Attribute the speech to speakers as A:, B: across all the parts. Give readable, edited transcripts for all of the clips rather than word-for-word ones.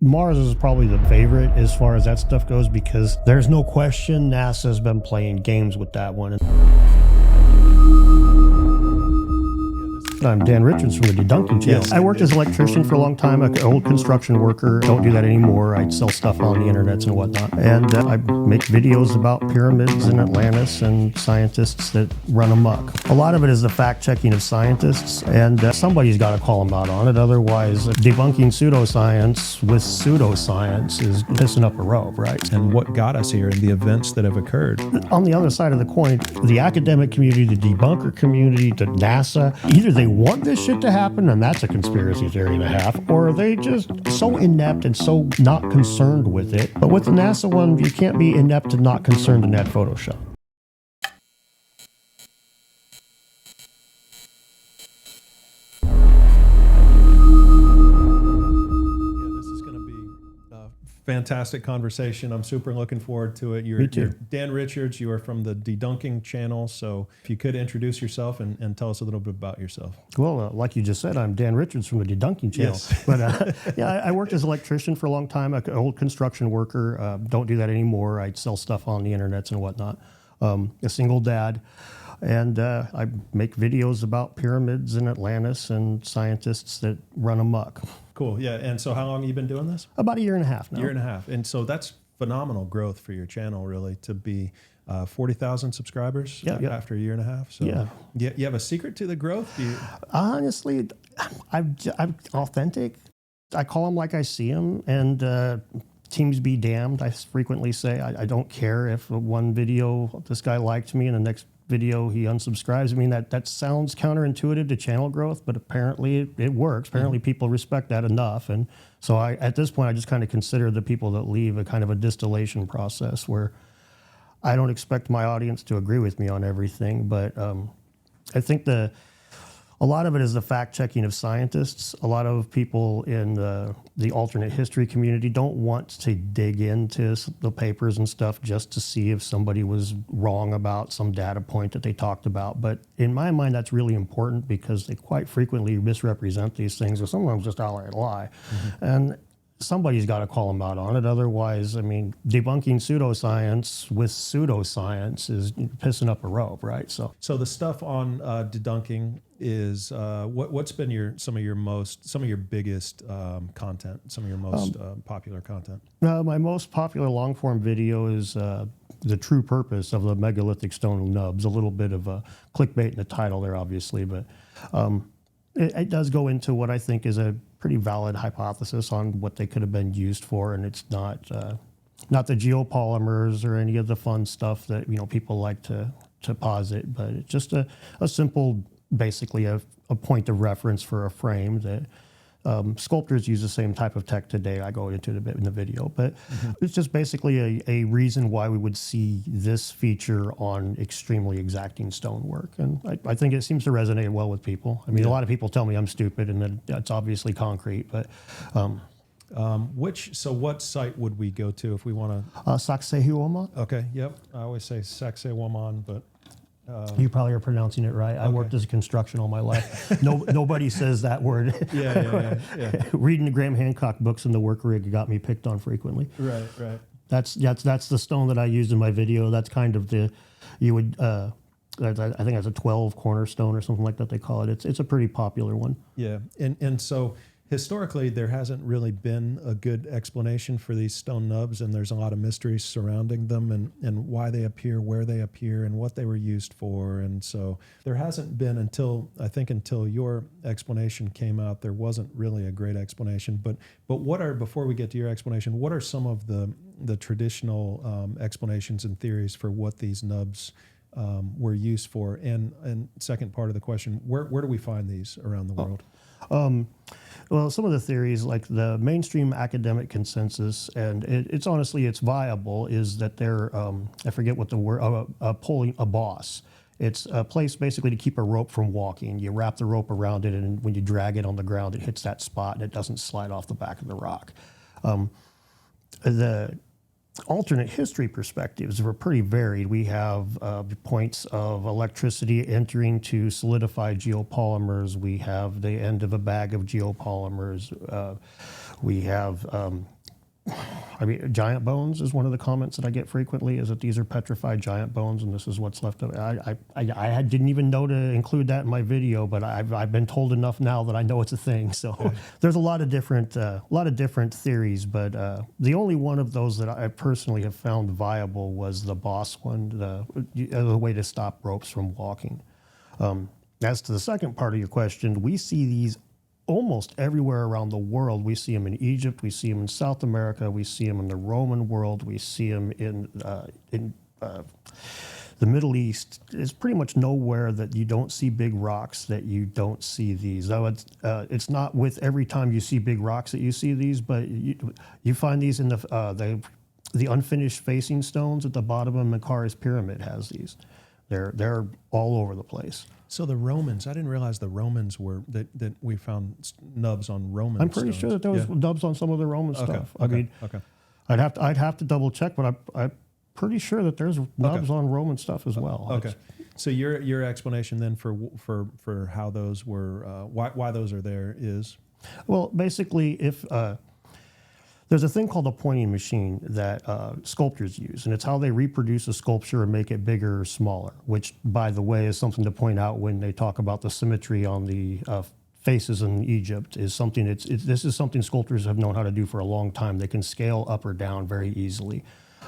A: Mars is probably the favorite as far as that stuff goes because there's no question NASA's been playing games with that one. I'm Dan Richards from the DeDunking channel.
B: Yes.
A: I worked as an electrician for a long time, an old construction worker. Don't do that anymore. I sell stuff on the internet and whatnot. And I make videos about pyramids in Atlantis and scientists that run amok. A lot of it is the fact-checking of scientists, and somebody's got to call them out on it. Otherwise, debunking pseudoscience with pseudoscience is pissing up a rope, right?
B: And what got us here and the events that have occurred.
A: On the other side of the coin, the academic community, the debunker community, the NASA, either they want this shit to happen, and that's a conspiracy theory and a half, or are they just so inept and so not concerned with it? But with the NASA one, you can't be inept and not concerned in that Photoshop.
B: Fantastic conversation. I'm super looking forward to it.
A: Me too.
B: You're Dan Richards. You are from the DeDunking channel. So if you could introduce yourself and tell us a little bit about yourself.
A: Well, like you just said, I'm Dan Richards from the DeDunking channel.
B: Yes.
A: But yeah, I worked as an electrician for a long time, an old construction worker. Don't do that anymore. I sell stuff on the internet and whatnot. A single dad. And I make videos about pyramids in Atlantis and scientists that run amok.
B: Cool. Yeah. And so how long have you been doing this?
A: About a year and a half now.
B: Year and a half. And so that's phenomenal growth for your channel, really, to be 40,000 subscribers after a year and a half. So
A: yeah.
B: You have a secret to the growth?
A: Honestly, I'm authentic. I call them like I see them, and teams be damned. I frequently say I don't care if one video this guy liked me and the next video he unsubscribes. I mean, that sounds counterintuitive to channel growth, but apparently it works. Apparently people respect that enough. And so at this point, I just kind of consider the people that leave a kind of a distillation process where I don't expect my audience to agree with me on everything, but I think a lot of it is the fact-checking of scientists. A lot of people in the alternate history community don't want to dig into the papers and stuff just to see if somebody was wrong about some data point that they talked about. But in my mind, that's really important because they quite frequently misrepresent these things, or sometimes just outright lie. Mm-hmm. And somebody's got to call them out on it. Otherwise, I mean, debunking pseudoscience with pseudoscience is pissing up a rope, right? So
B: the stuff on DeDunking is what's been some of your biggest content, some of your most popular content?
A: My most popular long form video is the true purpose of the megalithic stone nubs. A little bit of a clickbait in the title there, obviously, but it does go into what I think is a pretty valid hypothesis on what they could have been used for, and it's not the geopolymers or any of the fun stuff that people like to posit, but it's just a simple, basically a point of reference for a frame that sculptors use the same type of tech today. I go into it a bit in the video, but it's just basically a reason why we would see this feature on extremely exacting stonework. And I think it seems to resonate well with people. I mean, a lot of people tell me I'm stupid, and that's obviously concrete, but...
B: what site would we go to if we want to?
A: Sacsayhuaman.
B: Okay, yep. I always say Sacsayhuaman, but...
A: You probably are pronouncing it right. Okay. I worked as a construction all my life. Nobody says that word.
B: Yeah.
A: Reading the Graham Hancock books in the work rig got me picked on frequently.
B: Right.
A: That's the stone that I used in my video. That's kind of I think that's a 12 cornerstone or something like that they call it. It's a pretty popular one.
B: Yeah, and so historically there hasn't really been a good explanation for these stone nubs, and there's a lot of mysteries surrounding them and why they appear, where they appear, and what they were used for. And so there hasn't been until your explanation came out, there wasn't really a great explanation. But before we get to your explanation, what are some of the traditional explanations and theories for what these nubs were used for? And second part of the question, where do we find these around the world?
A: Well, some of the theories, like the mainstream academic consensus, and it's viable, is that they're, I forget what the word, pulling a boss. It's a place basically to keep a rope from walking. You wrap the rope around it, and when you drag it on the ground, it hits that spot, and it doesn't slide off the back of the rock. alternate history perspectives were pretty varied. We have points of electricity entering to solidify geopolymers. We have the end of a bag of geopolymers. We have, giant bones is one of the comments that I get frequently, is that these are petrified giant bones and this is what's left of it. I didn't even know to include that in my video, but I've been told enough now that I know it's a thing. So there's a lot of different theories, but the only one of those that I personally have found viable was the boss one, the way to stop ropes from walking. As to the second part of your question, we see these almost everywhere around the world. We see them in Egypt, we see them in South America, we see them in the Roman world, we see them in the Middle East. There's pretty much nowhere that you don't see big rocks that you don't see these. Though it's not with every time you see big rocks that you see these, but you find these in the unfinished facing stones at the bottom of Menkara's pyramid has these. They're all over the place.
B: So the Romans, I didn't realize the Romans were, that we found nubs on Roman
A: I'm pretty
B: stones.
A: sure that there was nubs on some of the Roman stuff.
B: Okay.
A: I'd have to double check, but I'm pretty sure that there's nubs on Roman stuff as well.
B: Okay. So your explanation then for how those were, why those are there is?
A: Well, basically, if there's a thing called a pointing machine that sculptors use, and it's how they reproduce a sculpture and make it bigger or smaller, which, by the way, is something to point out when they talk about the symmetry on the faces in Egypt. Is something this is something sculptors have known how to do for a long time. They can scale up or down very easily.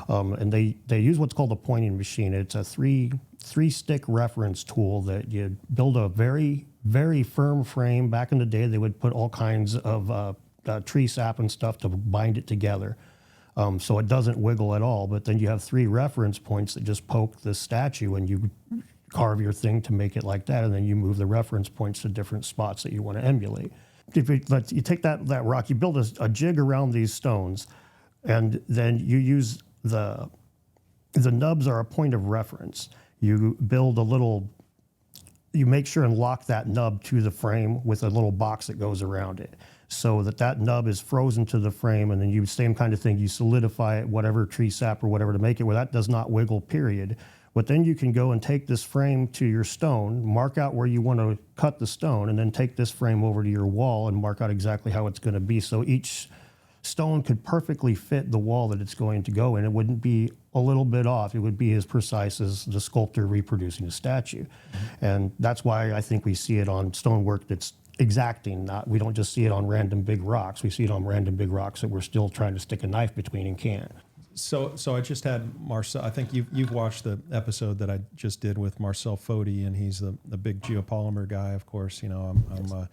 A: And they use what's called a pointing machine. It's a three stick reference tool that you build a very, very firm frame. Back in the day, they would put all kinds of tree sap and stuff to bind it together, so it doesn't wiggle at all. But then you have 3 reference points that just poke the statue, and you carve your thing to make it like that, and then you move the reference points to different spots that you want to emulate. If you take that rock, you build a jig around these stones, and then you use the nubs are a point of reference. You build you make sure and lock that nub to the frame with a little box that goes around it, so that nub is frozen to the frame, and then you same kind of thing. You solidify it, whatever tree sap or whatever, to make it where that does not wiggle, period. But then you can go and take this frame to your stone, mark out where you want to cut the stone, and then take this frame over to your wall and mark out exactly how it's going to be. So each stone could perfectly fit the wall that it's going to go in. It wouldn't be a little bit off. It would be as precise as the sculptor reproducing a statue. Mm-hmm. And that's why I think we see it on stonework that's exacting. We don't just see it on random big rocks. We see it on random big rocks that we're still trying to stick a knife between and can't.
B: So I just had Marcel. I think you've watched the episode that I just did with Marcel Foti, and he's the big geopolymer guy. Of course, I'm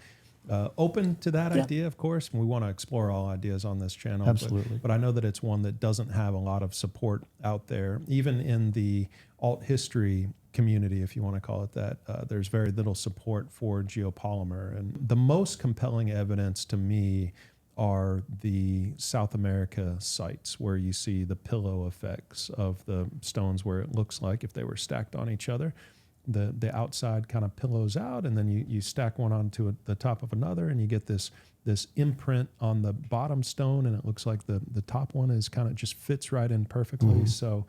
B: open to that idea. Of course, and we want to explore all ideas on this channel.
A: Absolutely.
B: But I know that it's one that doesn't have a lot of support out there, even in the alt history community, if you want to call it that. There's very little support for geopolymer, and the most compelling evidence to me are the South America sites where you see the pillow effects of the stones, where it looks like if they were stacked on each other, the outside kind of pillows out, and then you stack one onto the top of another, and you get this imprint on the bottom stone, and it looks like the top one is kind of just fits right in perfectly. Mm-hmm. So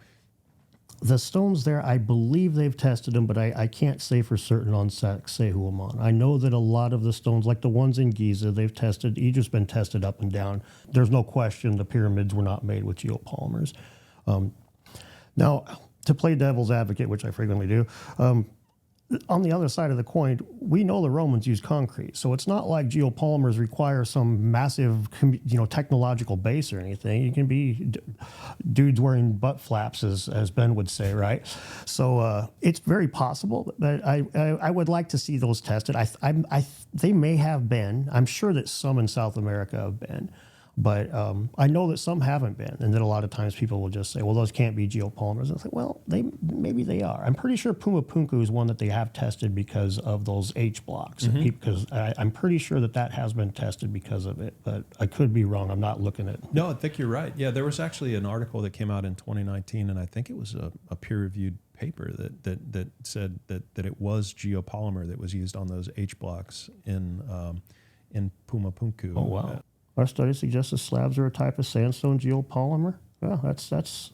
A: the stones there, I believe they've tested them, but I can't say for certain on Sehumon. I know that a lot of the stones, like the ones in Giza, they've tested. Egypt's been tested up and down. There's no question the pyramids were not made with geopolymers. Now, to play devil's advocate, which I frequently do, on the other side of the coin, we know the Romans used concrete, so it's not like geopolymers require some massive, technological base or anything. You can be dudes wearing butt flaps, as Ben would say, right? So it's very possible, but I would like to see those tested. They may have been. I'm sure that some in South America have been. But I know that some haven't been, and then a lot of times people will just say, well, those can't be geopolymers. And it's like, well, maybe they are. I'm pretty sure Puma Punku is one that they have tested because of those H blocks. Mm-hmm. Because I'm pretty sure that has been tested because of it, but I could be wrong. I'm not looking at.
B: No, I think you're right. Yeah, there was actually an article that came out in 2019, and I think it was a peer-reviewed paper that said that it was geopolymer that was used on those H blocks in Puma Punku.
A: Oh, wow. Our study suggests that slabs are a type of sandstone geopolymer. Well, that's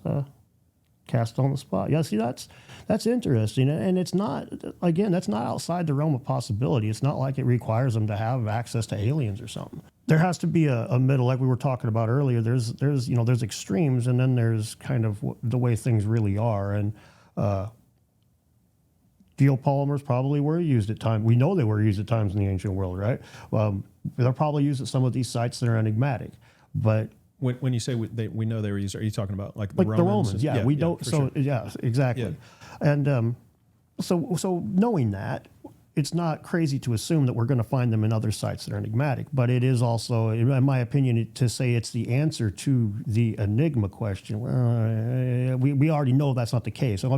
A: cast on the spot. Yeah, see, that's interesting, and it's not, again, that's not outside the realm of possibility. It's not like it requires them to have access to aliens or something. There has to be a middle, like we were talking about earlier. There's extremes, and then there's kind of the way things really are, and geopolymers probably were used at times. We know they were used at times in the ancient world, right? They're probably used at some of these sites that are enigmatic, but.
B: When you say we know they were used, are you talking about like the
A: Romans?
B: Romans?
A: The Romans, yeah, we don't. So
B: sure.
A: yeah, exactly.
B: Yeah.
A: And so knowing that, it's not crazy to assume that we're going to find them in other sites that are enigmatic. But it is also, in my opinion, to say it's the answer to the enigma question. Well, we already know that's not the case. So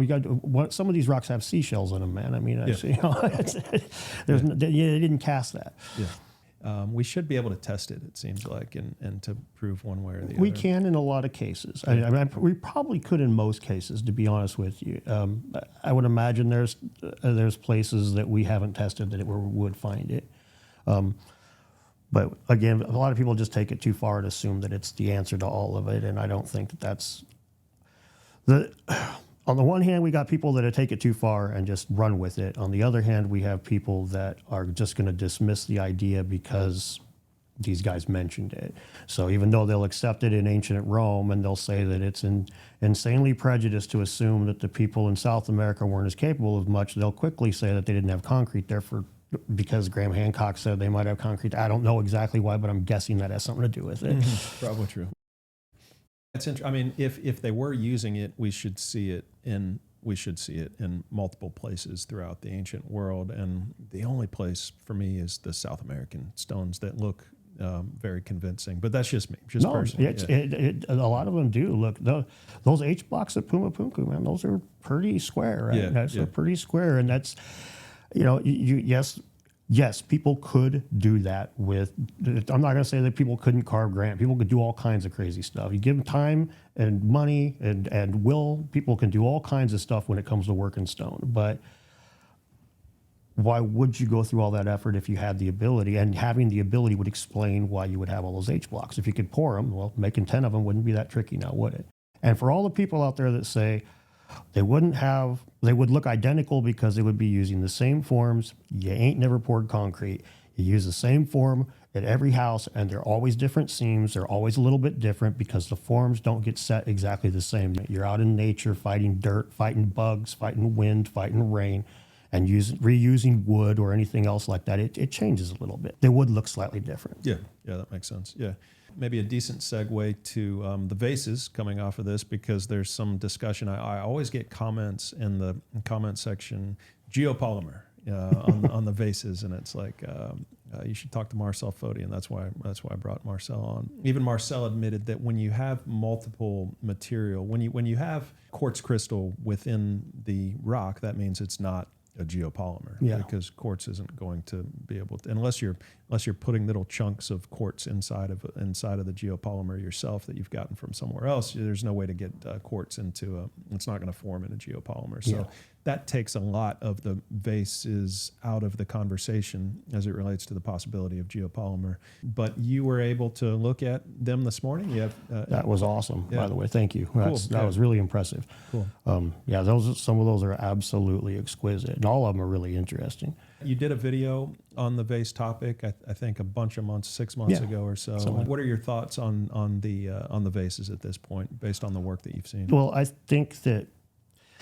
A: some of these rocks have seashells in them, man. I mean, they didn't cast that.
B: Yeah. We should be able to test it, it seems like, and to prove one way or the other.
A: We can in a lot of cases. We probably could in most cases, to be honest with you. I would imagine there's places that we haven't tested that would find it. But again, a lot of people just take it too far and assume that it's the answer to all of it, and I don't think that's the. On the one hand, we got people that take it too far and just run with it. On the other hand, we have people that are just going to dismiss the idea because these guys mentioned it. So even though they'll accept it in ancient Rome, and they'll say that it's insanely prejudiced to assume that the people in South America weren't as capable of much, they'll quickly say that they didn't have concrete there because Graham Hancock said they might have concrete. I don't know exactly why, but I'm guessing that has something to do with it.
B: Probably true. I mean, if they were using it, we should see it in multiple places throughout the ancient world, and the only place for me is the South American stones that look very convincing. But that's just me, personally.
A: A lot of them do look. Those H blocks at Pumapunku, man, those are pretty square, right? They're pretty square, and that's Yes, people could do that with. I'm not going to say that people couldn't carve granite. People could do all kinds of crazy stuff. You give them time and money and will, people can do all kinds of stuff when it comes to working stone. But why would you go through all that effort if you had the ability? And having the ability would explain why you would have all those H blocks. If you could pour them, well, making 10 of them wouldn't be that tricky now, would it? And for all the people out there that say, they would look identical because they would be using the same forms. You ain't never poured concrete. You use the same form at every house, and they're always different seams. They're always a little bit different because the forms don't get set exactly the same. You're out in nature fighting dirt, fighting bugs, fighting wind, fighting rain, and reusing wood or anything else like that. It changes a little bit. They would look slightly different.
B: Yeah, that makes sense. Yeah. Maybe a decent segue to the vases coming off of this, because there's some discussion. I always get comments in the comment section, geopolymer on the vases, and it's like you should talk to Marcel Foti, and that's why I brought Marcel on. Even Marcel admitted that when you have multiple material, when you have quartz crystal within the rock, that means it's not a geopolymer, because quartz isn't going to be able to, unless you're putting little chunks of quartz inside of the geopolymer yourself that you've gotten from somewhere else. There's no way to get quartz into it's not going to form in a geopolymer. So that takes a lot of the vases out of the conversation as it relates to the possibility of geopolymer. But you were able to look at them this morning. You have
A: that was awesome, by the way. Thank you. That was really impressive.
B: Cool.
A: Some of those are absolutely exquisite, and all of them are really interesting.
B: You did a video on the vase topic, I think, a bunch of months, 6 months ago or so. What are your thoughts on the vases at this point, based on the work that you've seen?
A: Well, I think that.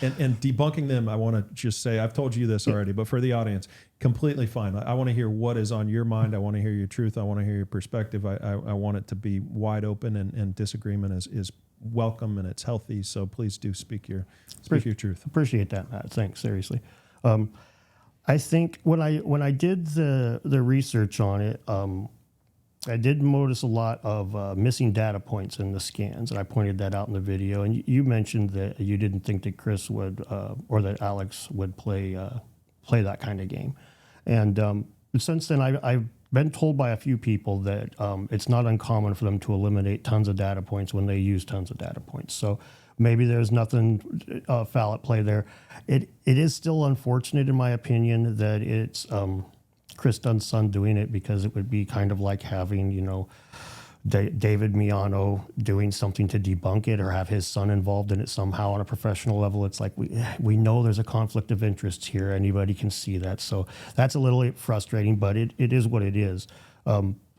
B: And debunking them, I want to just say, I've told you this already, but for the audience, completely fine. I want to hear what is on your mind. I want to hear your truth. I want to hear your perspective. I want it to be wide open, and disagreement is welcome, and it's healthy. So please do speak your truth.
A: Appreciate that, Matt. Thanks, seriously. I think when I did the research on it, I did notice a lot of missing data points in the scans, and I pointed that out in the video. And you mentioned that you didn't think that Chris would or that Alex would play that kind of game. And since then, I've been told by a few people that it's not uncommon for them to eliminate tons of data points when they use tons of data points. So maybe there's nothing foul at play there. It is still unfortunate, in my opinion, that it's Chris Dunn's son doing it, because it would be kind of like having, David Miano doing something to debunk it or have his son involved in it somehow on a professional level. It's like we know there's a conflict of interest here. Anybody can see that. So that's a little frustrating, but it is what it is.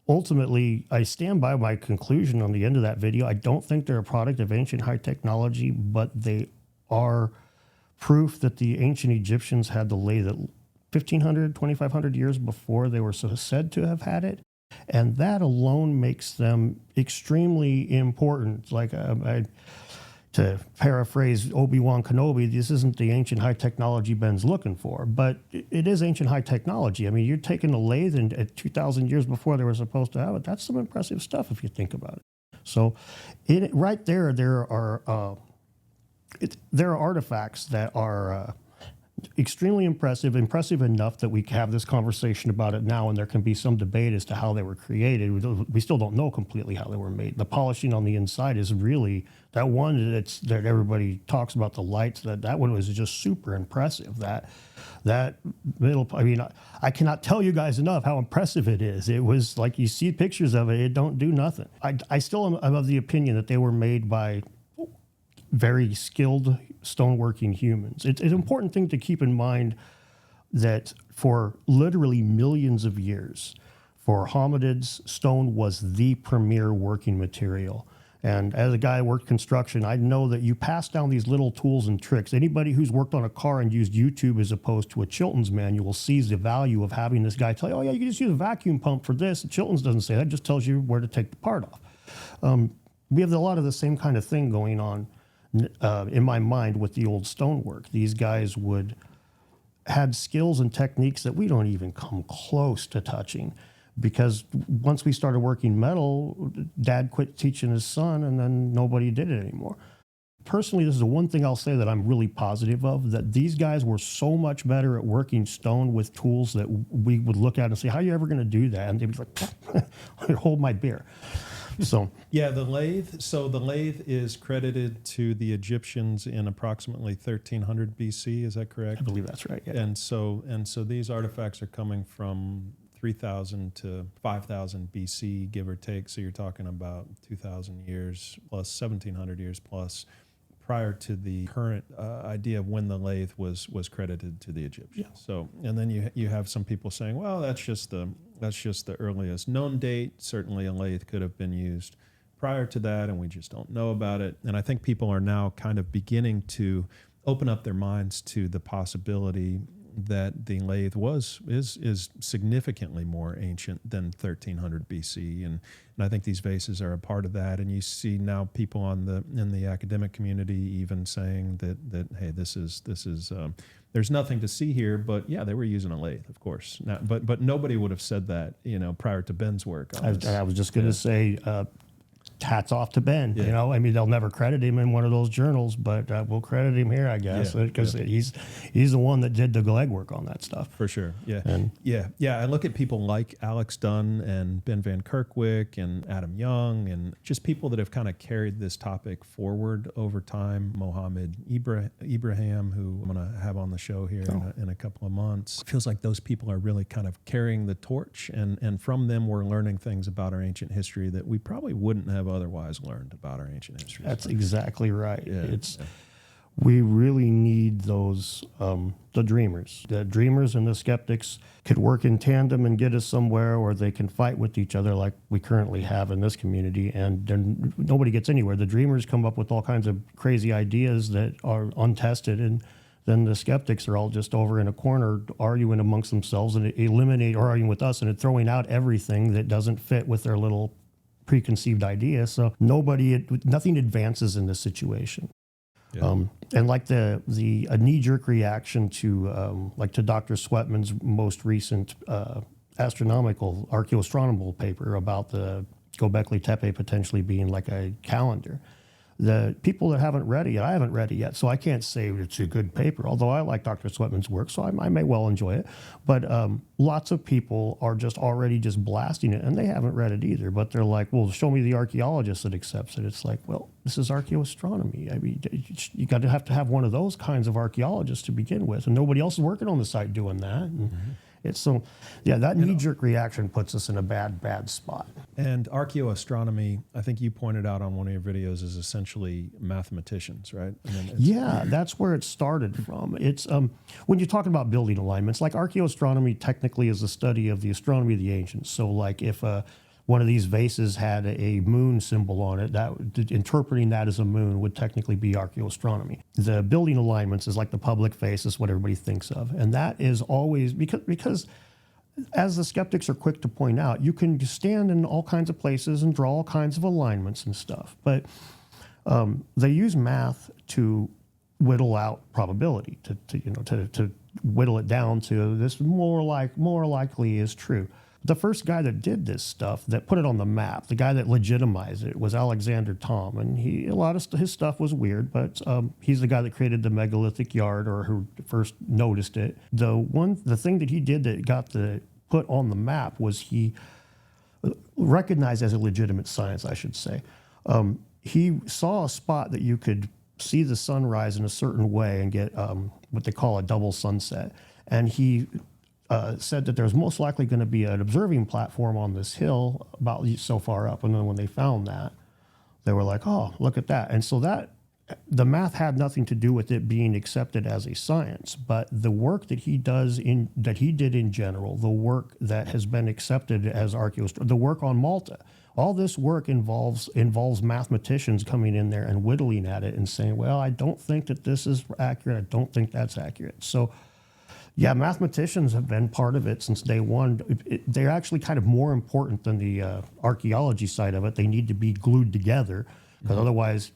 A: Ultimately, I stand by my conclusion on the end of that video. I don't think they're a product of ancient high technology, but they are proof that the ancient Egyptians had the lathe 1,500, 2,500 years before they were said to have had it. And that alone makes them extremely important. Like to paraphrase Obi-Wan Kenobi, this isn't the ancient high technology Ben's looking for, but it is ancient high technology. I mean, you're taking a lathe and at 2,000 years before they were supposed to have it. That's some impressive stuff if you think about it. So right there are artifacts that are extremely impressive enough that we have this conversation about it now, and there can be some debate as to how they were created. We still don't know completely how they were made. The polishing on the inside is really that one that everybody talks about, the lights. That one was just super impressive. That middle, I mean, I cannot tell you guys enough how impressive it is. It was like you see pictures of it, it don't do nothing. I still am of the opinion that they were made by very skilled stoneworking humans. It's an important thing to keep in mind that for literally millions of years, for hominids, stone was the premier working material. And as a guy who worked construction, I know that you pass down these little tools and tricks. Anybody who's worked on a car and used YouTube as opposed to a Chilton's manual sees the value of having this guy tell you, oh yeah, you can just use a vacuum pump for this. Chilton's doesn't say that, it just tells you where to take the part off. We have a lot of the same kind of thing going on in my mind with the old stonework. These guys had skills and techniques that we don't even come close to touching, because once we started working metal, Dad quit teaching his son, and then nobody did it anymore. Personally, this is the one thing I'll say that I'm really positive of, that these guys were so much better at working stone with tools that we would look at and say, how are you ever going to do that? And they'd be like, hold my beer. So
B: yeah, the lathe. So the lathe is credited to the Egyptians in approximately 1300 BC. Is that correct?
A: I believe that's right. Yeah.
B: And so these artifacts are coming from 3000 to 5000 BC, give or take. So you're talking about 2000 years plus 1700 years plus prior to the current idea of when the lathe was credited to the Egyptians. Yeah. So, and then you have some people saying, well, that's just the earliest known date. Certainly a lathe could have been used prior to that, and we just don't know about it. And I think people are now kind of beginning to open up their minds to the possibility that the lathe is significantly more ancient than 1300 BC, and I think these vases are a part of that. And you see now people in the academic community even saying that hey, this is there's nothing to see here, but yeah, they were using a lathe, of course. Now, but nobody would have said that, prior to Ben's work.
A: I was just going to say. Hats off to Ben. Yeah. I mean, they'll never credit him in one of those journals, but we'll credit him here, I guess, because he's the one that did the legwork on that stuff.
B: For sure. Yeah. And I look at people like Alex Dunn and Ben Van Kerkwyk and Adam Young, and just people that have kind of carried this topic forward over time. Mohammed Ibrahim, who I'm going to have on the show here in a couple of months. It feels like those people are really kind of carrying the torch, and from them we're learning things about our ancient history that we probably wouldn't have otherwise learned about our ancient history.
A: That's exactly right. Yeah, we really need those the dreamers. The dreamers and the skeptics could work in tandem and get us somewhere, or they can fight with each other like we currently have in this community, and then nobody gets anywhere. The dreamers come up with all kinds of crazy ideas that are untested, and then the skeptics are all just over in a corner arguing amongst themselves and arguing with us and throwing out everything that doesn't fit with their little preconceived idea. So nothing advances in this situation. Yeah. And like a knee-jerk reaction to Dr. Sweatman's most recent archaeoastronomical paper about the Göbekli Tepe potentially being like a calendar. The people that haven't read it yet, I haven't read it yet, so I can't say it's a good paper, although I like Dr. Sweatman's work, so I may well enjoy it. But lots of people are just already just blasting it, and they haven't read it either. But they're like, well, show me the archaeologist that accepts it. It's like, well, this is archaeoastronomy. I mean, you got to have one of those kinds of archaeologists to begin with, and nobody else is working on the site doing that. And It's so, yeah, that knee-jerk reaction puts us in a bad spot.
B: And archaeoastronomy, I think you pointed out on one of your videos, is essentially mathematicians, right?
A: Yeah, that's where it started from. It's when you're talking about building alignments, like archaeoastronomy technically is the study of the astronomy of the ancients. So like if one of these vases had a moon symbol on it, interpreting that as a moon would technically be archaeoastronomy. The building alignments is like the public face, is what everybody thinks of. And that is always, because as the skeptics are quick to point out, you can stand in all kinds of places and draw all kinds of alignments and stuff. But they use math to whittle out probability, to whittle it down to this more likely is true. The first guy that did this stuff, that put it on the map, the guy that legitimized it, was Alexander Thom, and a lot of his stuff was weird, but he's the guy that created the megalithic yard, or who first noticed it. The thing that he did that got put on the map was he recognized as a legitimate science, I should say. He saw a spot that you could see the sunrise in a certain way and get what they call a double sunset, and he said that there's most likely going to be an observing platform on this hill about so far up. And then when they found that, they were like, oh, look at that. And so the math had nothing to do with it being accepted as a science, but the work that he did in general, the work that has been accepted as archaeoastronomy, the work on Malta, all this work involves mathematicians coming in there and whittling at it and saying, well, I don't think that this is accurate. I don't think that's accurate. So yeah, mathematicians have been part of it since day one. They're actually kind of more important than the archaeology side of it. They need to be glued together, because otherwise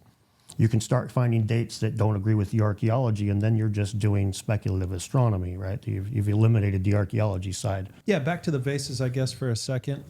A: you can start finding dates that don't agree with the archaeology, and then you're just doing speculative astronomy, right? You've eliminated the archaeology side.
B: Yeah, back to the vases, I guess, for a second.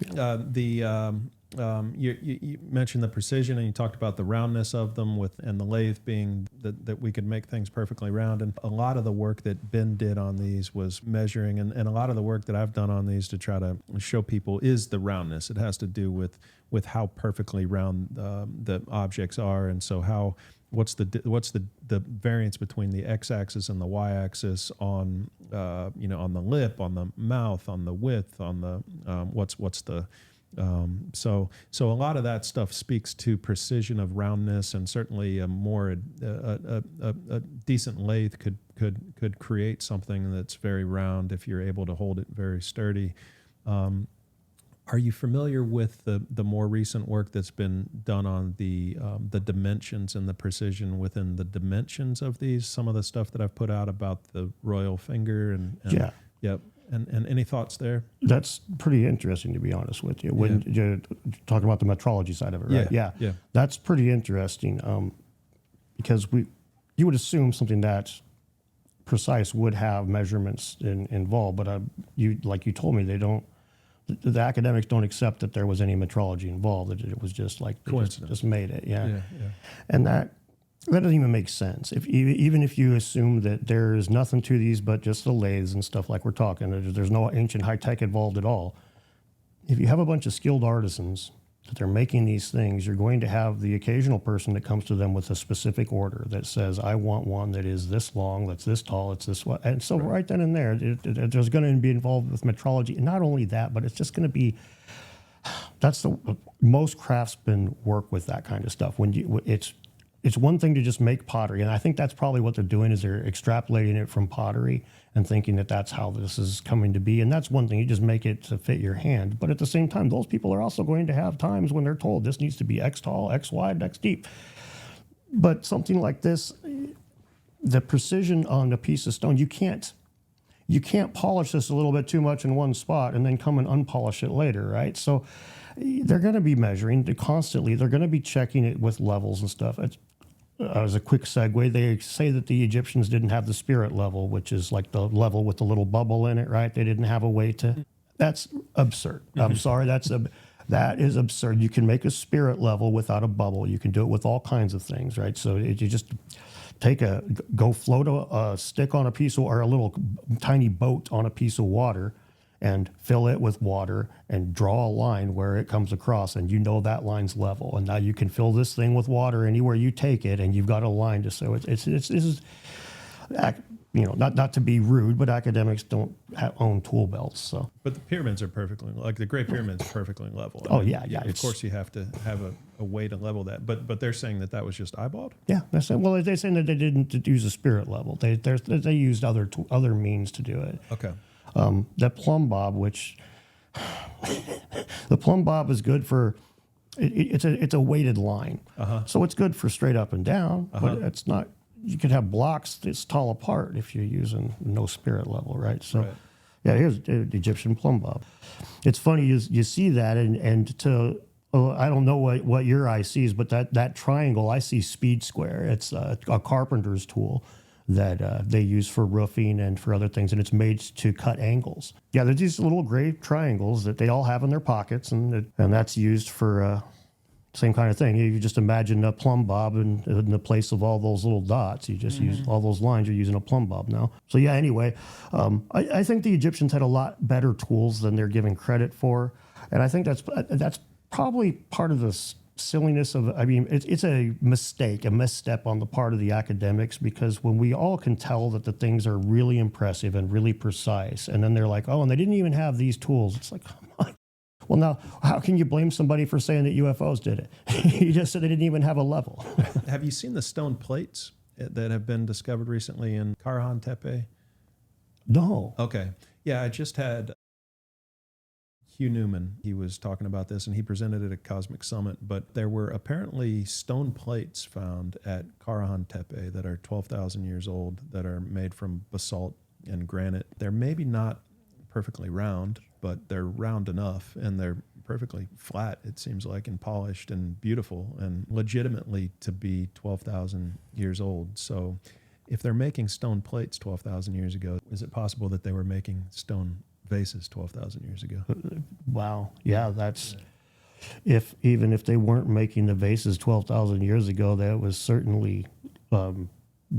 B: You mentioned the precision, and you talked about the roundness of them, and the lathe being that we could make things perfectly round. And a lot of the work that Ben did on these was measuring, and a lot of the work that I've done on these to try to show people is the roundness. It has to do with how perfectly round the objects are, and so what's the variance between the x-axis and the y-axis on on the lip, on the mouth, on the width, on the what's the so a lot of that stuff speaks to precision of roundness, and certainly a decent lathe could create something that's very round if you're able to hold it very sturdy. Are you familiar with the more recent work that's been done on the dimensions and the precision within the dimensions of these? Some of the stuff that I've put out about the royal finger and
A: yeah.
B: Yep. And any thoughts there?
A: That's pretty interesting, to be honest with you. When you're talking about the metrology side of it, right?
B: Yeah.
A: That's pretty interesting, because you would assume something that precise would have measurements involved, but like you told me, they don't. The academics don't accept that there was any metrology involved. That it was just like just made it. Yeah. And that doesn't even make sense. Even if you assume that there is nothing to these but just the lathes and stuff like we're talking, there's no ancient high tech involved at all. If you have a bunch of skilled artisans that they're making these things, you're going to have the occasional person that comes to them with a specific order that says, I want one that is this long, that's this tall, it's this what. And so right then and there, there's going to be involved with metrology. And not only that, but it's just going to be, that's the most craftsmen work with that kind of stuff. It's one thing to just make pottery, and I think that's probably what they're doing, is they're extrapolating it from pottery and thinking that that's how this is coming to be. And that's one thing, you just make it to fit your hand. But at the same time, those people are also going to have times when they're told this needs to be X tall, X wide, X deep. But something like this, the precision on a piece of stone, you can't polish this a little bit too much in one spot and then come and unpolish it later, right? So they're going to be measuring constantly. They're going to be checking it with levels and stuff. As a quick segue, they say that the Egyptians didn't have the spirit level, which is like the level with the little bubble in it, right? They didn't have a way to. That's absurd. I'm sorry. That is absurd. You can make a spirit level without a bubble. You can do it with all kinds of things, right? So you just go float a stick on a piece of, or a little tiny boat on a piece of water, and fill it with water and draw a line where it comes across, and you know that line's level. And now you can fill this thing with water anywhere you take it, and you've got a line to. So not to be rude, but academics don't own tool belts. So,
B: But the pyramids are perfectly, like the Great Pyramid's perfectly level. I
A: oh
B: mean,
A: yeah.
B: Of course, you have to have a way to level that. But they're saying that was just eyeballed.
A: Yeah, well, they're saying that they didn't use a spirit level. They used other means to do it.
B: Okay.
A: That plumb bob, which the plumb bob is good for. It's a weighted line, so it's good for straight up and down, but it's not. You could have blocks that's tall apart if you're using no spirit level, right? So,
B: Right.
A: yeah, here's the Egyptian plumb bob. It's funny you see that, and I don't know what your eye sees, but that triangle I see speed square. It's a carpenter's tool that they use for roofing and for other things, and it's made to cut angles. Yeah, there's these little gray triangles that they all have in their pockets, and that's used for same kind of thing. You just imagine a plumb bob in the place of all those little dots. You just use all those lines. You're using a plumb bob now. So yeah, anyway, I think the Egyptians had a lot better tools than they're giving credit for, and I think that's probably part of the silliness of. I mean, it's a mistake, a misstep on the part of the academics, because when we all can tell that the things are really impressive and really precise, and then they're like, oh, and they didn't even have these tools. It's like, come on. Well, now, how can you blame somebody for saying that UFOs did it? You just said they didn't even have a level.
B: Have you seen the stone plates that have been discovered recently in Karahan Tepe?
A: No.
B: Okay. Yeah, I just had Hugh Newman. He was talking about this, and he presented it at Cosmic Summit. But there were apparently stone plates found at Karahan Tepe that are 12,000 years old, that are made from basalt and granite. They're maybe not perfectly round, but they're round enough, and they're perfectly flat, it seems like, and polished and beautiful, and legitimately to be 12,000 years old. So if they're making stone plates 12,000 years ago, is it possible that they were making stone vases 12,000 years ago?
A: Wow. Yeah, that's even if they weren't making the vases 12,000 years ago, that was certainly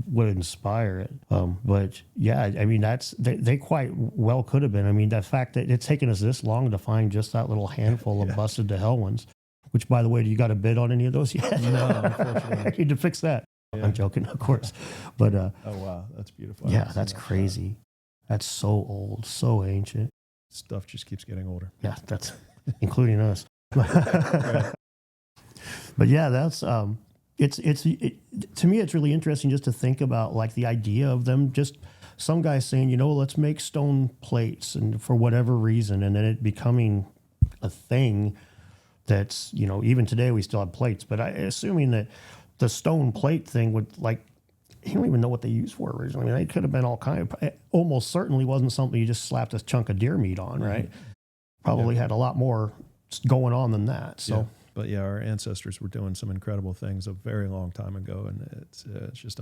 A: would inspire it. But yeah, I mean, they quite well could have been. I mean, the fact that it's taken us this long to find just that little handful of busted to hell ones, which, by the way, do you got a bid on any of those yet?
B: No, unfortunately.
A: I need to fix that. Yeah. I'm joking, of course. But
B: oh, wow, that's beautiful.
A: Yeah, that's crazy. That's so old, so ancient.
B: Stuff just keeps getting older.
A: Yeah, that's including us.
B: Right.
A: But yeah, that's to me, it's really interesting just to think about like the idea of them, just some guy saying, let's make stone plates, and for whatever reason, and then it becoming a thing that's, even today we still have plates, but assuming that the stone plate thing would, like, you don't even know what they used for originally. I mean, they could have been all kind of, it almost certainly wasn't something you just slapped a chunk of deer meat on, right? Probably had a lot more going on than that. So.
B: Yeah. But yeah, our ancestors were doing some incredible things a very long time ago, and it's just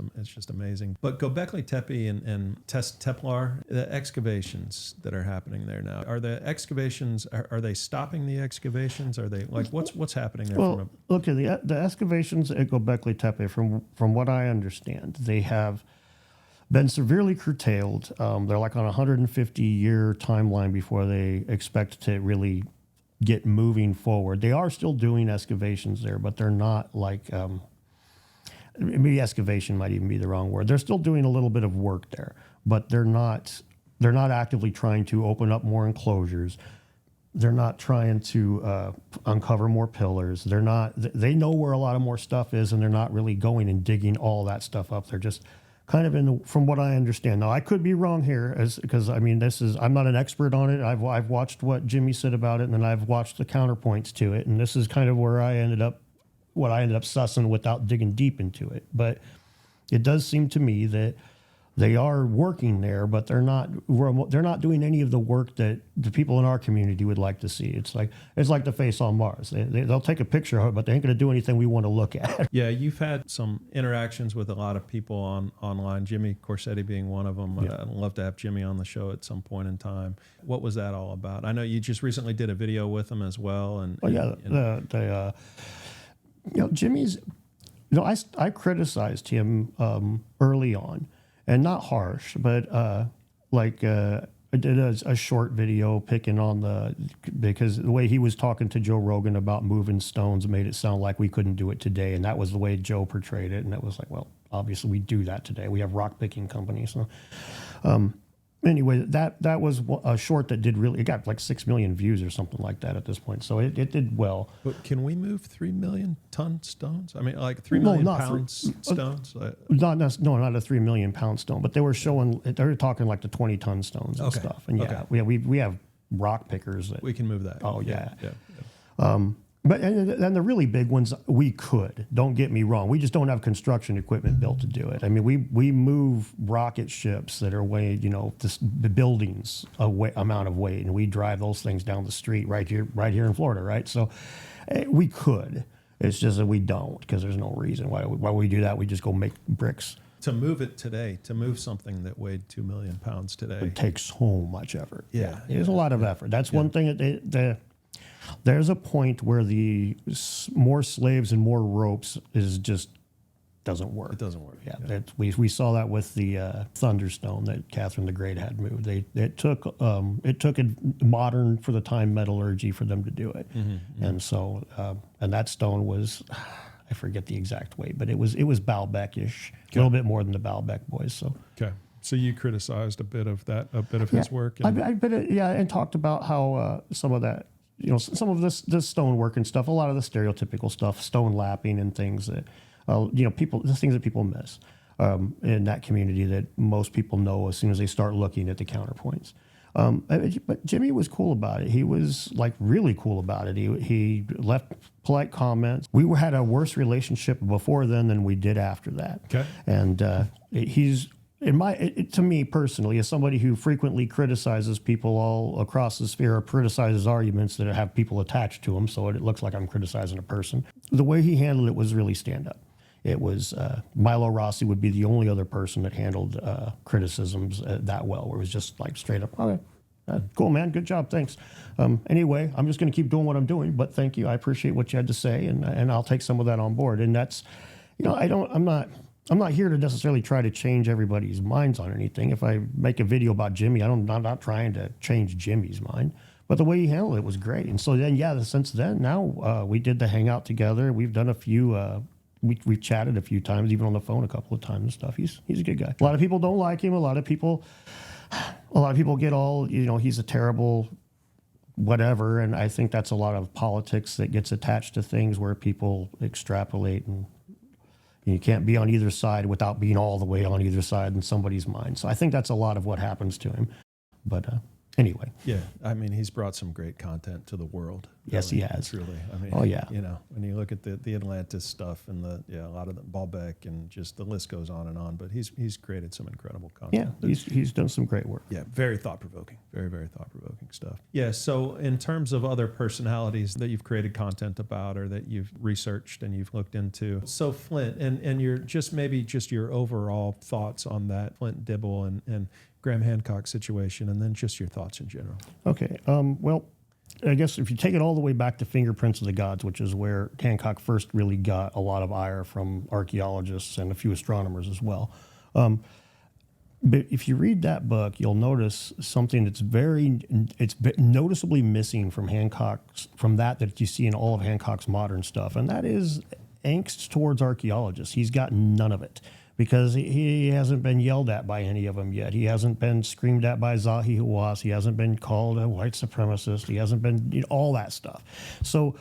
B: amazing. But Göbekli Tepe and Taş Tepeler, the excavations that are happening there now, are the excavations, are they stopping the excavations? Are they, like, what's happening there?
A: Well, look, the excavations at Göbekli Tepe, from what I understand, they have been severely curtailed. They're like on a 150-year timeline before they expect to really get moving forward. They are still doing excavations there, but they're not like, maybe excavation might even be the wrong word. They're still doing a little bit of work there, but they're not actively trying to open up more enclosures. They're not trying to uncover more pillars. They know where a lot of more stuff is, and they're not really going and digging all that stuff up. They're just kind of from what I understand. Now, I could be wrong here, because I mean, I'm not an expert on it. I've watched what Jimmy said about it, and then I've watched the counterpoints to it, and this is kind of where I ended up sussing without digging deep into it. But it does seem to me that they are working there, but they're not doing any of the work that the people in our community would like to see. It's like the face on Mars. They'll take a picture of it, but they ain't going to do anything we want to look at.
B: Yeah, you've had some interactions with a lot of people online, Jimmy Corsetti being one of them. Yeah. I'd love to have Jimmy on the show at some point in time. What was that all about? I know you just recently did a video with him as well.
A: Jimmy's, I criticized him early on. And not harsh, but I did a short video picking on because the way he was talking to Joe Rogan about moving stones made it sound like we couldn't do it today. And that was the way Joe portrayed it. And it was like, well, obviously we do that today. We have rock picking companies. So anyway, that was a short that did really, it got like 6 million views or something like that at this point. So it did well.
B: But can we move 3 million ton stones? I mean, like 3 million pound stones?
A: Not a 3 million pound stone, but they were talking like the 20-ton stones and stuff. And we have rock pickers that
B: we can move that.
A: Oh yeah. But and the really big ones we could. Don't get me wrong. We just don't have construction equipment built to do it. I mean, we move rocket ships that are weighing, the buildings amount of weight, and we drive those things down the street right here in Florida, right? So we could. It's just that we don't, because there's no reason why we do that. We just go make bricks.
B: To move it today, to move something that weighed 2 million pounds today,
A: it takes so much effort.
B: Yeah,
A: there's a lot of effort. That's one thing that there's a point where the more slaves and more ropes doesn't work.
B: It doesn't work.
A: Yeah. We saw that with the Thunderstone that Catherine the Great had moved. It took a modern for the time metallurgy for them to do it, and so and that stone was, I forget the exact weight, but it was Baalbek-ish, a little bit more than the Baalbek boys. So
B: So you criticized a bit of his work.
A: And talked about how some of that. Some of this stonework and stuff, a lot of the stereotypical stuff, stone lapping and things that, the things that people miss in that community that most people know as soon as they start looking at the counterpoints. But Jimmy was cool about it. He was like really cool about it. He left polite comments. We had a worse relationship before then than we did after that.
B: Okay.
A: And he's, to me personally, as somebody who frequently criticizes people all across the sphere, or criticizes arguments that have people attached to them, so it looks like I'm criticizing a person, the way he handled it was really stand up. It was Milo Rossi would be the only other person that handled criticisms that well, where it was just like straight up, okay, cool, man, good job, thanks. Anyway, I'm just going to keep doing what I'm doing, but thank you, I appreciate what you had to say, and I'll take some of that on board. And that's, I'm not here to necessarily try to change everybody's minds on anything. If I make a video about Jimmy, I'm not trying to change Jimmy's mind. But the way he handled it was great. And so then, since then, now we did the hangout together. We've done a few, we've chatted a few times, even on the phone a couple of times and stuff. He's a good guy. A lot of people don't like him. A lot of people get all, he's a terrible whatever. And I think that's a lot of politics that gets attached to things where people extrapolate, and you can't be on either side without being all the way on either side in somebody's mind. So I think that's a lot of what happens to him. But anyway.
B: Yeah, I mean, he's brought some great content to the world. Really.
A: Yes, he has.
B: Truly. I mean,
A: oh, yeah.
B: When you look at the Atlantis stuff and a lot of the Baalbek, and just the list goes on and on. But he's created some incredible content.
A: Yeah, he's done some great work.
B: Yeah, very thought-provoking. Very, very thought-provoking stuff. Yeah, so in terms of other personalities that you've created content about or that you've researched and you've looked into, so Flint, and your your overall thoughts on that Flint Dibble and Graham Hancock situation, and then just your thoughts in general.
A: Okay. Well, I guess if you take it all the way back to Fingerprints of the Gods, which is where Hancock first really got a lot of ire from archaeologists and a few astronomers as well. But if you read that book, you'll notice something it's noticeably missing from that you see in all of Hancock's modern stuff, and that is angst towards archaeologists. He's got none of it, because he hasn't been yelled at by any of them yet. He hasn't been screamed at by Zahi Hawass. He hasn't been called a white supremacist. He hasn't been all that stuff. So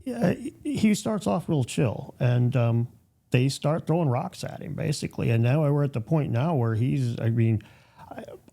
A: he starts off real chill, and they start throwing rocks at him, basically. And now we're at the point now where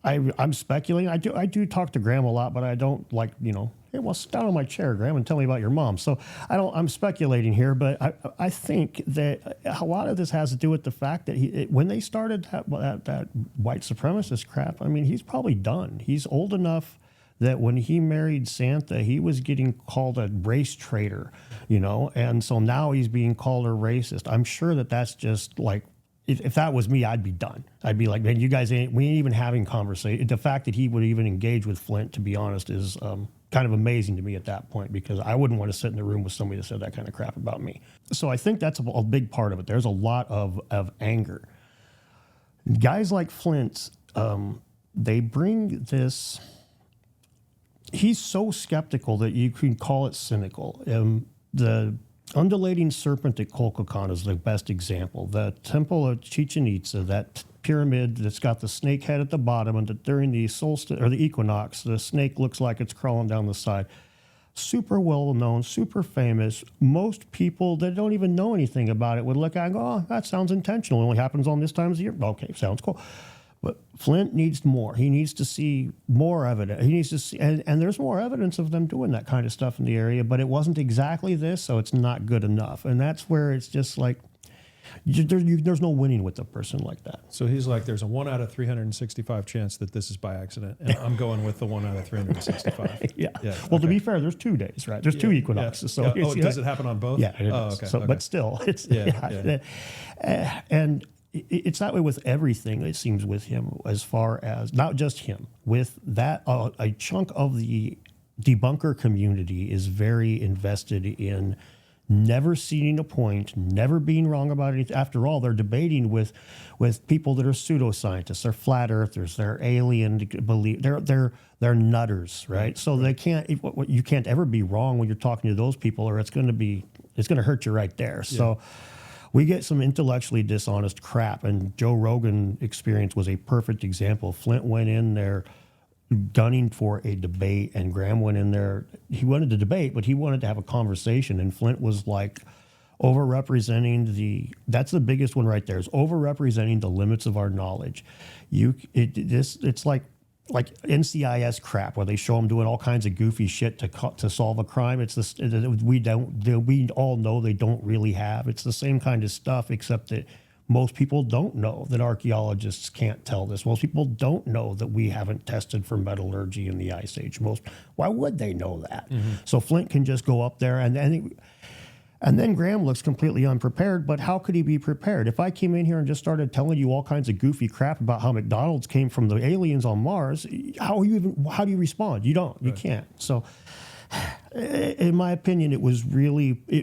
A: I'm speculating. I do talk to Graham a lot, but I don't hey, well, sit down on my chair, Graham, and tell me about your mom. So I'm speculating here, but I think that a lot of this has to do with the fact that when they started that white supremacist crap, I mean, he's probably done. He's old enough that when he married Santha, he was getting called a race traitor, and so now he's being called a racist. I'm sure that's just like, if that was me, I'd be done. I'd be like, man, we ain't even having conversation. The fact that he would even engage with Flint, to be honest, is kind of amazing to me at that point, because I wouldn't want to sit in the room with somebody that said that kind of crap about me. So I think that's a big part of it. There's a lot of anger. Guys like Flint, they bring this. He's so skeptical that you can call it cynical. The undulating serpent at Kolkokan is the best example. The temple of Chichen Itza, that pyramid that's got the snake head at the bottom, and during the solstice or the equinox, the snake looks like it's crawling down the side. Super well known, super famous. Most people that don't even know anything about it would look at it and go, oh, that sounds intentional. It only happens on this time of the year. Okay, sounds cool. But Flint needs more. He needs to see more evidence. He needs to see, and there's more evidence of them doing that kind of stuff in the area, but it wasn't exactly this, so it's not good enough. And that's where it's just like, there's no winning with a person like that.
B: So he's like, there's a 1 out of 365 chance that this is by accident, and I'm going with the 1 out of 365.
A: Yeah. Well, to be fair, there's 2 days, right? There's 2 equinoxes.
B: Yeah.
A: So
B: Oh, does it happen on both?
A: Yeah. It
B: oh,
A: does.
B: okay.
A: So,
B: okay.
A: But still, it's and it's that way with everything. It seems with him, as far as not just him, with that a chunk of the debunker community is very invested in never seeing a point, never being wrong about anything. After all, they're debating with people that are pseudoscientists, they're flat earthers, they're alien believe, they're nutters, right? So they can't. You can't ever be wrong when you're talking to those people, or it's going to hurt you right there.
B: Yeah.
A: So we get some intellectually dishonest crap, and Joe Rogan experience was a perfect example. Flint went in there gunning for a debate, and Graham went in there. He wanted to debate, but he wanted to have a conversation, and Flint was like overrepresenting that's the biggest one right there, is overrepresenting the limits of our knowledge. It's like NCIS crap where they show them doing all kinds of goofy shit to solve a crime. It's this we all know they don't really have. It's the same kind of stuff, except that most people don't know that archaeologists can't tell this. Most people don't know that we haven't tested for metallurgy in the Ice Age. Why would they know that? Mm-hmm. So Flint can just go up there and then Graham looks completely unprepared, but how could he be prepared? If I came in here and just started telling you all kinds of goofy crap about how McDonald's came from the aliens on Mars, how do you respond? You don't. You can't. So in my opinion, it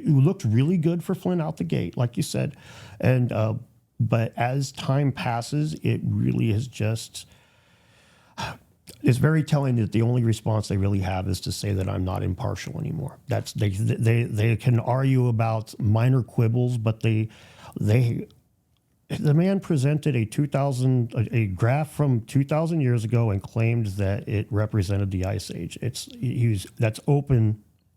A: looked really good for Flint out the gate, like you said. And but as time passes, it really is just... It's very telling that the only response they really have is to say that I'm not impartial anymore. They can argue about minor quibbles, but the man presented a graph from 2,000 years ago and claimed that it represented the Ice Age. That's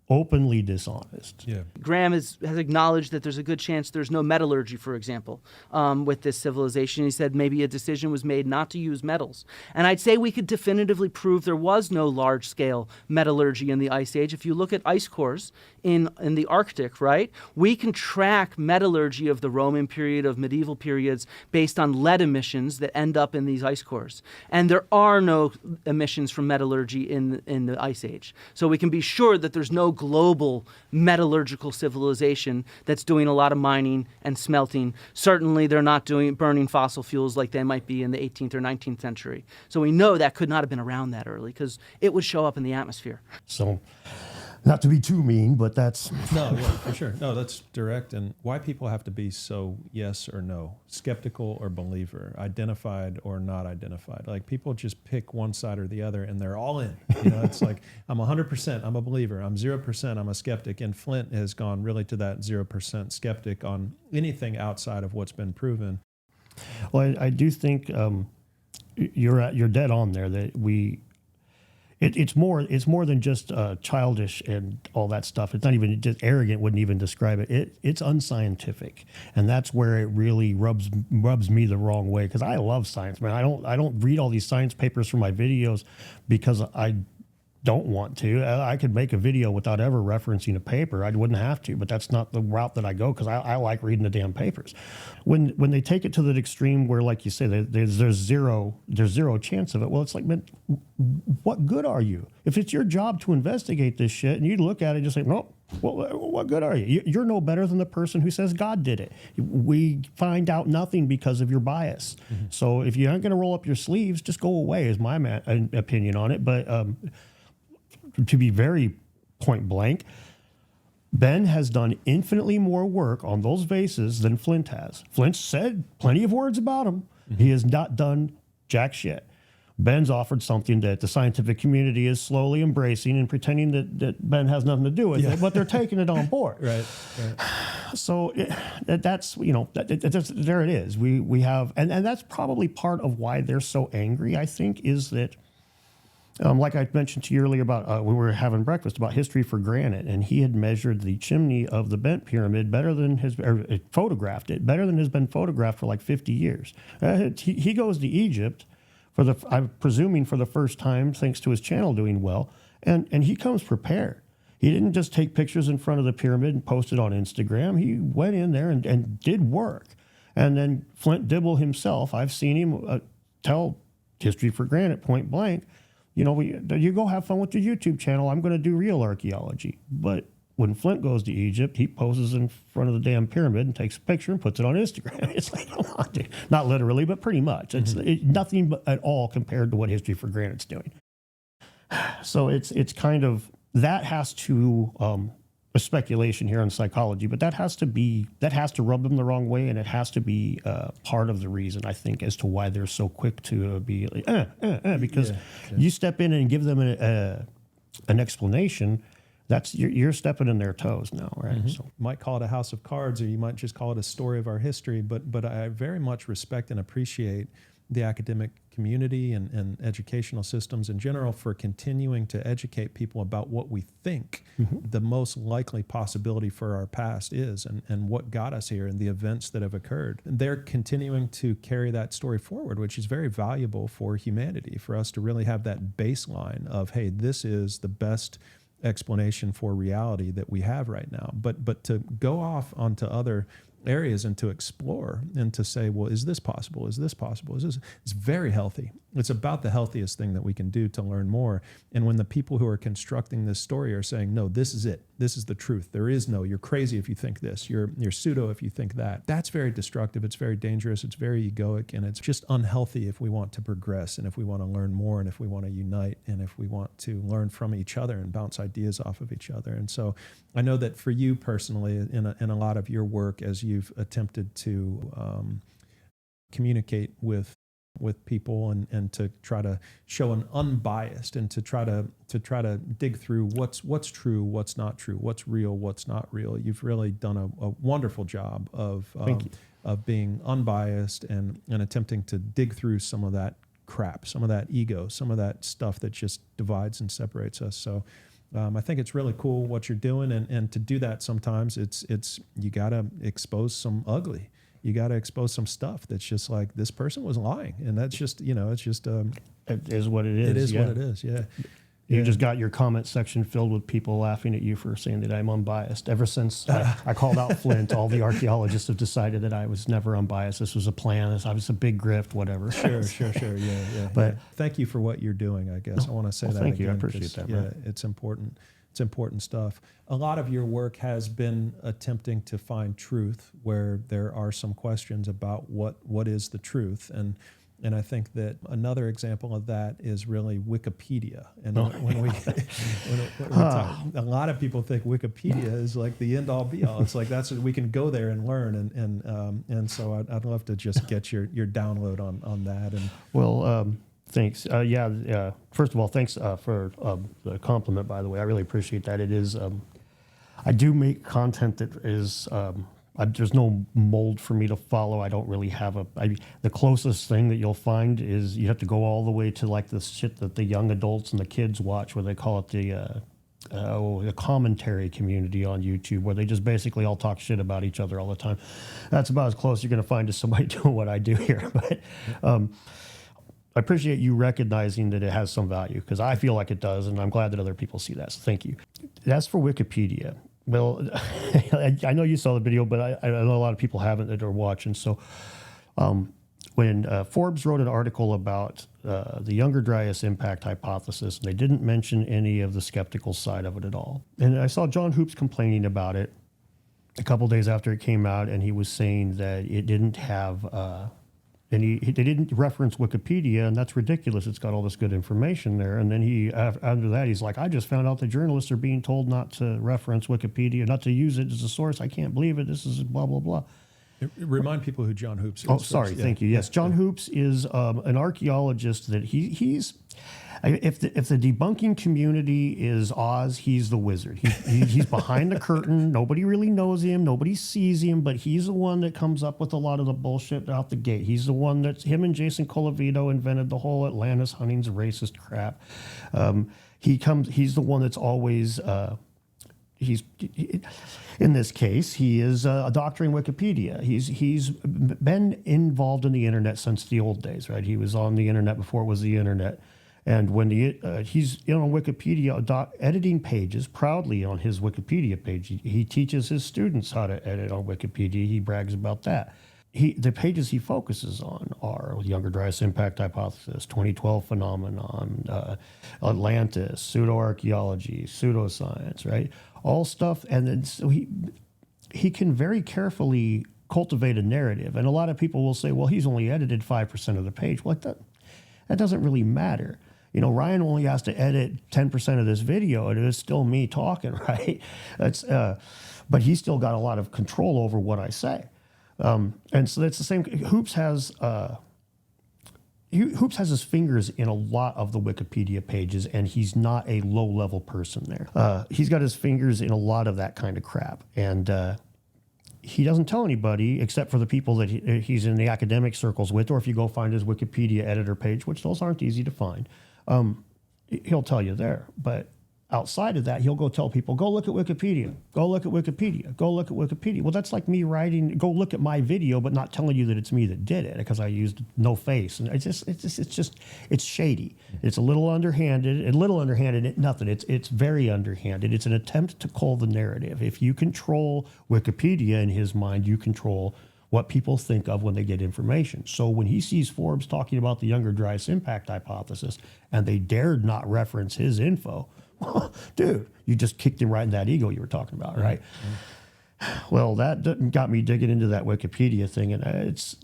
A: openly dishonest.
B: Yeah.
C: Graham has acknowledged that there's a good chance there's no metallurgy, for example, with this civilization. He said maybe a decision was made not to use metals. And I'd say we could definitively prove there was no large-scale metallurgy in the Ice Age. If you look at ice cores in the Arctic, right, we can track metallurgy of the Roman period, of medieval periods, based on lead emissions that end up in these ice cores. And there are no emissions from metallurgy in the Ice Age. So we can be sure that there's no global metallurgical civilization that's doing a lot of mining and smelting. Certainly they're not burning fossil fuels like they might be in the 18th or 19th century. So we know that could not have been around that early because it would show up in the atmosphere.
A: So, not to be too mean, but that's...
B: No, yeah, for sure. No, that's direct. And why people have to be so yes or no, skeptical or believer, identified or not identified. Like people just pick one side or the other and they're all in. It's like, I'm 100%, I'm a believer. I'm 0%, I'm a skeptic. And Flint has gone really to that 0% skeptic on anything outside of what's been proven.
A: Well, I do think you're dead on there that it's more than just childish and all that stuff. It's not even just arrogant. Wouldn't even describe it. It's unscientific, and that's where it really rubs me the wrong way. Because I love science, man. I don't read all these science papers for my videos because I don't want to. I could make a video without ever referencing a paper. I wouldn't have to, but that's not the route that I go because I like reading the damn papers. When they take it to the extreme where, like you say, there's zero chance of it. Well, it's like, man, what good are you? If it's your job to investigate this shit and you look at it and just say, no, what good are you? You're no better than the person who says God did it. We find out nothing because of your bias. Mm-hmm. So if you aren't going to roll up your sleeves, just go away is my opinion on it. But to be very point blank, Ben has done infinitely more work on those vases than Flint has. Flint said plenty of words about them. Mm-hmm. He has not done jack shit. Ben's offered something that the scientific community is slowly embracing and pretending that Ben has nothing to do with it, but they're taking it on board.
B: Right.
A: So that's, there it is. We have, and that's probably part of why they're so angry, I think, is that, like I mentioned to you earlier about, we were having breakfast about history for granite, and he had measured the chimney of the Bent Pyramid better than photographed it better than has been photographed for like 50 years. He goes to Egypt I'm presuming for the first time, thanks to his channel doing well, and he comes prepared. He didn't just take pictures in front of the pyramid and post it on Instagram. He went in there and did work. And then Flint Dibble himself, I've seen him tell history for granite point blank, you go have fun with your YouTube channel. I'm going to do real archaeology. But when Flint goes to Egypt, he poses in front of the damn pyramid and takes a picture and puts it on Instagram. It's like, come on, dude. Not literally, but pretty much. It's nothing at all compared to what History for Granite's doing. So it's kind of, that has to, a speculation here on psychology, but that has to rub them the wrong way, and it has to be part of the reason, I think, as to why they're so quick to be like, because you step in and give them an explanation. That's you're stepping in their toes now, right?
B: Mm-hmm.
A: So
B: You might call it a house of cards, or you might just call it a story of our history. But I very much respect and appreciate the academic community and educational systems in general for continuing to educate people about what we think the most likely possibility for our past is, and what got us here and the events that have occurred. And they're continuing to carry that story forward, which is very valuable for humanity, for us to really have that baseline of, hey, this is the best explanation for reality that we have right now, but to go off onto other areas and to explore and to say, well, is this possible? Is this possible? It's very healthy. It's about the healthiest thing that we can do to learn more. And when the people who are constructing this story are saying, no, this is it. This is the truth. There is no, you're crazy if you think this. You're pseudo if you think that. That's very destructive. It's very dangerous. It's very egoic. And it's just unhealthy if we want to progress, and if we want to learn more, and if we want to unite, and if we want to learn from each other and bounce ideas off of each other. And so I know that for you personally, in a lot of your work, as you've attempted to communicate with people and to try to show an unbiased, and to try to dig through what's true, what's not true, what's real, what's not real. You've really done a wonderful job of being unbiased and attempting to dig through some of that crap, some of that ego, some of that stuff that just divides and separates us. So I think it's really cool what you're doing, and to do that sometimes it's you got to expose some ugly. You got to expose some stuff that's just like, this person was lying, and that's just, it's just
A: it is what it is.
B: It is what it is. Yeah.
A: You just got your comment section filled with people laughing at you for saying that I'm unbiased. Ever since I called out Flint, all the archaeologists have decided that I was never unbiased. This was a plan. I was a big grift, whatever.
B: Sure. Yeah. But thank you for what you're doing, I guess. I want to say that
A: thank
B: again.
A: you. I appreciate that,
B: Yeah,
A: man.
B: it's important. It's important stuff. A lot of your work has been attempting to find truth where there are some questions about what is the truth. And I think that another example of that is really Wikipedia. And when we talk, a lot of people think Wikipedia is like the end all be all. It's like we can go there and learn. And so I'd love to just get your download on that. And
A: thanks. First of all, thanks for the compliment, by the way. I really appreciate that. It is, I do make content that is, there's no mold for me to follow. I don't really have the closest thing that you'll find is you have to go all the way to like the shit that the young adults and the kids watch, where they call it the commentary community on YouTube, where they just basically all talk shit about each other all the time. That's about as close you're going to find to somebody doing what I do here. But I appreciate you recognizing that it has some value, because I feel like it does, and I'm glad that other people see that. So thank you. As for Wikipedia, well, I know you saw the video, but I know a lot of people haven't that are watching. So when Forbes wrote an article about the Younger Dryas impact hypothesis, and they didn't mention any of the skeptical side of it at all. And I saw John Hoops complaining about it a couple days after it came out, and he was saying that it didn't have... they didn't reference Wikipedia, and that's ridiculous. It's got all this good information there. And then after that, he's like, I just found out that journalists are being told not to reference Wikipedia, not to use it as a source. I can't believe it. This is blah, blah, blah.
B: Remind people who John Hoops is.
A: Oh, sorry.
B: first.
A: Thank you. Yes, John Hoops is an archaeologist that he's. If the debunking community is Oz, he's the wizard. He's behind the curtain. Nobody really knows him. Nobody sees him, but he's the one that comes up with a lot of the bullshit out the gate. He's the one him and Jason Colavito invented the whole Atlantis hunting's racist crap. He's the one that's always. In this case, he is doctoring Wikipedia. He's been involved in the internet since the old days, right? He was on the internet before it was the internet. And when he's on Wikipedia editing pages proudly on his Wikipedia page, he teaches his students how to edit on Wikipedia. He brags about that. The pages he focuses on are Younger Dryas Impact Hypothesis, 2012 Phenomenon, Atlantis, pseudoarchaeology, pseudoscience, right? All stuff. And then so he can very carefully cultivate a narrative. And a lot of people will say, well, he's only edited 5% of the page. Well, that doesn't really matter. Ryan only has to edit 10% of this video, and it's still me talking, right? But he's still got a lot of control over what I say. And so that's the same. Hoops has his fingers in a lot of the Wikipedia pages, and he's not a low-level person there. He's got his fingers in a lot of that kind of crap, and he doesn't tell anybody except for the people that he's in the academic circles with, or if you go find his Wikipedia editor page, which those aren't easy to find, he'll tell you there. But outside of that, he'll go tell people, go look at Wikipedia, go look at Wikipedia, go look at Wikipedia. Well, that's like me writing, go look at my video, but not telling you that it's me that did it because I used no face. And it's shady. It's a little underhanded, nothing. It's very underhanded. It's an attempt to cull the narrative. If you control Wikipedia in his mind, you control what people think of when they get information. So when he sees Forbes talking about the Younger Dryas Impact Hypothesis and they dared not reference his info, well, dude, you just kicked him right in that ego you were talking about, right? Mm-hmm. Well, that got me digging into that Wikipedia thing, and it's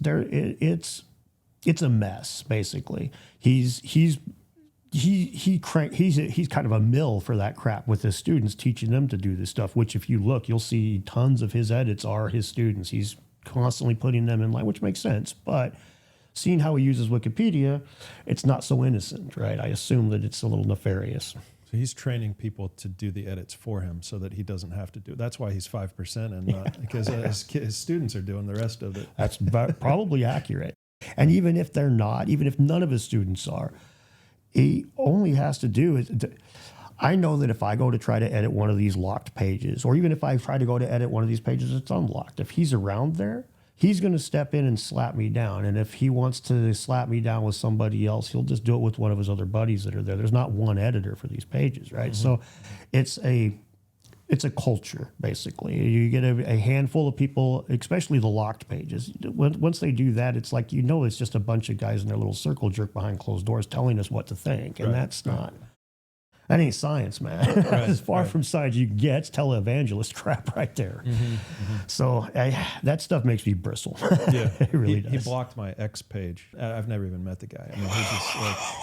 A: a mess basically. He's kind of a mill for that crap with his students, teaching them to do this stuff. Which, if you look, you'll see tons of his edits are his students. He's constantly putting them in line, which makes sense, but seeing how he uses Wikipedia, it's not so innocent, right? I assume that it's a little nefarious.
B: So he's training people to do the edits for him so that he doesn't have to do it. That's why he's 5% and not because his students are doing the rest of it.
A: That's probably accurate. And even if they're not, even if none of his students are, he only has to do is. I know that if I go to try to edit one of these locked pages, or even if I try to go to edit one of these pages that's unlocked, if he's around there, he's going to step in and slap me down. And if he wants to slap me down with somebody else, he'll just do it with one of his other buddies that are there. There's not one editor for these pages, right? Mm-hmm. So it's a culture, basically. You get a handful of people, especially the locked pages. Once they do that, it's like, it's just a bunch of guys in their little circle jerk behind closed doors telling us what to think. And that's not... That ain't science, man. Right, as far from science you can get. It's televangelist crap right there. Mm-hmm, mm-hmm. So that stuff makes me bristle. Yeah, it really does.
B: He blocked my X page. I've never even met the guy. I mean,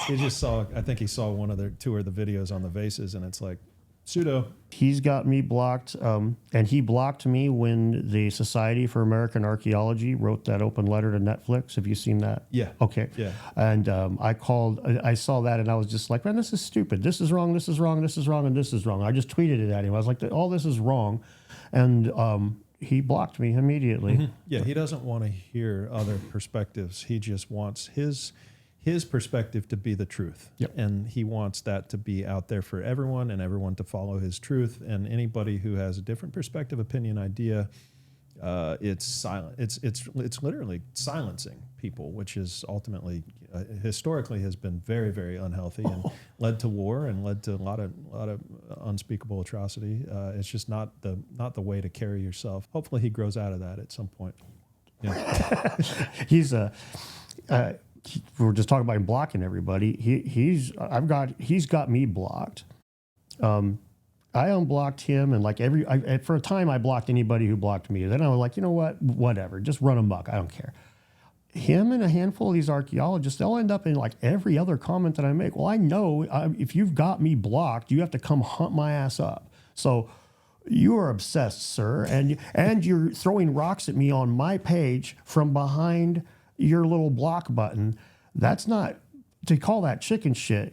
B: he just saw. I think he saw one of the two of the videos on the vases, and it's like pseudo.
A: He's got me blocked, and he blocked me when the Society for American Archaeology wrote that open letter to Netflix. Have you seen that?
B: Yeah.
A: Okay.
B: Yeah.
A: And I saw that, and I was just like, man, this is stupid. This is wrong. This is wrong. This is wrong. And this is wrong. I just tweeted it at him. I was like, all this is wrong, and he blocked me immediately.
B: Mm-hmm. Yeah. He doesn't want to hear other perspectives. He just wants his perspective to be the truth.
A: Yep.
B: And he wants that to be out there for everyone and everyone to follow his truth. And anybody who has a different perspective, opinion, idea, it's silent. It's literally silencing people, which is ultimately historically has been very, very unhealthy and led to war and led to a lot of unspeakable atrocity. It's just not the way to carry yourself. Hopefully he grows out of that at some point. Yeah.
A: He's we were just talking about him blocking everybody. He's got me blocked. I unblocked him, and for a time I blocked anybody who blocked me. Then I was like, you know what, whatever, just run amok. I don't care. Him and a handful of these archaeologists, they'll end up in like every other comment that I make. Well, I know if you've got me blocked, you have to come hunt my ass up. So You are obsessed, sir, and you're throwing rocks at me on my page from behind your little block button. That's not to call that chicken shit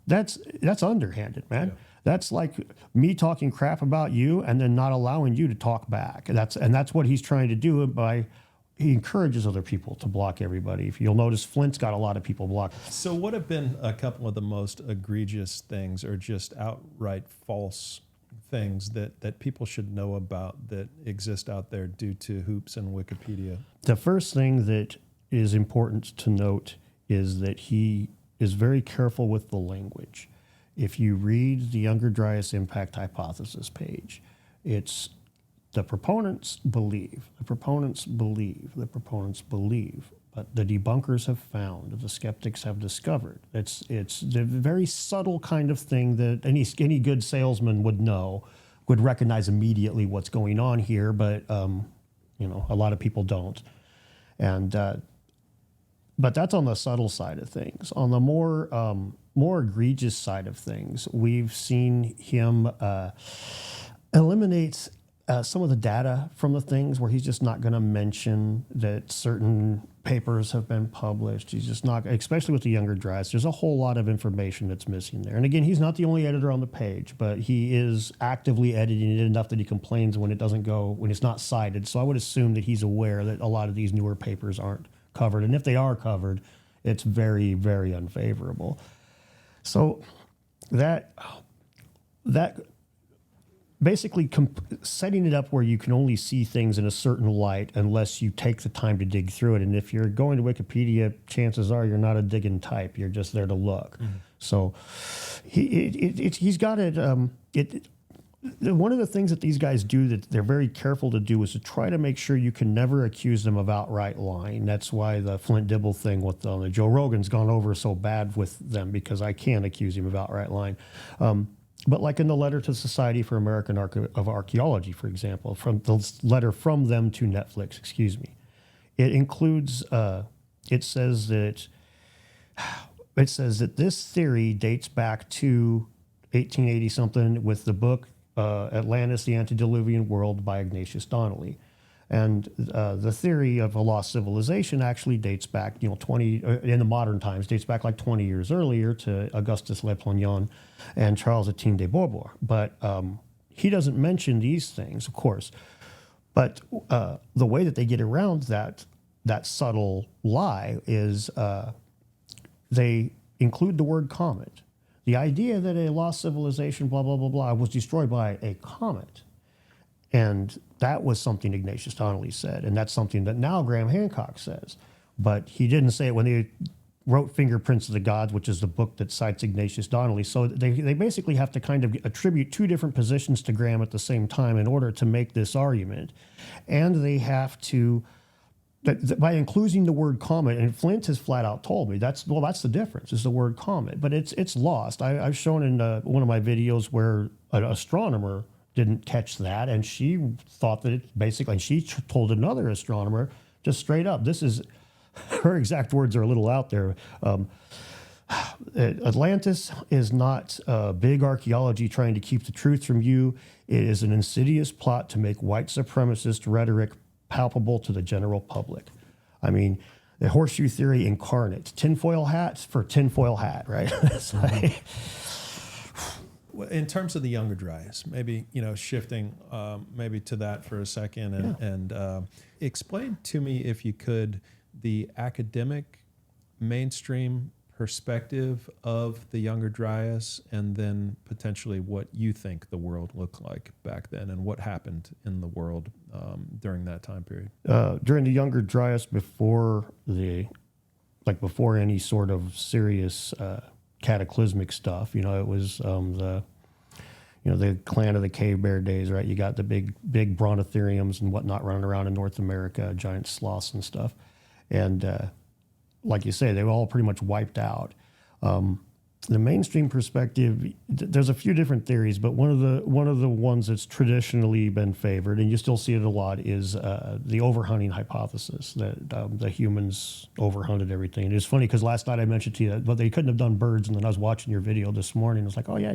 A: that's underhanded, man.
B: Yeah.
A: That's like me talking crap about you and then not allowing you to talk back. That's what he's trying to do he encourages other people to block everybody. If you'll notice, Flint's got a lot of people blocked.
B: So what have been a couple of the most egregious things or just outright false things that people should know about that exist out there due to hoops and Wikipedia?
A: The first thing that is important to note is that he is very careful with the language. If you read the Younger Dryas Impact Hypothesis page, it's the proponents believe, the proponents believe, the proponents believe, but the debunkers have found, the skeptics have discovered. It's the very subtle kind of thing that any good salesman would know, would recognize immediately what's going on here, but a lot of people don't. And but that's on the subtle side of things. On the more egregious side of things, we've seen him eliminate some of the data from the things where he's just not going to mention that certain papers have been published. He's just not, especially with the Younger Dryas, there's a whole lot of information that's missing there. And again, he's not the only editor on the page, but he is actively editing it enough that he complains when it's not cited. So I would assume that he's aware that a lot of these newer papers aren't covered. And if they are covered, it's very, very unfavorable. So that basically setting it up where you can only see things in a certain light unless you take the time to dig through it. And if you're going to Wikipedia, chances are you're not a digging type. You're just there to look. Mm-hmm. So he's got it. One of the things that these guys do that they're very careful to do is to try to make sure you can never accuse them of outright lying. That's why the Flint Dibble thing with the Joe Rogan's gone over so bad with them, because I can't accuse him of outright lying. But like in the letter to the Society for American Archaeology, for example, from the letter from them to Netflix, it includes, it says that this theory dates back to 1880 something with the book Atlantis, the Antediluvian World by Ignatius Donnelly. And the theory of a lost civilization actually dates back, in the modern times, dates back like 20 years earlier to Augustus Le Plongeon and Charles Etienne de Beauvoir. But he doesn't mention these things, of course. But the way that they get around that subtle lie is they include the word comet. The idea that a lost civilization, blah, blah, blah, blah, was destroyed by a comet. And that was something Ignatius Donnelly said, and that's something that now Graham Hancock says. But he didn't say it when they wrote Fingerprints of the Gods, which is the book that cites Ignatius Donnelly. So they basically have to kind of attribute two different positions to Graham at the same time in order to make this argument. And they have to, by including the word comet, and Flint has flat out told me, that's the difference, is the word comet. But it's lost. I've shown in one of my videos where an astronomer didn't catch that, and she thought that it basically, and she told another astronomer just straight up, this is, her exact words are a little out there, Atlantis is not big archaeology trying to keep the truth from you. It is an insidious plot to make white supremacist rhetoric palpable to the general public. I mean, the horseshoe theory incarnate. Tinfoil hats for tinfoil hat, right? It's like,
B: in terms of the Younger Dryas, maybe shifting maybe to that for a second, and explain to me, if you could, the academic mainstream perspective of the Younger Dryas, and then potentially what you think the world looked like back then, and what happened in the world during that time period.
A: During the Younger Dryas, before any sort of serious cataclysmic stuff, it was the clan of the cave bear days, right? You got the big brontotheriums and whatnot running around in North America, giant sloths and stuff. And like you say, they were all pretty much wiped out. the mainstream perspective, there's a few different theories, but one of the ones that's traditionally been favored, and you still see it a lot, is the overhunting hypothesis that the humans overhunted everything. And it's funny because last night I mentioned to you that, but they couldn't have done birds, and then I was watching your video this morning. I was like, oh yeah,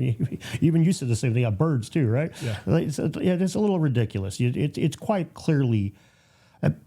A: even you said the same thing. Yeah, birds too, right?
B: Yeah.
A: It's a little ridiculous. It's quite clearly.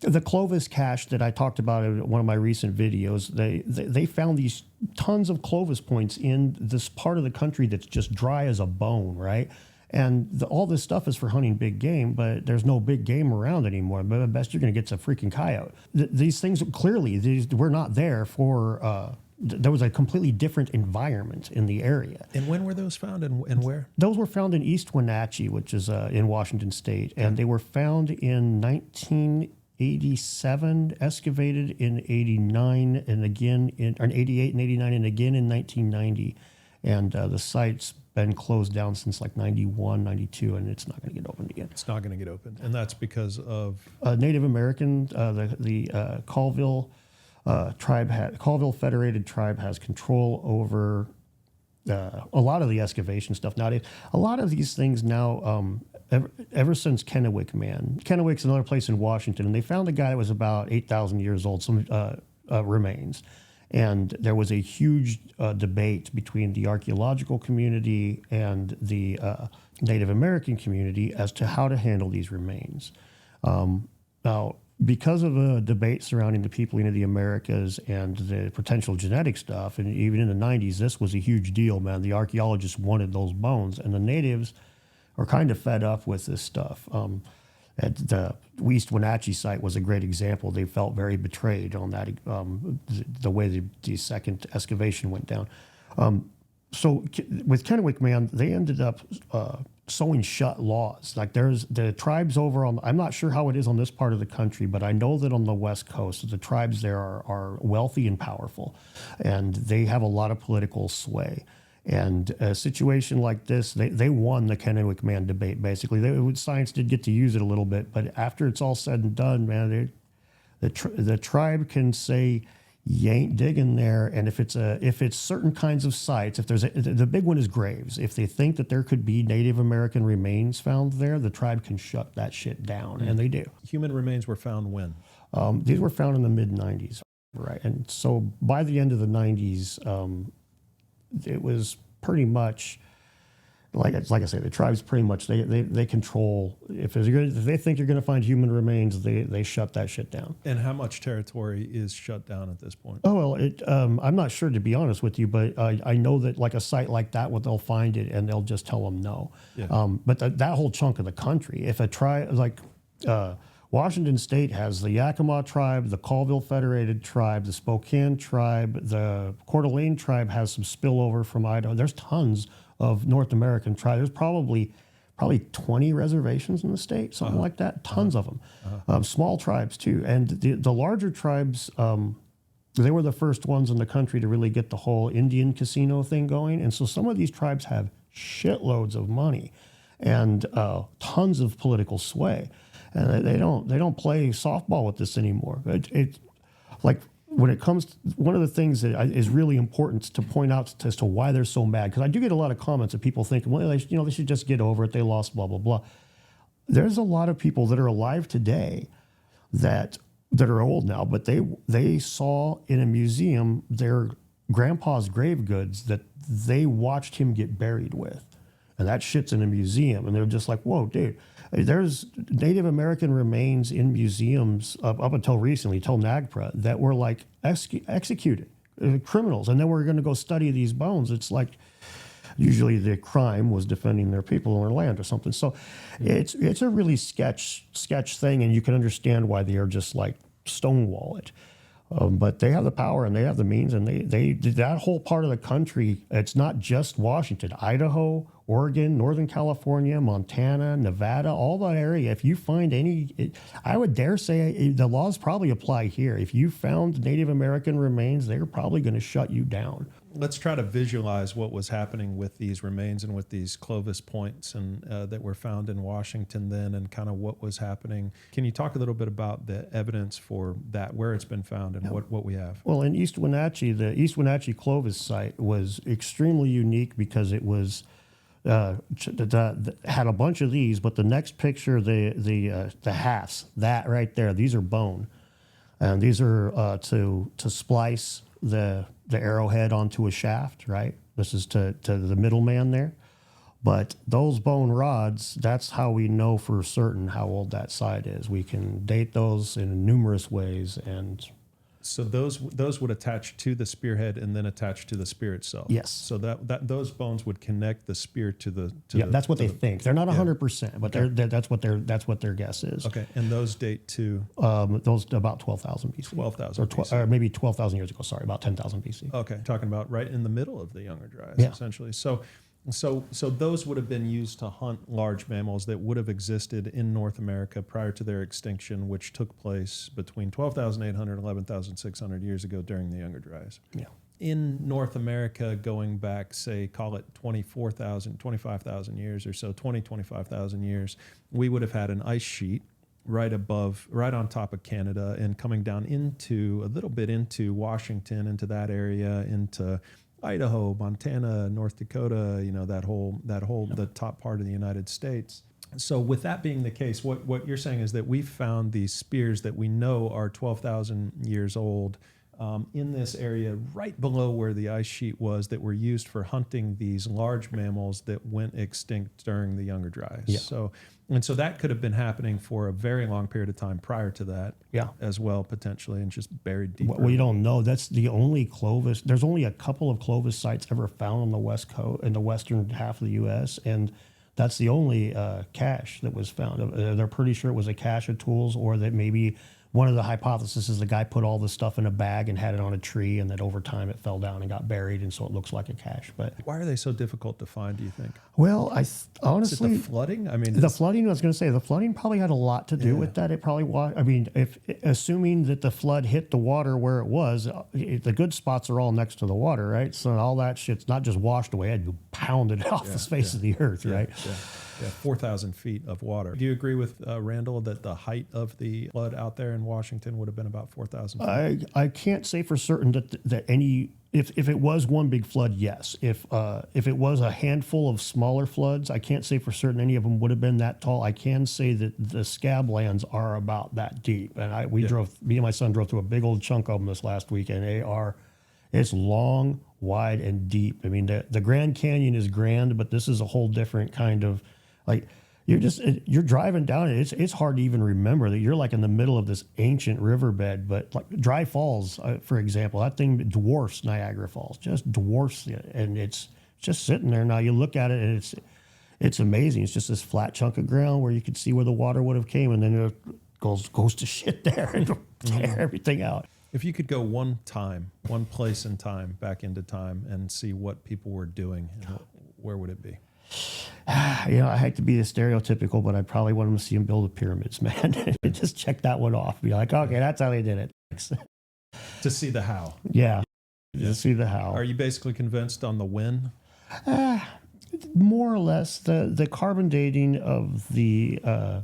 A: The Clovis cache that I talked about in one of my recent videos, they found these tons of Clovis points in this part of the country that's just dry as a bone, right? And all this stuff is for hunting big game, but there's no big game around anymore. But at best, you're going to get a freaking coyote. These things, clearly, we're not there for... there was a completely different environment in the area.
B: And when were those found and where?
A: Those were found in East Wenatchee, which is in Washington State. And they were found in 1987, excavated in 89, and again in 88 and 89, and again in 1990. And the site's been closed down since like 91, 92, and it's not going to get opened again.
B: It's not going to get opened. And that's because of?
A: Native American, the Colville Colville Federated Tribe has control over a lot of the excavation stuff. Now, a lot of these things now, ever since Kennewick, Kennewick's another place in Washington, and they found a guy that was about 8,000 years old, some remains. And there was a huge debate between the archaeological community and the Native American community as to how to handle these remains. Now, because of a debate surrounding the peopling of the Americas and the potential genetic stuff, and even in the 90s, this was a huge deal, man. The archaeologists wanted those bones, and the natives are kind of fed up with this stuff. At the East Wenatchee site was a great example. They felt very betrayed on that, the way the second excavation went down. So with Kennewick, man, they ended up sewing shut laws. Like there's the tribes over on, I'm not sure how it is on this part of the country, but I know that on the West Coast, the tribes there are wealthy and powerful, and they have a lot of political sway. And a situation like this, they won the Kennewick Man debate, basically. Science did get to use it a little bit, but after it's all said and done, man, the tribe can say, you ain't digging there. And if it's certain kinds of sites, the big one is graves. If they think that there could be Native American remains found there, the tribe can shut that shit down, and they do.
B: Human remains were found when?
A: These were found in the mid-90s, right? And so by the end of the 90s, it was pretty much like I say, the tribes pretty much they control. If they think you're going to find human remains, they shut that shit down.
B: And how much territory is shut down at this point?
A: Oh well, I'm not sure, to be honest with you, but I know that like a site like that, they'll find it and they'll just tell them no.
B: Yeah.
A: But that whole chunk of the country, if a tribe like Washington State has the Yakima tribe, the Colville Federated tribe, the Spokane tribe, the Coeur d'Alene tribe has some spillover from Idaho. There's tons of North American tribes. There's probably 20 reservations in the state, something like that. Tons of them. Small tribes too. And the larger tribes, they were the first ones in the country to really get the whole Indian casino thing going. And so some of these tribes have shitloads of money and tons of political sway. And they don't play softball with this anymore. Like when it comes to, one of the things that is really important to point out as to why they're so mad, because I do get a lot of comments of people thinking, well, they should just get over it. They lost, blah, blah, blah. There's a lot of people that are alive today that are old now, but they saw in a museum their grandpa's grave goods that they watched him get buried with. And that shit's in a museum. And they're just like, whoa, dude. There's Native American remains in museums up until recently, till NAGPRA, that were like executed, criminals. And then we're going to go study these bones. It's like usually the crime was defending their people and their land or something. So it's a really sketch thing, and you can understand why they are just like stonewall it. But they have the power and they have the means, and they that whole part of the country, it's not just Washington. Idaho, Oregon, Northern California, Montana, Nevada, all that area. If you find I would dare say the laws probably apply here. If you found Native American remains, they're probably going to shut you down.
B: Let's try to visualize what was happening with these remains and with these Clovis points and that were found in Washington then, and kind of what was happening. Can you talk a little bit about the evidence for that, where it's been found and what we have?
A: Well, in East Wenatchee, the East Wenatchee Clovis site was extremely unique because it was had a bunch of these, but the next picture, the halves, that right there, these are bone, and these are to splice the arrowhead onto a shaft, right? This is to the middleman there. But those bone rods, that's how we know for certain how old that site is. We can date those in numerous ways. And
B: so those would attach to the spearhead and then attach to the spear itself.
A: Yes.
B: So that those bones would connect the spear to the
A: that's what they think. They're not 100%, but that's what their guess is.
B: Okay. And those date to
A: those about 12,000 BC.
B: 12,000
A: or maybe 12,000 years ago. Sorry, about 10,000 BC.
B: Okay, talking about right in the middle of the Younger Dryas, essentially. So those would have been used to hunt large mammals that would have existed in North America prior to their extinction, which took place between 12,800 and 11,600 years ago during the Younger Dryas.
A: Yeah.
B: In North America, going back, say, call it 25,000 years or so, 25,000 years, we would have had an ice sheet right on top of Canada and coming down a little bit into Washington, into that area, into Idaho, Montana, North Dakota, the top part of the United States. So with that being the case, what you're saying is that we found these spears that we know are 12,000 years old in this area right below where the ice sheet was, that were used for hunting these large mammals that went extinct during the Younger Dryas.
A: Yeah.
B: So that could have been happening for a very long period of time prior to that, as well, potentially, and just buried deeper.
A: We don't know. That's the only Clovis. There's only a couple of Clovis sites ever found on the west coast, in the western half of the U.S., and that's the only cache that was found. They're pretty sure it was a cache of tools, or that maybe one of the hypotheses is the guy put all the stuff in a bag and had it on a tree, and that over time it fell down and got buried, and so it looks like a cache. But
B: why are they so difficult to find, do you think?
A: Well, honestly,
B: is it the flooding? I mean,
A: the flooding. I was going to say the flooding probably had a lot to do with that. It probably was. I mean, if assuming that the flood hit the water where it was, the good spots are all next to the water, right? So all that shit's not just washed away; it had to be pounded off the face of the earth, right?
B: Yeah, 4,000 feet of water. Do you agree with Randall that the height of the flood out there in Washington would have been about 4,000 feet?
A: I can't say for certain that any. If it was one big flood, yes. If it was a handful of smaller floods, I can't say for certain any of them would have been that tall. I can say that the scab lands are about that deep, and me and my son drove through a big old chunk of them this last week, and it's long, wide, and deep. I mean, the Grand Canyon is grand, but this is a whole different kind of, like, you're driving down it. It's hard to even remember that you're like in the middle of this ancient riverbed. But like Dry Falls, for example, that thing dwarfs Niagara Falls, just dwarfs it, and it's just sitting there. Now you look at it, and it's amazing. It's just this flat chunk of ground where you could see where the water would have came, and then it goes to shit there and tear everything out.
B: If you could go one place in time, back into time, and see what people were doing, where would it be?
A: I hate to be the stereotypical, but I'd probably want them to see them build the pyramids, man. Just check that one off. Be like, okay, that's how they did it.
B: To see the how.
A: Yeah. To see the how.
B: Are you basically convinced on the when?
A: More or less. The carbon dating of the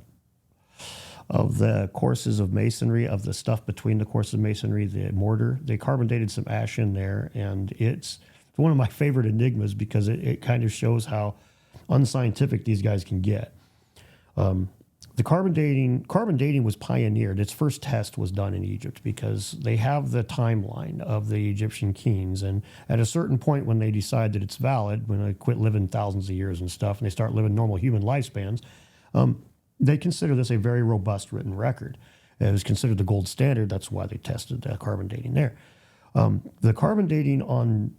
A: courses of masonry, of the stuff between the courses of masonry, the mortar, they carbon dated some ash in there, and it's one of my favorite enigmas because it kind of shows how unscientific these guys can get. The carbon dating was pioneered. Its first test was done in Egypt because they have the timeline of the Egyptian kings, and at a certain point when they decide that it's valid, when they quit living thousands of years and stuff, and they start living normal human lifespans, they consider this a very robust written record. It was considered the gold standard. That's why they tested carbon dating there. The carbon dating on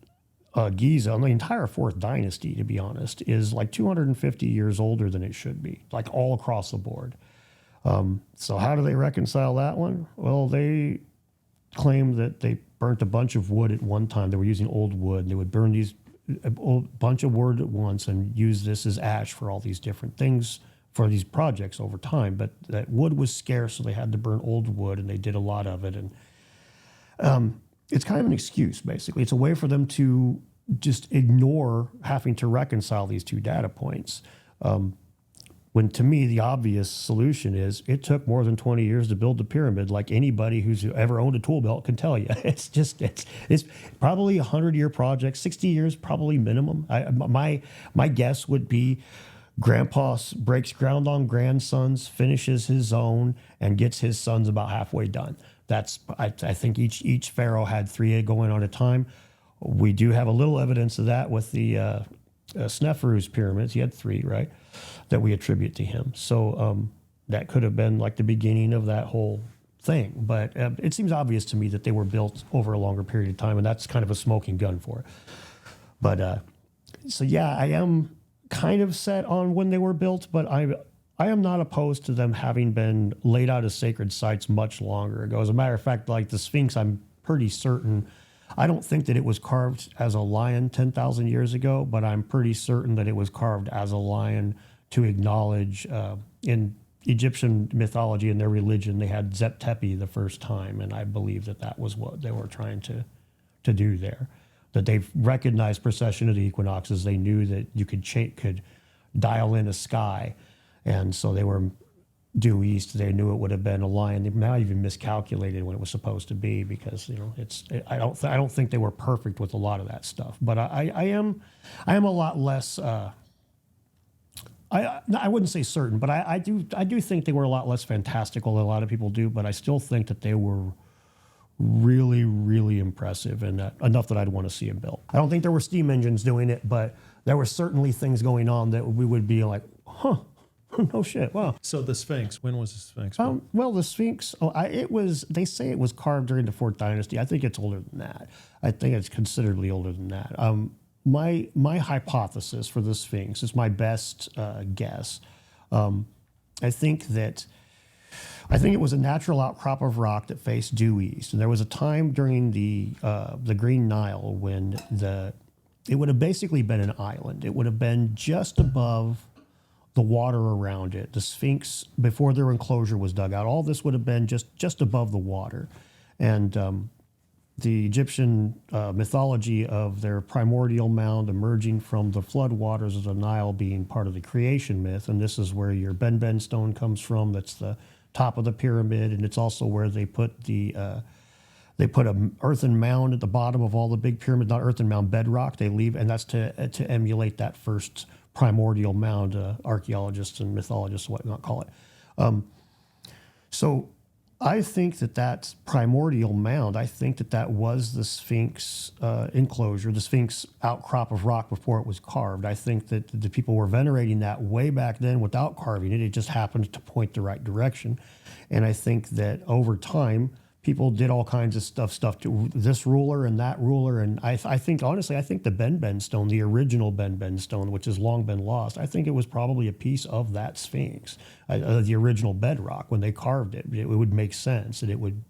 A: Giza, on the entire fourth dynasty, to be honest, is like 250 years older than it should be, like all across the board. So how do they reconcile that one? Well, they claim that they burnt a bunch of wood at one time. They were using old wood. They would burn these a bunch of wood at once and use this as ash for all these different things for these projects over time. But that wood was scarce, so they had to burn old wood, and they did a lot of it. And it's kind of an excuse, basically. It's a way for them to just ignore having to reconcile these two data points. When to me, the obvious solution is it took more than 20 years to build the pyramid, like anybody who's ever owned a tool belt can tell you. It's probably a 100-year project, 60 years probably minimum. My guess would be Grandpa breaks ground on grandsons, finishes his own, and gets his sons about halfway done. I think each pharaoh had 3 going on at a time. We do have a little evidence of that with the Sneferu's pyramids. He had 3, right, that we attribute to him. So that could have been like the beginning of that whole thing. But it seems obvious to me that they were built over a longer period of time, and that's kind of a smoking gun for it. But so yeah, I am kind of set on when they were built, but I am not opposed to them having been laid out as sacred sites much longer ago. As a matter of fact, like the Sphinx, I'm pretty certain, I don't think that it was carved as a lion 10,000 years ago, but I'm pretty certain that it was carved as a lion to acknowledge in Egyptian mythology and their religion, they had Zep Tepi the first time, and I believe that was what they were trying to do there. That they recognized precession of the equinoxes. They knew that you could dial in a sky, and so they were due east. They knew it would have been a lion. They might even miscalculated when it was supposed to be, because I don't think they were perfect with a lot of that stuff. But I am a lot less. I wouldn't say certain, but I do think they were a lot less fantastical than a lot of people do. But I still think that they were really, really impressive, and enough that I'd want to see them built. I don't think there were steam engines doing it, but there were certainly things going on that we would be like, huh, no shit, wow.
B: So the Sphinx, when was the Sphinx built?
A: Well, the Sphinx, they say it was carved during the 4th Dynasty. I think it's older than that. I think it's considerably older than that. My hypothesis for the Sphinx is my best guess. I think it was a natural outcrop of rock that faced due east, and there was a time during the Green Nile when it would have basically been an island. It would have been just above the water around it. The Sphinx, before their enclosure was dug out, all this would have been just above the water, and the Egyptian mythology of their primordial mound emerging from the flood waters of the Nile being part of the creation myth, and this is where your Ben stone comes from. That's the top of the pyramid, and it's also where they put an earthen mound at the bottom of all the big pyramids, not earthen mound, bedrock. They leave, and that's to emulate that first primordial mound. Archaeologists and mythologists, whatnot, call it. So I think that primordial mound, I think that was the Sphinx enclosure, the Sphinx outcrop of rock before it was carved. I think that the people were venerating that way back then without carving it. It just happened to point the right direction. And I think that over time, people did all kinds of stuff to this ruler and that ruler. And I think, honestly, the Ben stone, the original Ben stone, which has long been lost, I think it was probably a piece of that Sphinx, the original bedrock. When they carved it, it would make sense that it would,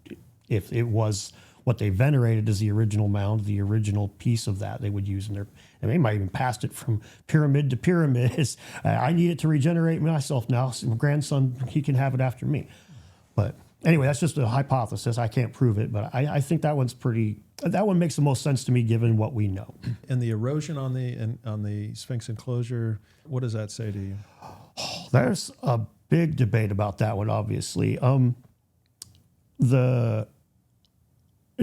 A: if it was what they venerated as the original mound, the original piece of that they would use in their, and they might even passed it from pyramid to pyramid. I need it to regenerate myself now. So my grandson, he can have it after me. But anyway, that's just a hypothesis. I can't prove it, but I think that one makes the most sense to me given what we know.
B: And the erosion on the Sphinx enclosure, what does that say to you?
A: There's a big debate about that one, obviously. It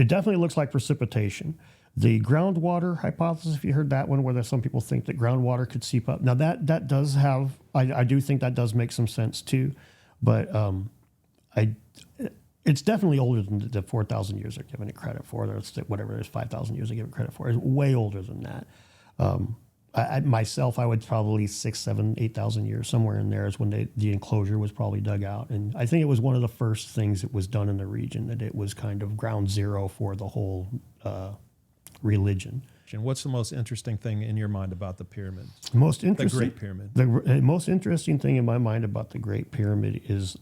A: definitely looks like precipitation. The groundwater hypothesis, if you heard that one, where there's some people think that groundwater could seep up. Now that does have, I do think that does make some sense too, but it's definitely older than the 4,000 years they're giving it credit for. There's whatever, there's 5,000 years they give it credit for. It's way older than that. I would probably 6, 7, 8,000 years, somewhere in there is when the enclosure was probably dug out. And I think it was one of the first things that was done in the region, that it was kind of ground zero for the whole religion.
B: And what's the most interesting thing in your mind about the pyramids?
A: The
B: Great Pyramid.
A: The most interesting thing in my mind about the Great Pyramid is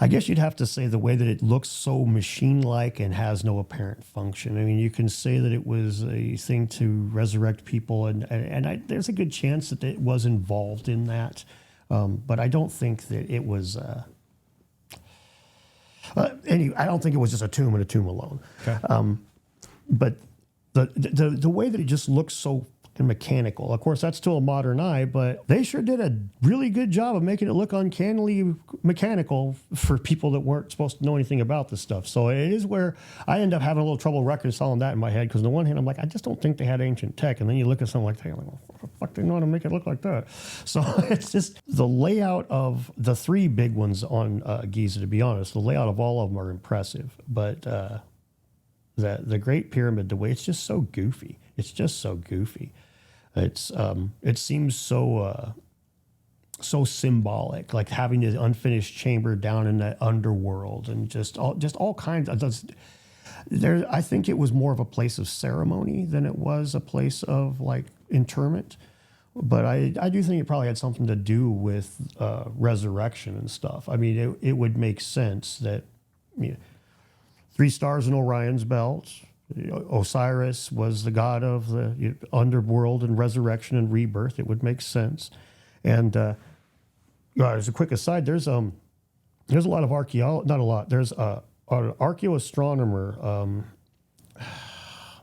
A: I guess you'd have to say the way that it looks so machine-like and has no apparent function. I mean, you can say that it was a thing to resurrect people, and there's a good chance that it was involved in that, but I don't think that it was. Anyway, I don't think it was just a tomb and a tomb alone.
B: Okay.
A: But the way that it just looks so mechanical. Of course, that's to a modern eye, but they sure did a really good job of making it look uncannily mechanical for people that weren't supposed to know anything about this stuff. So it is where I end up having a little trouble reconciling that in my head, because on the one hand, I'm like, I just don't think they had ancient tech. And then you look at something like that, you're like, well, what the fuck, they know how to make it look like that? So it's just the layout of the three big ones on Giza, to be honest. The layout of all of them are impressive, but the Great Pyramid, the way it's just so goofy. It's just so goofy. It seems so symbolic, like having this unfinished chamber down in the underworld, and just all kinds of. I think it was more of a place of ceremony than it was a place of like interment. But I do think it probably had something to do with resurrection and stuff. I mean, it would make sense that 3 stars in Orion's belt. Osiris was the god of the underworld and resurrection and rebirth. It would make sense. And as a quick aside, there's a lot of not a lot. There's an archaeoastronomer,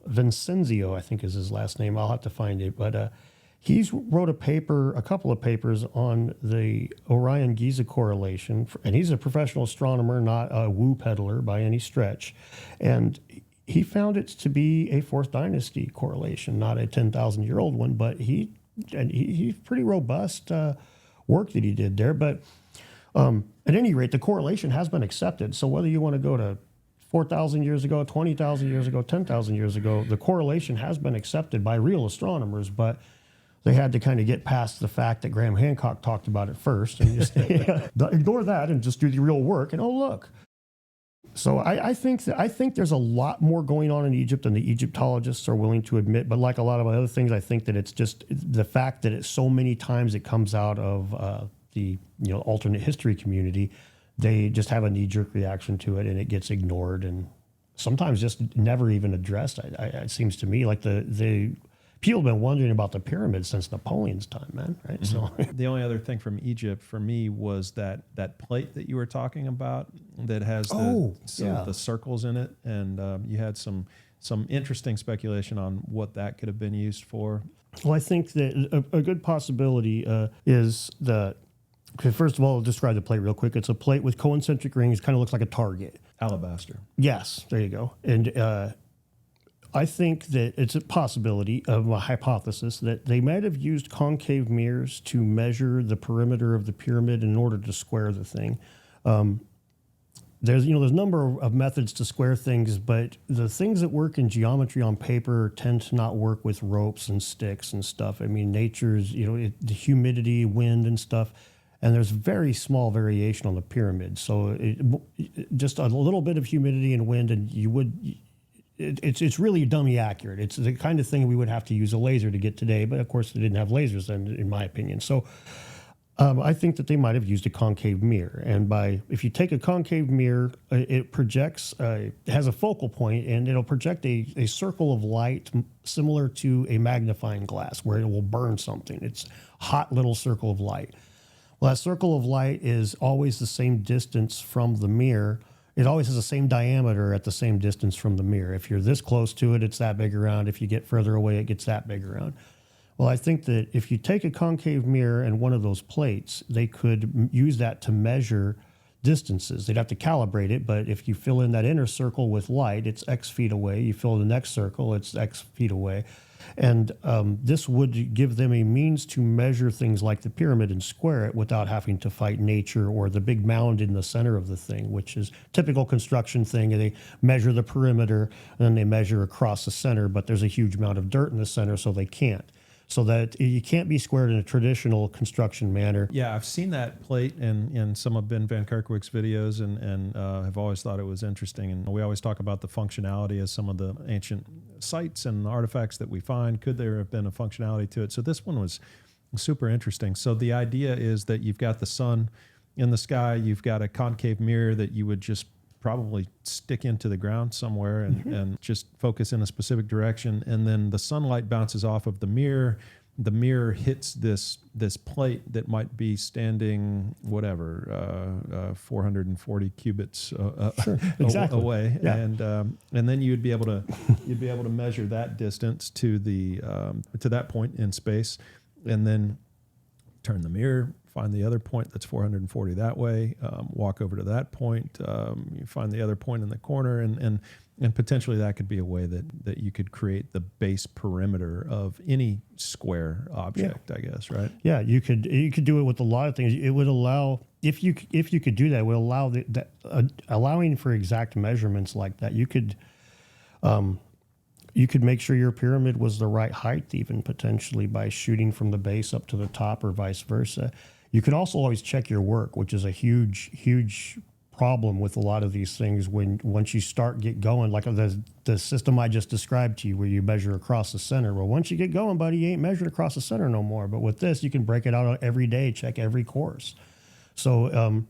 A: Vincenzio, I think is his last name. I'll have to find it, but he's wrote a couple of papers on the Orion-Giza correlation, and he's a professional astronomer, not a woo peddler by any stretch, and he found it to be a 4th dynasty correlation, not a 10,000-year-old one, but he's pretty robust work that he did there. But at any rate, the correlation has been accepted. So whether you want to go to 4,000 years ago, 20,000 years ago, 10,000 years ago, the correlation has been accepted by real astronomers, but they had to kind of get past the fact that Graham Hancock talked about it first and just ignore that and just do the real work. And oh, look. So I think there's a lot more going on in Egypt than the Egyptologists are willing to admit. But like a lot of other things, I think that it's just the fact that it's so many times it comes out of the alternate history community. They just have a knee-jerk reaction to it, and it gets ignored, and sometimes just never even addressed. It seems to me like the people have been wondering about the pyramids since Napoleon's time, man. Right?
B: Mm-hmm.
A: So
B: the only other thing from Egypt for me was that plate that you were talking about that has the circles in it, and you had some interesting speculation on what that could have been used for.
A: Well, I think that a good possibility is that. Okay, first of all, I'll describe the plate real quick. It's a plate with concentric rings. Kind of looks like a target.
B: Alabaster.
A: Yes, there you go. And I think that it's a possibility of a hypothesis that they might have used concave mirrors to measure the perimeter of the pyramid in order to square the thing. There's a number of methods to square things, but the things that work in geometry on paper tend to not work with ropes and sticks and stuff. I mean, nature's, the humidity, wind and stuff. And there's very small variation on the pyramid. So just a little bit of humidity and wind, and it's really dummy accurate. It's the kind of thing we would have to use a laser to get today. But of course, they didn't have lasers then, in my opinion. So I think that they might have used a concave mirror. And if you take a concave mirror, it projects, it has a focal point, and it'll project a circle of light similar to a magnifying glass where it will burn something. It's a hot little circle of light. Well, that circle of light is always the same distance from the mirror. It always has the same diameter at the same distance from the mirror. If you're this close to it, it's that big around. If you get further away, it gets that big around. Well, I think that if you take a concave mirror and one of those plates, they could use that to measure distances. They'd have to calibrate it, but if you fill in that inner circle with light, it's X feet away. You fill in the next circle, it's X feet away. And this would give them a means to measure things like the pyramid and square it without having to fight nature or the big mound in the center of the thing, which is typical construction thing. And they measure the perimeter and then they measure across the center, but there's a huge amount of dirt in the center, so they can't. So that you can't be squared in a traditional construction manner.
B: Yeah, I've seen that plate in some of Ben Van Kerkhoek's videos and have always thought it was interesting. And we always talk about the functionality of some of the ancient sites and artifacts that we find. Could there have been a functionality to it? So this one was super interesting. So the idea is that you've got the sun in the sky, you've got a concave mirror that you would just probably stick into the ground somewhere and just focus in a specific direction. And then the sunlight bounces off of the mirror. The mirror hits this plate that might be standing 440 cubits
A: exactly.
B: away,
A: Yeah.
B: and then you'd be able to measure that distance to that point in space, and then turn the mirror, find the other point that's 440 that way, walk over to that point, you find the other point in the corner, and potentially that could be a way that you could create the base perimeter of any square object, I guess, right?
A: Yeah, you could do it with a lot of things. It would allow, if you could do that, it would allow allowing for exact measurements like that. You could make sure your pyramid was the right height, even potentially by shooting from the base up to the top or vice versa. You could also always check your work, which is a huge problem with a lot of these things. Once you get going, like the system I just described to you, where you measure across the center. Well, once you get going, buddy, you ain't measuring across the center no more. But with this, you can break it out every day, check every course. So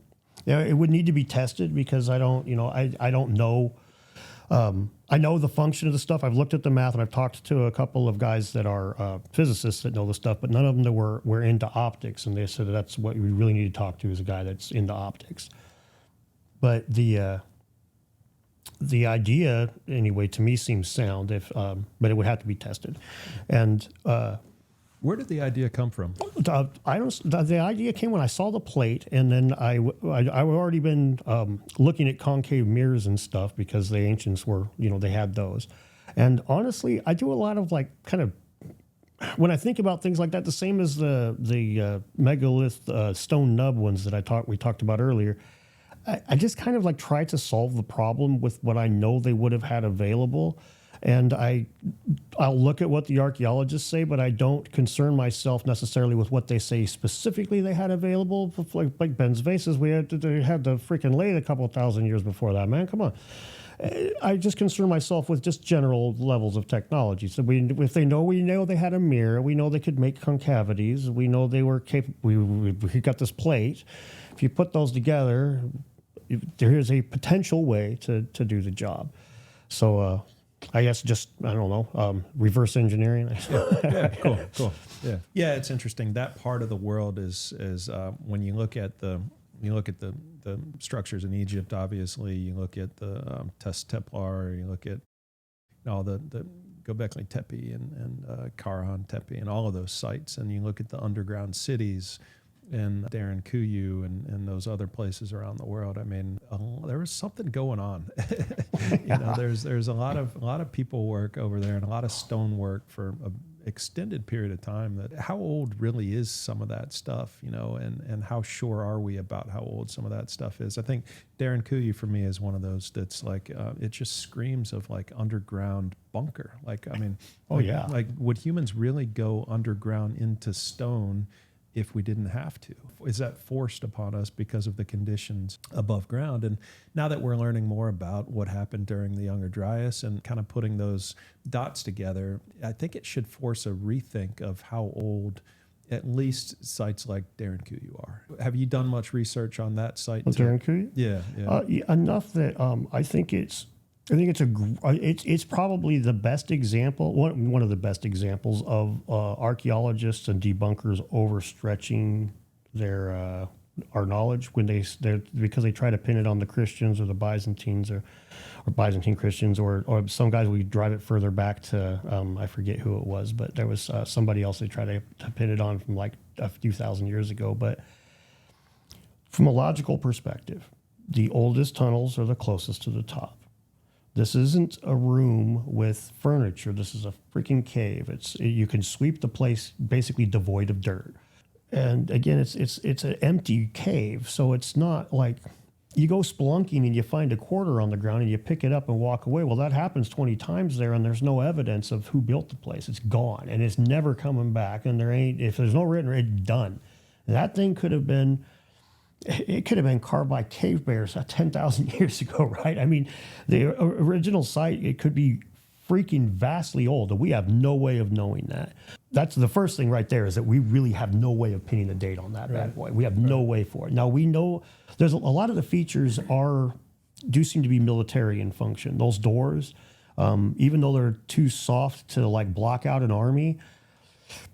A: it would need to be tested, because I don't know. I know the function of the stuff. I've looked at the math, and I've talked to a couple of guys that are physicists that know the stuff, but none of them that were into optics. And they said that's what we really need to talk to, is a guy that's into optics. But the idea, anyway, to me seems sound. But it would have to be tested. And
B: where did the idea come from?
A: The idea came when I saw the plate, and then I've already been looking at concave mirrors and stuff, because the ancients were, they had those. And honestly, I do a lot of when I think about things like that, the same as the megalith stone nub ones that we talked about earlier. I just kind of try to solve the problem with what I know they would have had available. And I'll look at what the archaeologists say, but I don't concern myself necessarily with what they say specifically they had available. Like Ben's vases, they had the freaking lathe a couple of thousand years before that, man. Come on. I just concern myself with just general levels of technology. So we know they had a mirror. We know they could make concavities. We know they were capable. We got this plate. If you put those together, there is a potential way to do the job. So I guess reverse engineering.
B: Yeah, cool. Yeah, it's interesting. That part of the world is when you look at the structures in Egypt. Obviously, you look at the Taş Tepeler. You look at all the Göbekli Tepe and Karahan Tepe and all of those sites, and you look at the underground cities and Derinkuyu and those other places around the world. I mean, there was something going on. There's a lot of people work over there, and a lot of stone work for an extended period of time. That how old really is some of that stuff, and how sure are we about how old some of that stuff is? I think Derinkuyu for me is one of those that's it just screams of underground bunker. Would humans really go underground into stone if we didn't have to? Is that forced upon us because of the conditions above ground? And now that we're learning more about what happened during the Younger Dryas and kind of putting those dots together, I think it should force a rethink of how old at least sites like Derinkuyu are. Have you done much research on that site?
A: Derinkuyu?
B: Yeah.
A: Enough that I think it's probably the best example, one of the best examples of archaeologists and debunkers overstretching our knowledge because they try to pin it on the Christians or the Byzantines or Byzantine Christians or some guys. We drive it further back to I forget who it was, but there was somebody else they tried to pin it on from a few thousand years ago. But from a logical perspective, the oldest tunnels are the closest to the top. This isn't a room with furniture. This is a freaking cave. You can sweep the place basically devoid of dirt. And again, it's an empty cave, so it's not like you go spelunking and you find a quarter on the ground and you pick it up and walk away. Well, that happens 20 times there, and there's no evidence of who built the place. It's gone, and it's never coming back. And if there's no written, it's done. And that thing could have been carved by cave bears 10,000 years ago, right? I mean, the original site, it could be freaking vastly old, and we have no way of knowing that. that's the first thing right there, is that we really have no way of pinning a date on that bad boy. We have no way for it. Now, we know there's a lot of the features do seem to be military in function. Those doors, even though they're too soft to like block out an army,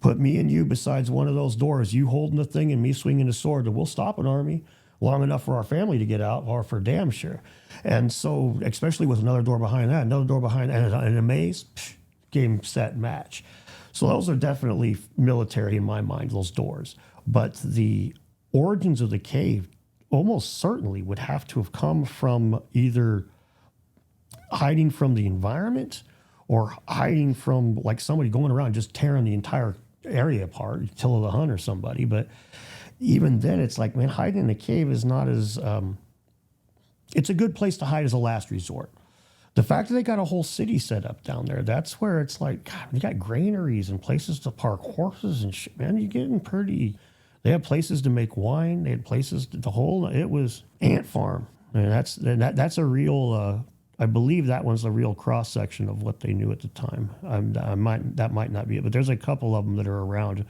A: put me and you besides one of those doors, you holding the thing and me swinging the sword, and we'll stop an army long enough for our family to get out, or for damn sure. And so, especially with another door behind that, another door behind that, and a maze, game, set, match. So those are definitely military in my mind, those doors. But the origins of the cave almost certainly would have to have come from either hiding from the environment or hiding from like somebody going around just tearing the entire area apart, Attila the Hun or somebody. But even then, it's like, man, hiding in a cave is not as... it's a good place to hide as a last resort. The fact that they got a whole city set up down there, that's where it's like, God, you got granaries and places to park horses and shit. Man, you're getting pretty... They had places to make wine. They had places it was ant farm. And that's a real... I believe that one's a real cross section of what they knew at the time. That might not be it, but there's a couple of them that are around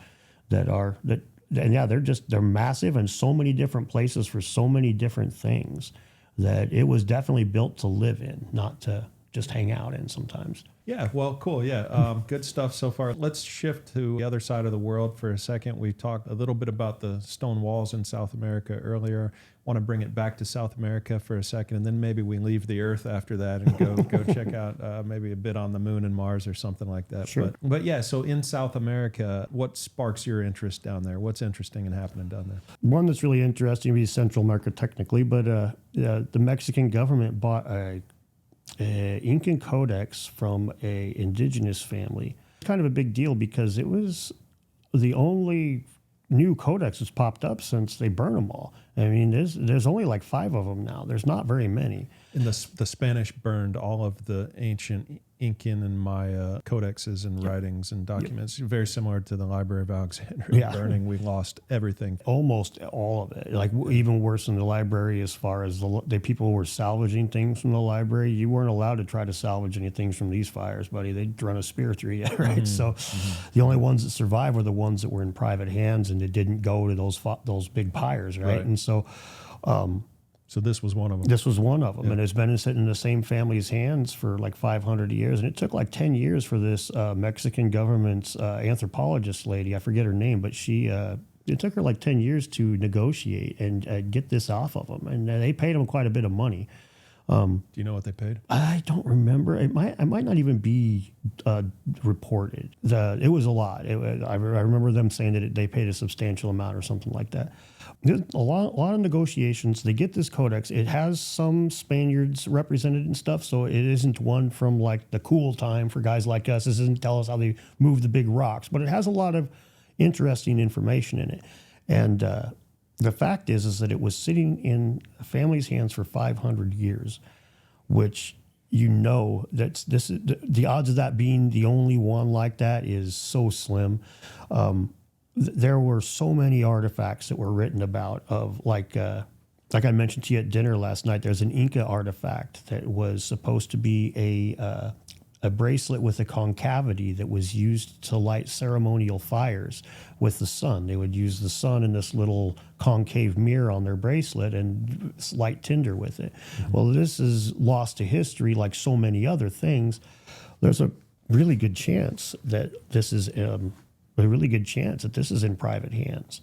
A: and yeah, they're massive and so many different places for so many different things that it was definitely built to live in, not to just hang out in sometimes.
B: Yeah, well, cool. Yeah, good stuff so far. Let's shift to the other side of the world for a second. We talked a little bit about the stone walls in South America earlier. Want to bring it back to South America for a second, and then maybe we leave the Earth after that and go check out maybe a bit on the Moon and Mars or something like that.
A: Sure.
B: But yeah, so in South America, what sparks your interest down there? What's interesting and happening down there?
A: One that's really interesting would be Central America technically, but the Mexican government bought a Incan codex from a indigenous family. Kind of a big deal because it was the only new codex that's popped up since they burned them all. I mean, there's only like 5 of them now. There's not very many.
B: And the Spanish burned all of the ancient Incan and Maya codexes and writings and documents, very similar to the Library of Alexandria burning. We lost everything.
A: Almost all of it. Like even worse than the library as far as the people were salvaging things from the library. You weren't allowed to try to salvage anything from these fires, buddy. They'd run a spear through you, right? So the only ones that survived were the ones that were in private hands and that didn't go to those big pyres, right? And so...
B: So this was one of them.
A: This was one of them, and it's been sitting in the same family's hands for like 500 years. And it took like 10 years for this Mexican government's anthropologist lady, I forget her name, but it took her like 10 years to negotiate and get this off of them. And they paid them quite a bit of money.
B: Do you know what they paid?
A: I don't remember. It might not even be reported. It was a lot. I remember them saying that they paid a substantial amount or something like that. There's a lot of negotiations. They get this codex. It has some Spaniards represented and stuff, so it isn't one from like the cool time for guys like us. This doesn't tell us how they move the big rocks, but it has a lot of interesting information in it. And the fact is that it was sitting in a family's hands for 500 years, which that the odds of that being the only one like that is so slim. There were so many artifacts that were written about of like I mentioned to you at dinner last night. There's an Inca artifact that was supposed to be a bracelet with a concavity that was used to light ceremonial fires with the sun. They would use the sun in this little concave mirror on their bracelet and light tinder with it. Well, this is lost to history like so many other things. There's a really good chance that this is in private hands,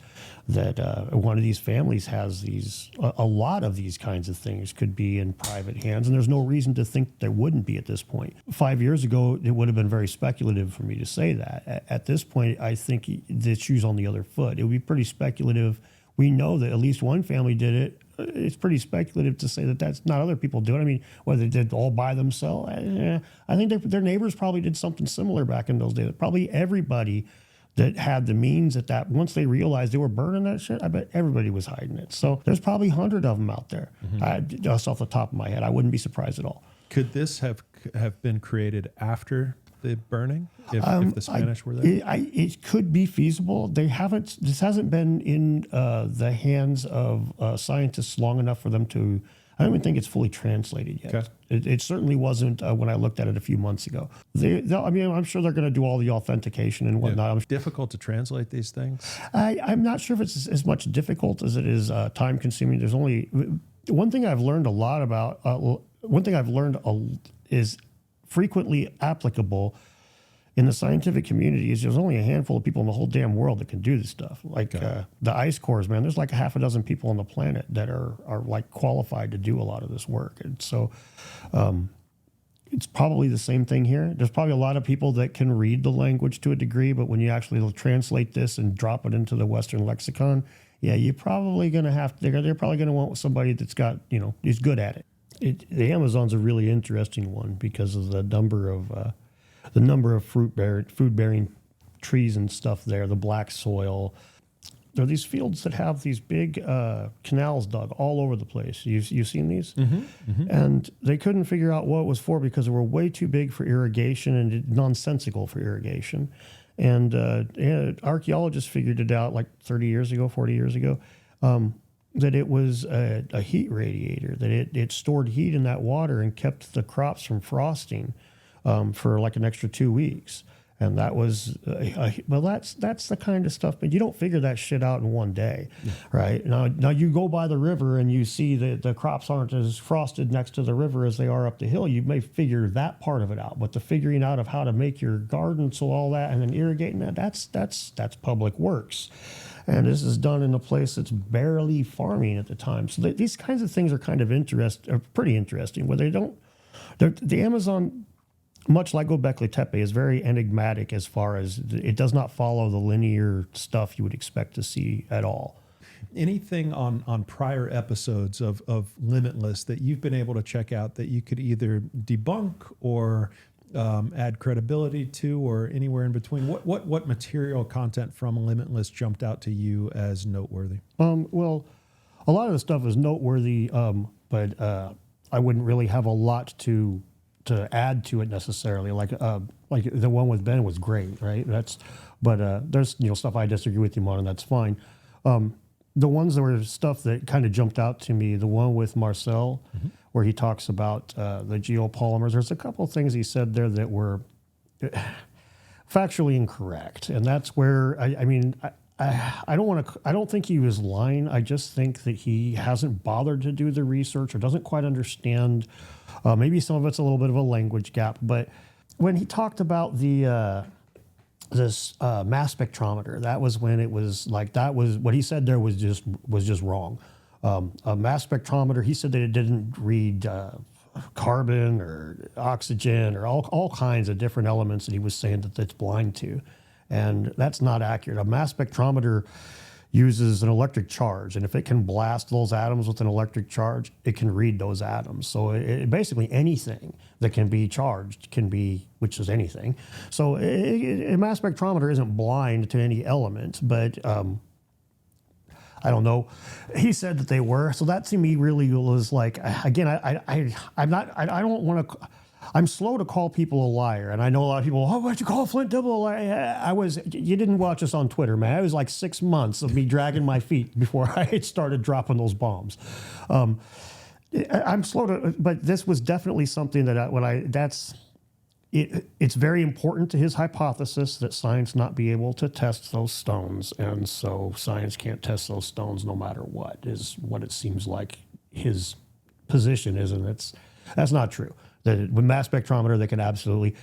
A: that one of these families has a lot of these kinds of things could be in private hands, and there's no reason to think there wouldn't be at this point. 5 years ago, it would have been very speculative for me to say that. At this point, I think the shoe's on the other foot. It would be pretty speculative. We know that at least one family did it. It's pretty speculative to say that that's not other people doing it. I mean, whether they did all by themselves, I think their neighbors probably did something similar back in those days. Probably everybody that had the means once they realized they were burning that shit, I bet everybody was hiding it. So there's probably 100 of them out there. Just off the top of my head, I wouldn't be surprised at all.
B: Could this have been created after the burning, if the Spanish were there?
A: It could be feasible. This hasn't been in the hands of scientists long enough for them to I don't even think it's fully translated yet.
B: Okay.
A: It certainly wasn't when I looked at it a few months ago. I mean, I'm sure they're going to do all the authentication and whatnot.
B: Yeah. Difficult to translate these things?
A: I'm not sure if it's as much difficult as it is time consuming. There's only one thing I've learned a lot about. One thing I've learned is frequently applicable in the scientific community is there's only a handful of people in the whole damn world that can do this stuff. Like the ice cores, man, there's like a half a dozen people on the planet that are like qualified to do a lot of this work. And so it's probably the same thing here. There's probably a lot of people that can read the language to a degree, but when you actually translate this and drop it into the Western lexicon, yeah, you're probably going to have, they're probably going to want somebody that's got, is good at it. The Amazon's a really interesting one because of the number of food-bearing trees and stuff there, the black soil. There are these fields that have these big canals dug all over the place. You've seen these? Mm-hmm, mm-hmm. And they couldn't figure out what it was for because they were way too big for irrigation and nonsensical for irrigation. And archaeologists figured it out like 30 years ago, 40 years ago, that it was a heat radiator, that it stored heat in that water and kept the crops from frosting for like an extra 2 weeks. And that was, that's the kind of stuff, but you don't figure that shit out in one day, right? Now you go by the river and you see that the crops aren't as frosted next to the river as they are up the hill. You may figure that part of it out, but the figuring out of how to make your garden, so all that, and then irrigating that's public works. And this is done in a place that's barely farming at the time. So these kinds of things are kind of pretty interesting, where the Amazon, much like Göbekli Tepe, is very enigmatic as far as it does not follow the linear stuff you would expect to see at all.
B: Anything on prior episodes of Limitless that you've been able to check out that you could either debunk or add credibility to, or anywhere in between? What material content from Limitless jumped out to you as noteworthy?
A: Well, a lot of the stuff is noteworthy, but I wouldn't really have a lot to add to it necessarily. Like the one with Ben was great, right? But there's stuff I disagree with him on, and that's fine. The ones that were stuff that kind of jumped out to me, the one with Marcel, mm-hmm. where he talks about the geopolymers. There's a couple of things he said there that were factually incorrect, and that's where I don't think he was lying. I just think that he hasn't bothered to do the research or doesn't quite understand. Maybe some of it's a little bit of a language gap, but when he talked about this mass spectrometer, that was when it was like, that was what he said there was just wrong. A mass spectrometer, he said that it didn't read carbon or oxygen or all kinds of different elements that he was saying that it's blind to. And that's not accurate. A mass spectrometer uses an electric charge, and if it can blast those atoms with an electric charge, it can read those atoms. So basically anything that can be charged can be, which is anything. So a mass spectrometer isn't blind to any element, but I don't know. He said that they were. So that to me really was like, again, I'm slow to call people a liar, and I know a lot of people, why'd you call Flint Dibble a liar? You didn't watch us on Twitter, man. It was like 6 months of me dragging my feet before I started dropping those bombs. I'm slow to, but this was definitely something that it's very important to his hypothesis that science not be able to test those stones, and so science can't test those stones no matter what, is what it seems like his position is, and that's not true. That with mass spectrometer, they can absolutely,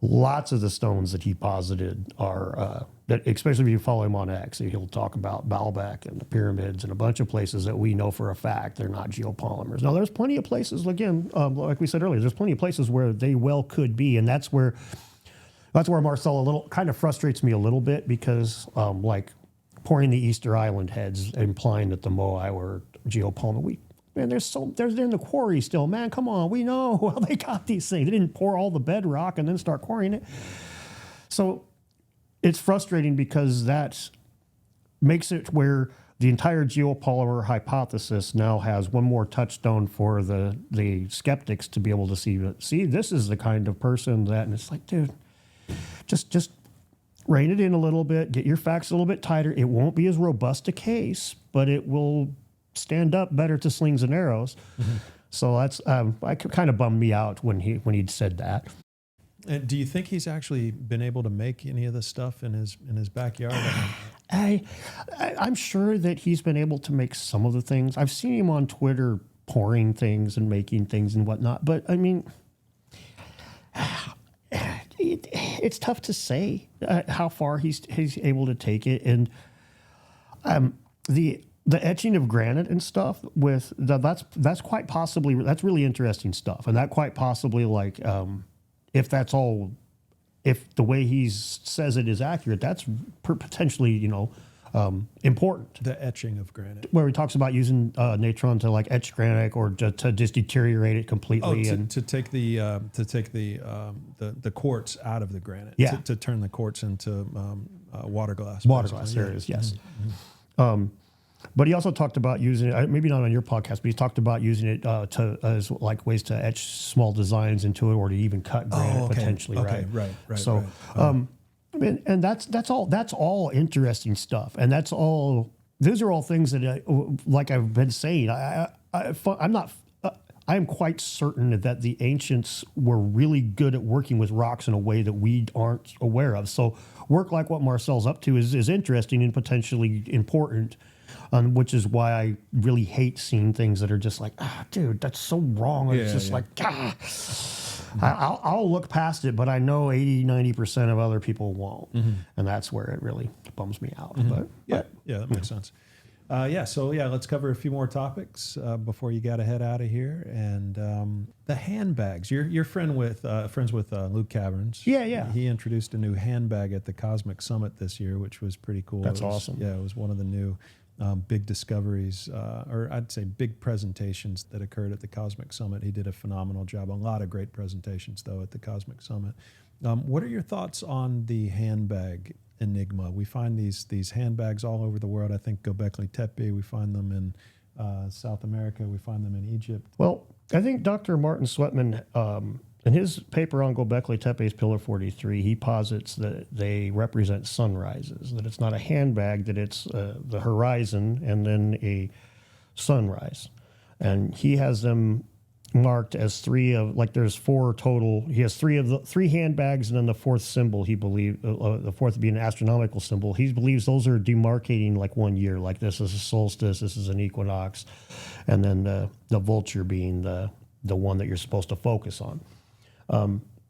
A: lots of the stones that he posited are, that especially if you follow him on X, he'll talk about Baalbek and the pyramids and a bunch of places that we know for a fact they're not geopolymers. Now, there's plenty of places, again, like we said earlier, there's plenty of places where they well could be, and that's where Marcel kind of frustrates me a little bit, because like pouring the Easter Island heads, implying that the Moai were geopolymer. Man, they're in the quarry still. Man, come on, we know how they got these things. They didn't pour all the bedrock and then start quarrying it. So it's frustrating because that makes it where the entire geopolymer hypothesis now has one more touchstone for the skeptics to be able to see, this is the kind of person that, and it's like, dude, just rein it in a little bit, get your facts a little bit tighter. It won't be as robust a case, but it will stand up better to slings and arrows. So that's I kind of bummed me out when he'd said that.
B: And do you think he's actually been able to make any of this stuff in his backyard?
A: I'm sure that he's been able to make some of the things. I've seen him on Twitter pouring things and making things and whatnot. But I mean, it's tough to say how far he's able to take it. And the etching of granite and stuff with that's quite possibly, that's really interesting stuff. And that quite possibly, like, if that's all, if the way he says it is accurate, that's potentially, important.
B: The etching of granite,
A: where he talks about using natron to like etch granite or to just deteriorate it completely,
B: to take the quartz out of the granite,
A: yeah,
B: to turn the quartz into water glass.
A: Areas, yes. But he also talked about using it, maybe not on your podcast, but he talked about using it as like ways to etch small designs into it, or to even cut granite potentially.
B: Right.
A: So, and that's all interesting stuff, and those are all things that, like I've been saying, I'm quite certain that the ancients were really good at working with rocks in a way that we aren't aware of. So work like what Marcel's up to is interesting and potentially important. Which is why I really hate seeing things that are just like, dude, that's so wrong. It's just like, I'll look past it, but I know 80-90% of other people won't. And that's where it really bums me out. But
B: that makes sense. Let's cover a few more topics before you got to head out of here. And the handbags. You're friends with Luke Caverns.
A: Yeah.
B: He introduced a new handbag at the Cosmic Summit this year, which was pretty cool.
A: That's awesome.
B: Yeah, it was one of the new big discoveries, or I'd say big presentations that occurred at the Cosmic Summit. He did a phenomenal job. A lot of great presentations, though, at the Cosmic Summit. What are your thoughts on the handbag enigma? We find these handbags all over the world. I think Göbekli Tepe, we find them in South America. We find them in Egypt.
A: Well, I think Dr. Martin Sweatman, in his paper on Göbekli Tepe's Pillar 43, he posits that they represent sunrises, that it's not a handbag, that it's the horizon and then a sunrise. And he has them marked as there's four total. He has three handbags, and then the fourth symbol, the fourth being an astronomical symbol. He believes those are demarcating like 1 year, like this is a solstice, this is an equinox, and then the vulture being the one that you're supposed to focus on.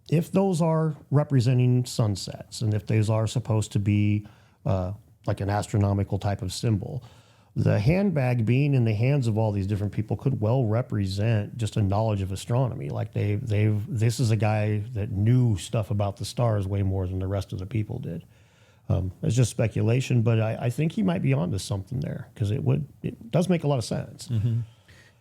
A: If those are representing sunsets, and if those are supposed to be like an astronomical type of symbol, the handbag being in the hands of all these different people could well represent just a knowledge of astronomy. Like this is a guy that knew stuff about the stars way more than the rest of the people did. It's just speculation, but I think he might be onto something there, because it does make a lot of sense.
B: Mm-hmm.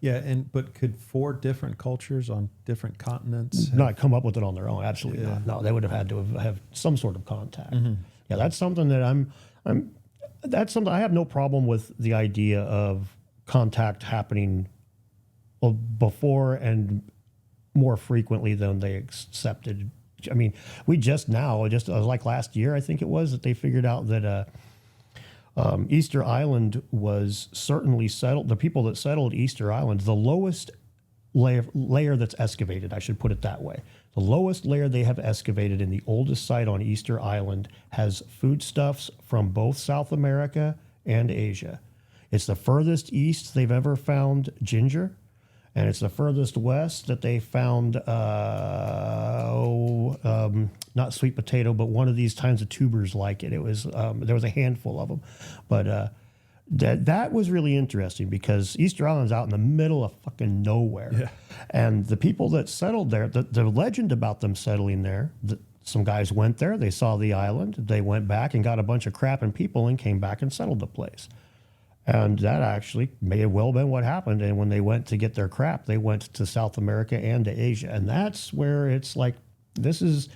B: Yeah, but could four different cultures on different continents
A: not come up with it on their own? Absolutely not. No, they would have had to have some sort of contact. Yeah, that's something that that's something I have no problem with, the idea of contact happening before and more frequently than they accepted. I mean, like last year, I think it was, that they figured out that Easter Island was certainly settled. The people that settled Easter Island, the lowest layer that's excavated, I should put it that way. The lowest layer they have excavated in the oldest site on Easter Island has foodstuffs from both South America and Asia. It's the furthest east they've ever found ginger, and it's the furthest west that they found, not sweet potato, but one of these kinds of tubers like it. It was there was a handful of them, but that was really interesting, because Easter Island's out in the middle of fucking nowhere, and the people that settled there, the legend about them settling there, some guys went there, they saw the island, they went back and got a bunch of crap and people and came back and settled the place. And that actually may have well been what happened. And when they went to get their crap, they went to South America and to Asia. And that's where it's like, this is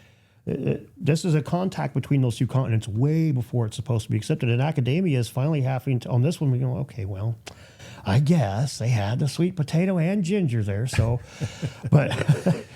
A: a contact between those two continents way before it's supposed to be accepted. And academia is finally having to, on this one, we go, okay, well, I guess they had the sweet potato and ginger there. So, but...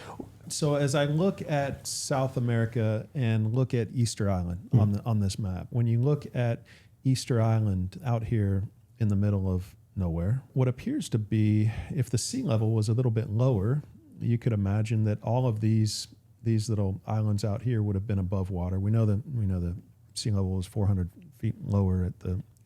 B: So as I look at South America and look at Easter Island on this map, when you look at Easter Island out here in the middle of nowhere. What appears to be, if the sea level was a little bit lower, you could imagine that all of these little islands out here would have been above water. We know the sea level was 400 feet lower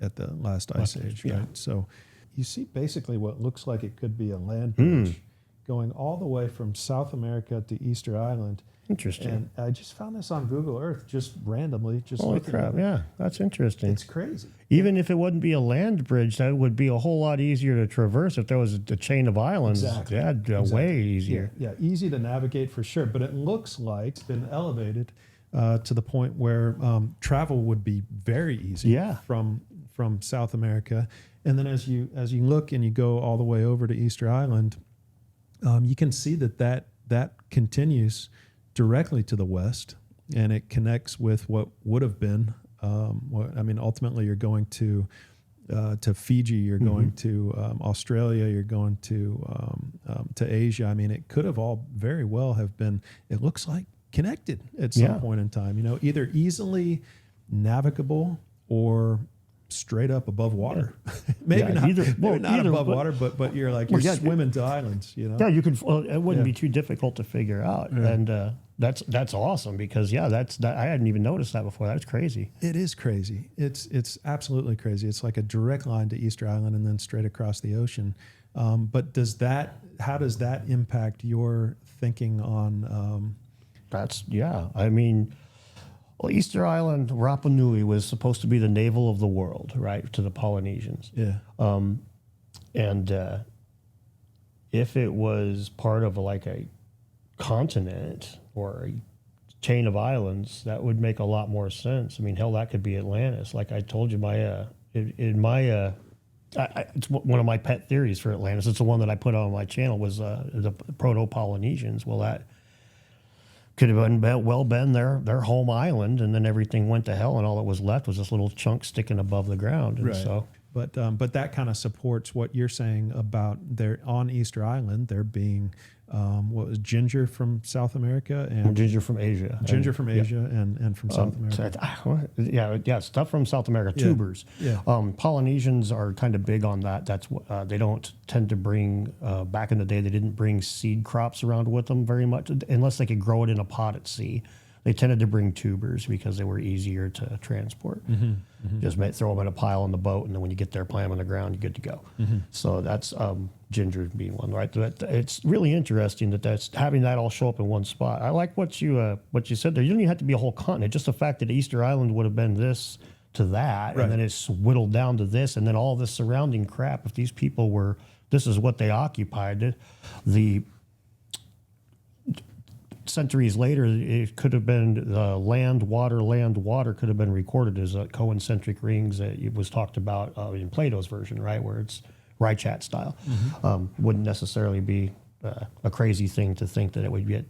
B: at the last ice age, right?
A: Yeah.
B: So you see basically what looks like it could be a land bridge going all the way from South America to Easter Island.
A: Interesting.
B: And I just found this on Google Earth just randomly. Just
A: Holy
B: looking
A: crap!
B: at it.
A: Yeah, that's interesting.
B: It's crazy.
A: Even if it wouldn't be a land bridge, that would be a whole lot easier to traverse if there was a chain of islands.
B: Exactly.
A: Yeah, way easier.
B: Yeah, easy to navigate for sure. But it looks like it's been elevated to the point where travel would be very easy.
A: Yeah.
B: From South America, and then as you look and you go all the way over to Easter Island, you can see that continues directly to the west, and it connects with what would have been. Ultimately, you're going to Fiji, you're going to Australia, you're going to Asia. I mean, it could have all very well have been. It looks like connected at some point in time. Either easily navigable or straight up above water. maybe not above water, but you're like swimming to islands.
A: Yeah, you could. Well, it wouldn't be too difficult to figure out, and that's awesome because I hadn't even noticed that before. That's crazy.
B: It is crazy. It's absolutely crazy. It's like a direct line to Easter Island and then straight across the ocean. But how does that impact your thinking on?
A: Well, Easter Island, Rapa Nui, was supposed to be the navel of the world, right, to the Polynesians.
B: Yeah.
A: If it was part of a continent or a chain of islands, that would make a lot more sense. I mean, hell, that could be Atlantis. Like I told you, it's one of my pet theories for Atlantis. It's the one that I put on my channel was the Proto-Polynesians. Well, that could have been their home island, and then everything went to hell, and all that was left was this little chunk sticking above the ground. And so,
B: but that kind of supports what you're saying about on Easter Island there being what was ginger from South America and
A: ginger from Asia,
B: and from South America.
A: Stuff from South America, tubers.
B: Yeah.
A: Polynesians are kind of big on that. That's they don't tend to bring. Back in the day, they didn't bring seed crops around with them very much, unless they could grow it in a pot at sea. They tended to bring tubers because they were easier to transport. Just throw them in a pile on the boat, and then when you get there, plant them on the ground, you're good to go. So that's ginger being one, right? It's really interesting that's having that all show up in one spot. I like what you said there. You don't even have to be a whole continent. Just the fact that Easter Island would have been this to that, and then it's whittled down to this, and then all this surrounding crap. If these people this is what they occupied. The centuries later, it could have been land, water could have been recorded as concentric rings that it was talked about in Plato's version, right, where it's Rychat style. Wouldn't necessarily be a crazy thing to think that it would get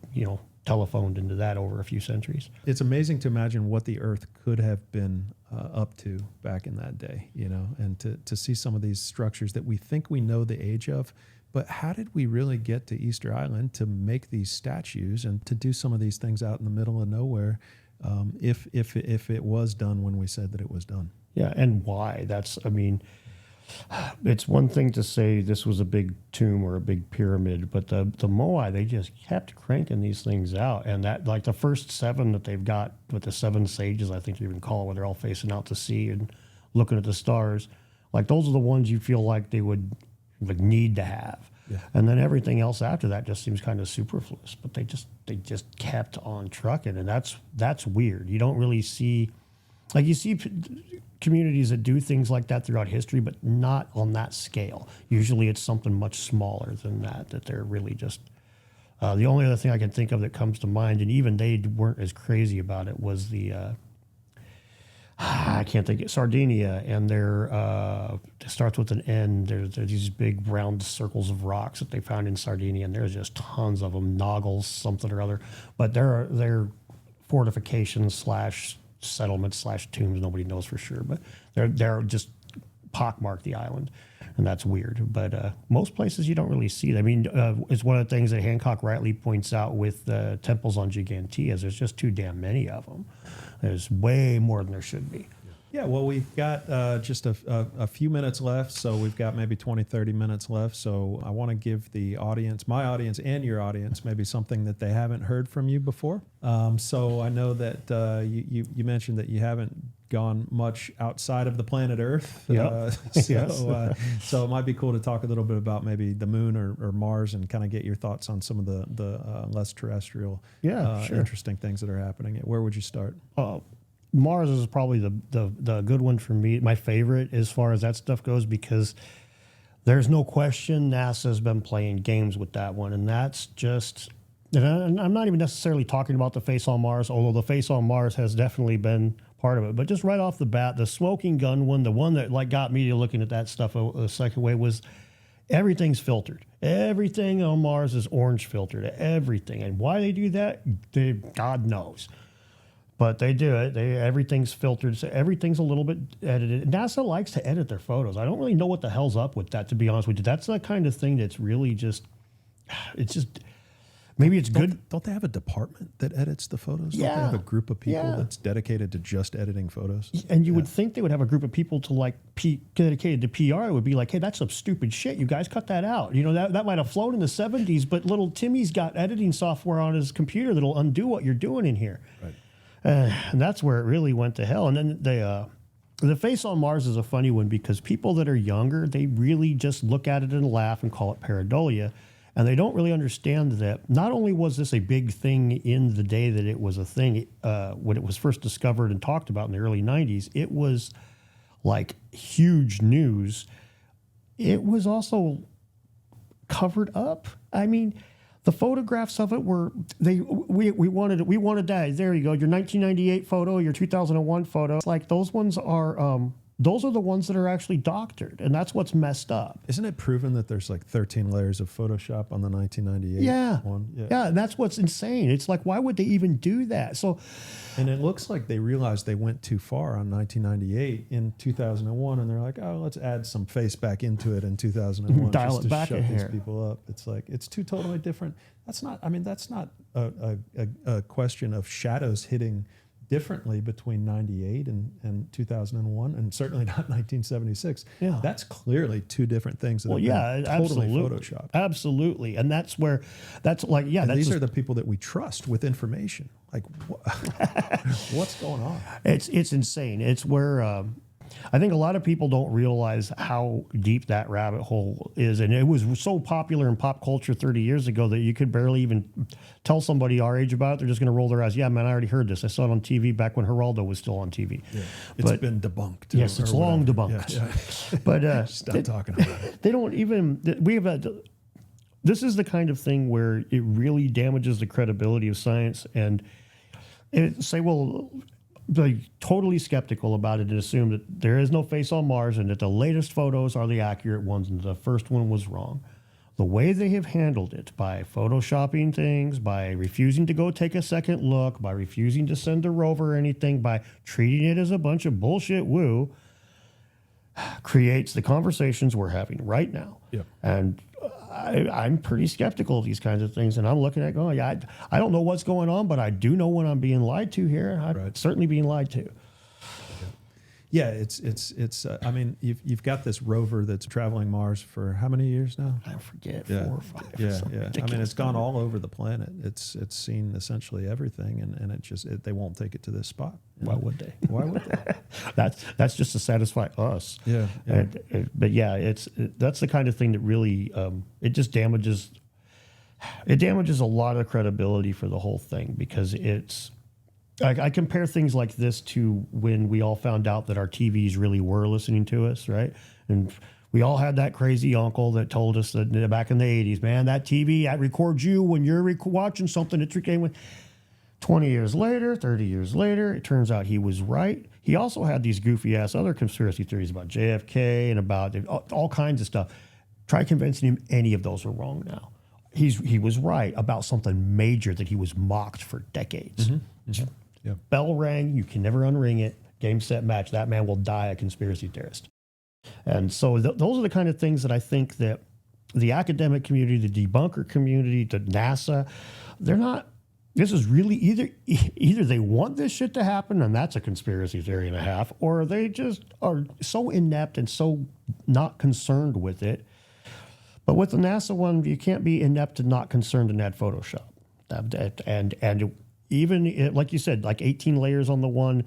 A: telephoned into that over a few centuries.
B: It's amazing to imagine what the Earth could have been up to back in that day, and to see some of these structures that we think we know the age of. But how did we really get to Easter Island to make these statues and to do some of these things out in the middle of nowhere if it was done when we said that it was done?
A: Yeah, and why? It's one thing to say this was a big tomb or a big pyramid, but the Moai, they just kept cranking these things out. And that, like the first 7 that they've got with the 7 sages, I think they even call it, where they're all facing out to sea and looking at the stars, like those are the ones you feel like they would need to have. Yeah. And then everything else after that just seems kind of superfluous, but they just kept on trucking, and that's weird. You don't really see, like you see communities that do things like that throughout history, but not on that scale. Usually it's something much smaller than that they're really just, the only other thing I can think of that comes to mind, and even they weren't as crazy about it, was the, I can't think of Sardinia, and it starts with an N. There's these big round circles of rocks that they found in Sardinia, and there's just tons of them, noggles, something or other. But they're fortifications / settlements / tombs. Nobody knows for sure, but they're just pockmarked the island, and that's weird. But most places you don't really see it. I mean, it's one of the things that Hancock rightly points out with the temples on Gigantea is there's just too damn many of them. There's way more than there should be.
B: Yeah, well, we've got just a few minutes left, so we've got maybe 20, 30 minutes left. So I want to give the audience, my audience and your audience, maybe something that they haven't heard from you before. So I know that you mentioned that you haven't gone much outside of the planet Earth.
A: Yep.
B: So it might be cool to talk a little bit about maybe the moon or Mars and kind of get your thoughts on some of the less terrestrial,
A: Sure.
B: interesting things that are happening. Where would you start?
A: Mars is probably the good one for me, my favorite as far as that stuff goes, because there's no question NASA's been playing games with that one, and that's just. And I'm not even necessarily talking about the face on Mars, although the face on Mars has definitely been part of it. But just right off the bat, the smoking gun one, the one that like got me to looking at that stuff a second way, was everything's filtered. Everything on Mars is orange filtered. Everything, and why they do that, God knows. But they do it. Everything's filtered. So everything's a little bit edited. NASA likes to edit their photos. I don't really know what the hell's up with that, to be honest with you. That's the kind of thing that's really just, it's just, maybe it's good.
B: Don't they have a department that edits the photos? Don't
A: Yeah.
B: they have a group of people
A: Yeah.
B: that's dedicated to just editing photos?
A: And you would think they would have a group of people to like dedicated to PR. It would be like, hey, that's some stupid shit. You guys cut that out. You know, that might have flown in the 70s, but little Timmy's got editing software on his computer that'll undo what you're doing in here.
B: Right.
A: And that's where it really went to hell. And then the face on Mars is a funny one because people that are younger, they really just look at it and laugh and call it pareidolia. And they don't really understand that not only was this a big thing in the day that it was a thing, when it was first discovered and talked about in the early 90s, it was like huge news. It was also covered up. I mean, the photographs of it were we wanted that. There you go. Your 1998 photo, your 2001 photo. It's like those ones are those are the ones that are actually doctored, and that's what's messed up.
B: Isn't it proven that there's like 13 layers of Photoshop on the 1998 one?
A: Yeah, and that's what's insane. It's like, why would they even do that? So,
B: And it looks like they realized they went too far on 1998 in 2001, and they're like, oh, let's add some face back into it in 2001
A: Dial
B: just
A: it
B: to
A: back
B: shut
A: a
B: these
A: hair.
B: people up. It's like, it's two totally different. That's not a question of shadows hitting differently between 98 and 2001, and certainly not 1976.
A: Yeah.
B: That's clearly two different things that
A: well,
B: have
A: yeah,
B: been totally
A: absolutely,
B: photoshopped.
A: Absolutely, and that's where that's like, yeah,
B: And
A: that's
B: these
A: just,
B: are the people that we trust with information. Like, what's going on?
A: it's insane. It's where I think a lot of people don't realize how deep that rabbit hole is. And it was so popular in pop culture 30 years ago that you could barely even tell somebody our age about it. They're just going to roll their eyes. Yeah, man, I already heard this. I saw it on TV back when Geraldo was still on TV.
B: Yeah. It's
A: But-
B: been debunked.
A: Yes, it's long
B: whatever.
A: debunked.
B: Yeah.
A: But
B: Stop talking about it.
A: they don't even, we have this is the kind of thing where it really damages the credibility of science. And say, well, be totally skeptical about it and assume that there is no face on Mars and that the latest photos are the accurate ones and the first one was wrong. The way they have handled it, by photoshopping things, by refusing to go take a second look, by refusing to send a rover or anything, by treating it as a bunch of bullshit woo, creates the conversations we're having right now.
B: Yep.
A: And I'm pretty skeptical of these kinds of things, and I'm looking at going, yeah, I don't know what's going on, but I do know when I'm being lied to here. I'm
B: Right.
A: certainly being lied to.
B: Yeah, it's. I mean, you've got this rover that's traveling Mars for how many years now?
A: I forget,
B: Yeah.
A: 4 or 5.
B: Yeah,
A: something
B: yeah. I mean,
A: ridiculous
B: it's gone
A: number.
B: all over the planet. It's seen essentially everything, and they won't take it to this spot. you
A: Why
B: know?
A: would they?
B: Why would they?
A: That's just to satisfy us.
B: Yeah, yeah.
A: But yeah, that's the kind of thing that really it just damages. It damages a lot of credibility for the whole thing because it's. I compare things like this to when we all found out that our TVs really were listening to us, right? And we all had that crazy uncle that told us that back in the 80s, man, that TV, that records you when you're watching something. It's recording. 20 years later, 30 years later, it turns out he was right. He also had these goofy-ass other conspiracy theories about JFK and about all kinds of stuff. Try convincing him any of those are wrong now. He was right about something major that he was mocked for decades.
B: Yeah.
A: Bell rang, you can never unring it. Game, set, match. That man will die a conspiracy theorist. And so those are the kind of things that I think that the academic community, the debunker community, the NASA, they're not this is really either they want this shit to happen, and that's a conspiracy theory and a half, or they just are so inept and so not concerned with it. But with the NASA one, you can't be inept and not concerned and add Photoshop. And even like you said, like 18 layers on the one,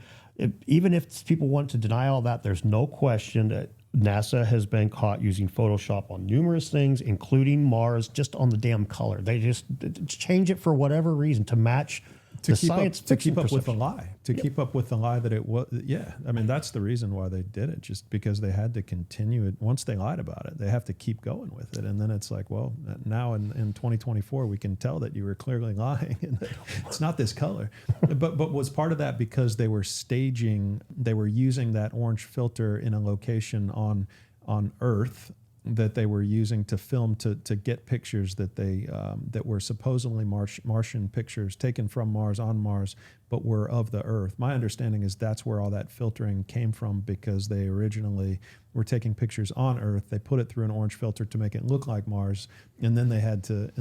A: even if people want to deny all that, there's no question that NASA has been caught using Photoshop on numerous things, including Mars, just on the damn color. They just change it for whatever reason to match the science fiction
B: to keep up with the
A: perception.
B: lie, keep up with the lie that it was. Yeah, I mean that's the reason why they did it, just because they had to continue it. Once they lied about it, they have to keep going with it, and then it's like, well, now in 2024 we can tell that you were clearly lying, and it's not this color. But was part of that because they were using that orange filter in a location on Earth that they were using to film to get pictures that they that were supposedly Martian pictures taken from Mars on Mars, but were of the Earth. My understanding is that's where all that filtering came from, because they originally were taking pictures on Earth. They put it through an orange filter to make it look like Mars, and then they had to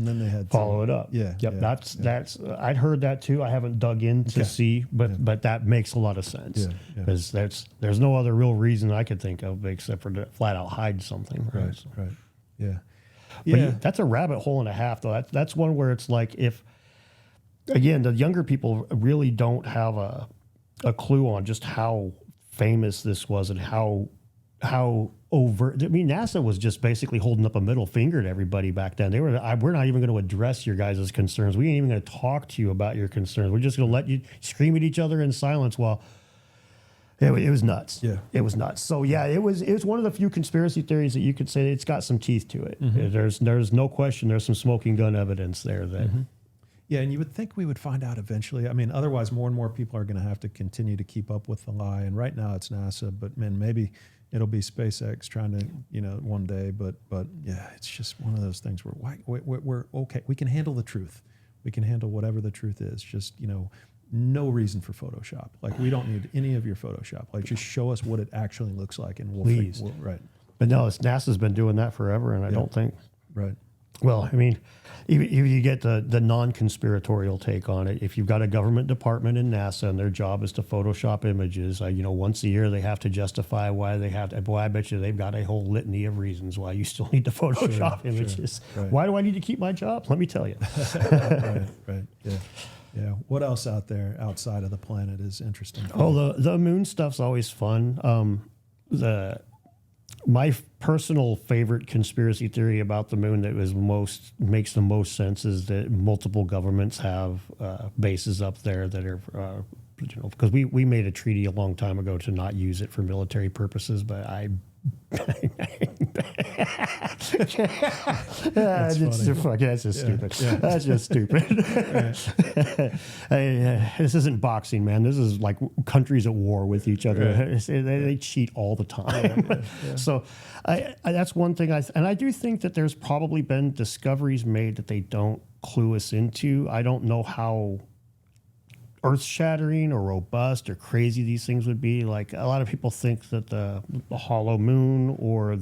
A: Follow it up.
B: Yeah.
A: Yep.
B: Yeah,
A: That's I'd heard that too. I haven't dug in to see, but that makes a lot of sense.
B: Yeah, yeah.
A: Because there's no other real reason I could think of except for to flat out hide something.
B: Right.
A: So.
B: Right. Yeah.
A: But that's a rabbit hole and a half, though. That's one where it's like, if, again, the younger people really don't have a clue on just how famous this was and how overt. I mean, NASA was just basically holding up a middle finger to everybody back then. We're not even going to address your guys' concerns. We ain't even going to talk to you about your concerns. We're just going to let you scream at each other in silence while. It was nuts.
B: Yeah.
A: It was nuts. So yeah, it was one of the few conspiracy theories that you could say it's got some teeth to it.
B: Mm-hmm.
A: There's no question there's some smoking gun evidence there that.
B: Mm-hmm. Yeah, and you would think we would find out eventually. I mean, otherwise more and more people are going to have to continue to keep up with the lie. And right now it's NASA, but man, maybe it'll be SpaceX trying to, one day. But yeah, it's just one of those things where we're okay. We can handle the truth. We can handle whatever the truth is. Just, no reason for Photoshop. Like, we don't need any of your Photoshop. Like, just show us what it actually looks like, and we'll
A: Please.
B: Right.
A: But no, NASA's been doing that forever, and I don't think.
B: Right.
A: Well, I mean, if you get the non-conspiratorial take on it, if you've got a government department in NASA and their job is to Photoshop images, once a year they have to justify why they have to. Boy, I bet you they've got a whole litany of reasons why you still need to Photoshop images.
B: Sure. Right.
A: Why do I need to keep my job? Let me tell you.
B: Right. Yeah. Yeah. What else out there outside of the planet is interesting?
A: Oh, the moon stuff's always fun. My personal favorite conspiracy theory about the moon that makes the most sense is that multiple governments have bases up there that are, because we made a treaty a long time ago to not use it for military purposes, but that's just stupid.
B: Yeah.
A: That's just stupid. This isn't boxing, man. This is like countries at war with each other.
B: Right.
A: They cheat all the time.
B: Yeah.
A: So that's one thing. I do think that there's probably been discoveries made that they don't clue us into. I don't know how earth-shattering or robust or crazy these things would be. Like, a lot of people think that the hollow moon or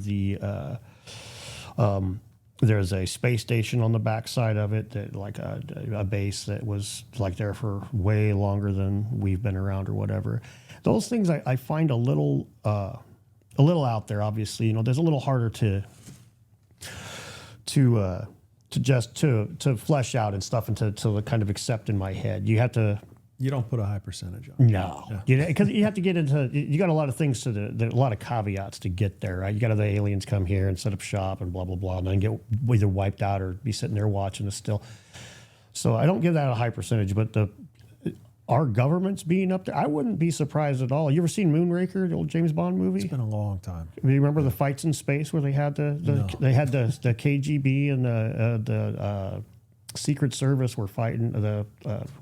A: there's a space station on the backside of it, that like a base that was like there for way longer than we've been around or whatever. Those things I find a little out there. Obviously, there's a little harder to flesh out and stuff and to kind of accept in my head.
B: You don't put a high percentage on it.
A: No, because you have to get into. You got a lot of things a lot of caveats to get there, right? You got to have the aliens come here and set up shop and blah blah blah, and then get either wiped out or be sitting there watching us still. So I don't give that a high percentage, but our government's being up there, I wouldn't be surprised at all. You ever seen Moonraker, the old James Bond movie?
B: It's been a long time.
A: Do you remember the fights in space where they had the KGB and the Secret Service were fighting,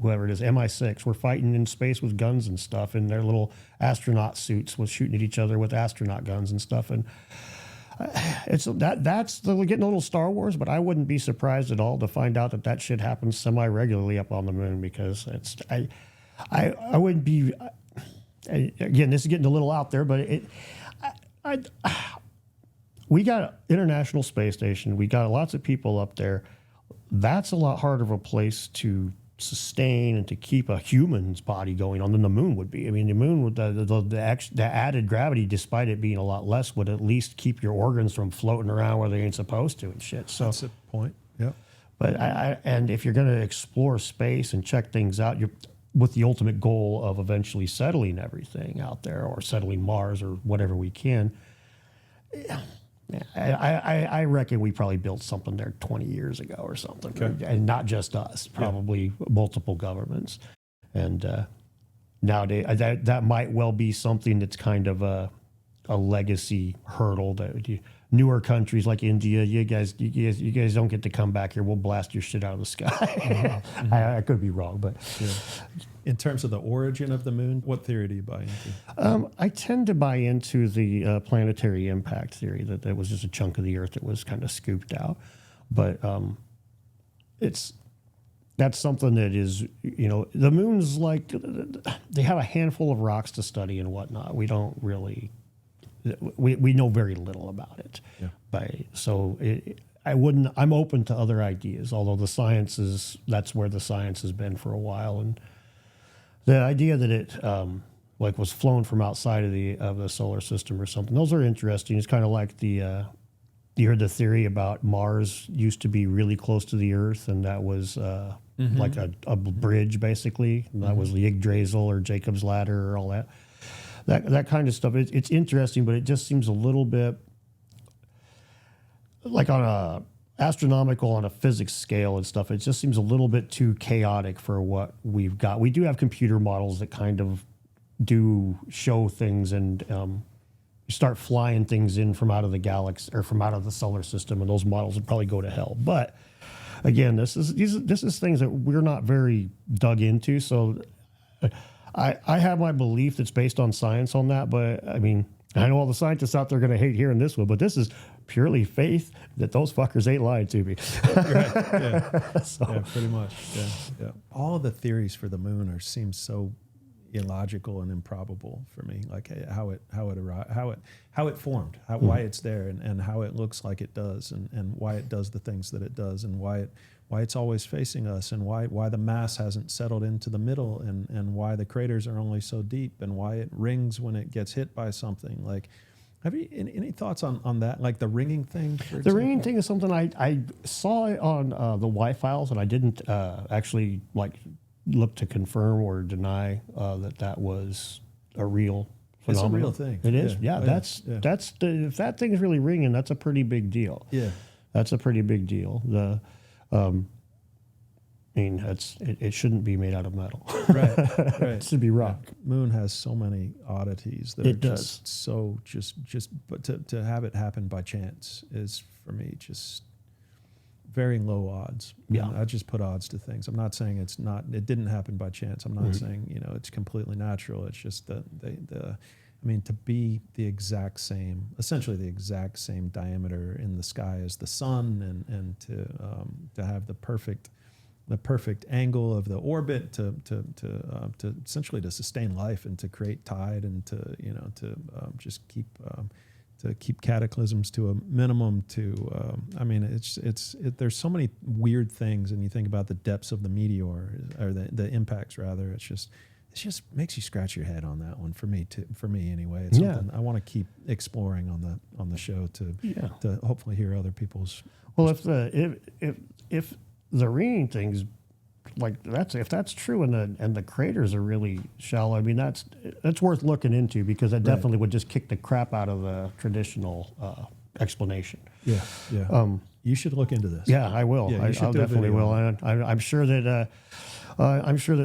A: whoever it is, MI6, were fighting in space with guns and stuff, and their little astronaut suits was shooting at each other with astronaut guns and stuff. And that's getting a little Star Wars, but I wouldn't be surprised at all to find out that shit happens semi-regularly up on the moon, because I wouldn't be. Again, this is getting a little out there, but we got an International Space Station. We got lots of people up there. That's a lot harder of a place to sustain and to keep a human's body going on than the moon would be. I mean, the moon with the added gravity, despite it being a lot less, would at least keep your organs from floating around where they ain't supposed to and shit. So
B: That's a point. Yeah.
A: but and if you're going to explore space and check things out, you're with the ultimate goal of eventually settling everything out there or settling Mars or whatever we can. I reckon we probably built something there 20 years ago or something, and not just us, probably multiple governments. And nowadays, that might well be something that's kind of a legacy hurdle that newer countries like India, you guys don't get to come back here. We'll blast your shit out of the sky. I could be wrong, but
B: in terms of the origin of the moon, what theory do you buy into?
A: I tend to buy into the planetary impact theory that was just a chunk of the Earth that was kind of scooped out. But that's something that is, the moon's like, they have a handful of rocks to study and whatnot. We don't really, we know very little about it. I'm open to other ideas, although that's where the science has been for a while. And the idea that it was flown from outside of the solar system or something, those are interesting. It's kind of like you heard the theory about Mars used to be really close to the Earth, and that was like a bridge, basically. And that was the Yggdrasil or Jacob's Ladder or all that. That kind of stuff. It's interesting, but it just seems a little bit like on a astronomical, on a physics scale and stuff. It just seems a little bit too chaotic for what we've got. We do have computer models that kind of do show things, and you start flying things in from out of the galaxy or from out of the solar system, and those models would probably go to hell. But again, this is things that we're not very dug into. So I have my belief that's based on science on that, but I mean, I know all the scientists out there are going to hate hearing this one, but this is purely faith that those fuckers ain't lying to me.
B: Right. Yeah. Yeah, pretty much. Yeah. All of the theories for the moon seem so illogical and improbable for me. Like how it formed, why it's there, and how it looks like it does, and why it does the things that it does, and why it's always facing us, and why the mass hasn't settled into the middle, and why the craters are only so deep, and why it rings when it gets hit by something. Like, have you any thoughts on that? Like the ringing thing? The
A: ringing thing is something I saw it on the Y-Files, and I didn't actually look to confirm or deny that was a real phenomenon.
B: It's a real thing.
A: It is. Yeah, if that thing is really ringing, that's a pretty big deal.
B: Yeah,
A: that's a pretty big deal. It shouldn't be made out of metal.
B: Right.
A: It should be rock.
B: Yeah. Moon has so many oddities that
A: it
B: are
A: does.
B: but to have it happen by chance is, for me, just very low odds.
A: Yeah.
B: I just put odds to things. I'm not saying it didn't happen by chance. I'm not saying, it's completely natural. It's just to be essentially the exact same diameter in the sky as the sun, and to have the perfect angle of the orbit to essentially to sustain life and to create tide and to just keep cataclysms to a minimum. There's so many weird things, and you think about the depths of the meteor or the impacts rather. It just makes you scratch your head on that one, for me anyway. It's something I want to keep exploring on the show to hopefully hear other people's.
A: Well, if the ringing things, if that's true, and the craters are really shallow, I mean that's worth looking into, because that definitely would just kick the crap out of the traditional explanation.
B: Yeah. You should look into this.
A: Yeah, I will.
B: Yeah,
A: I definitely will. And I'm sure that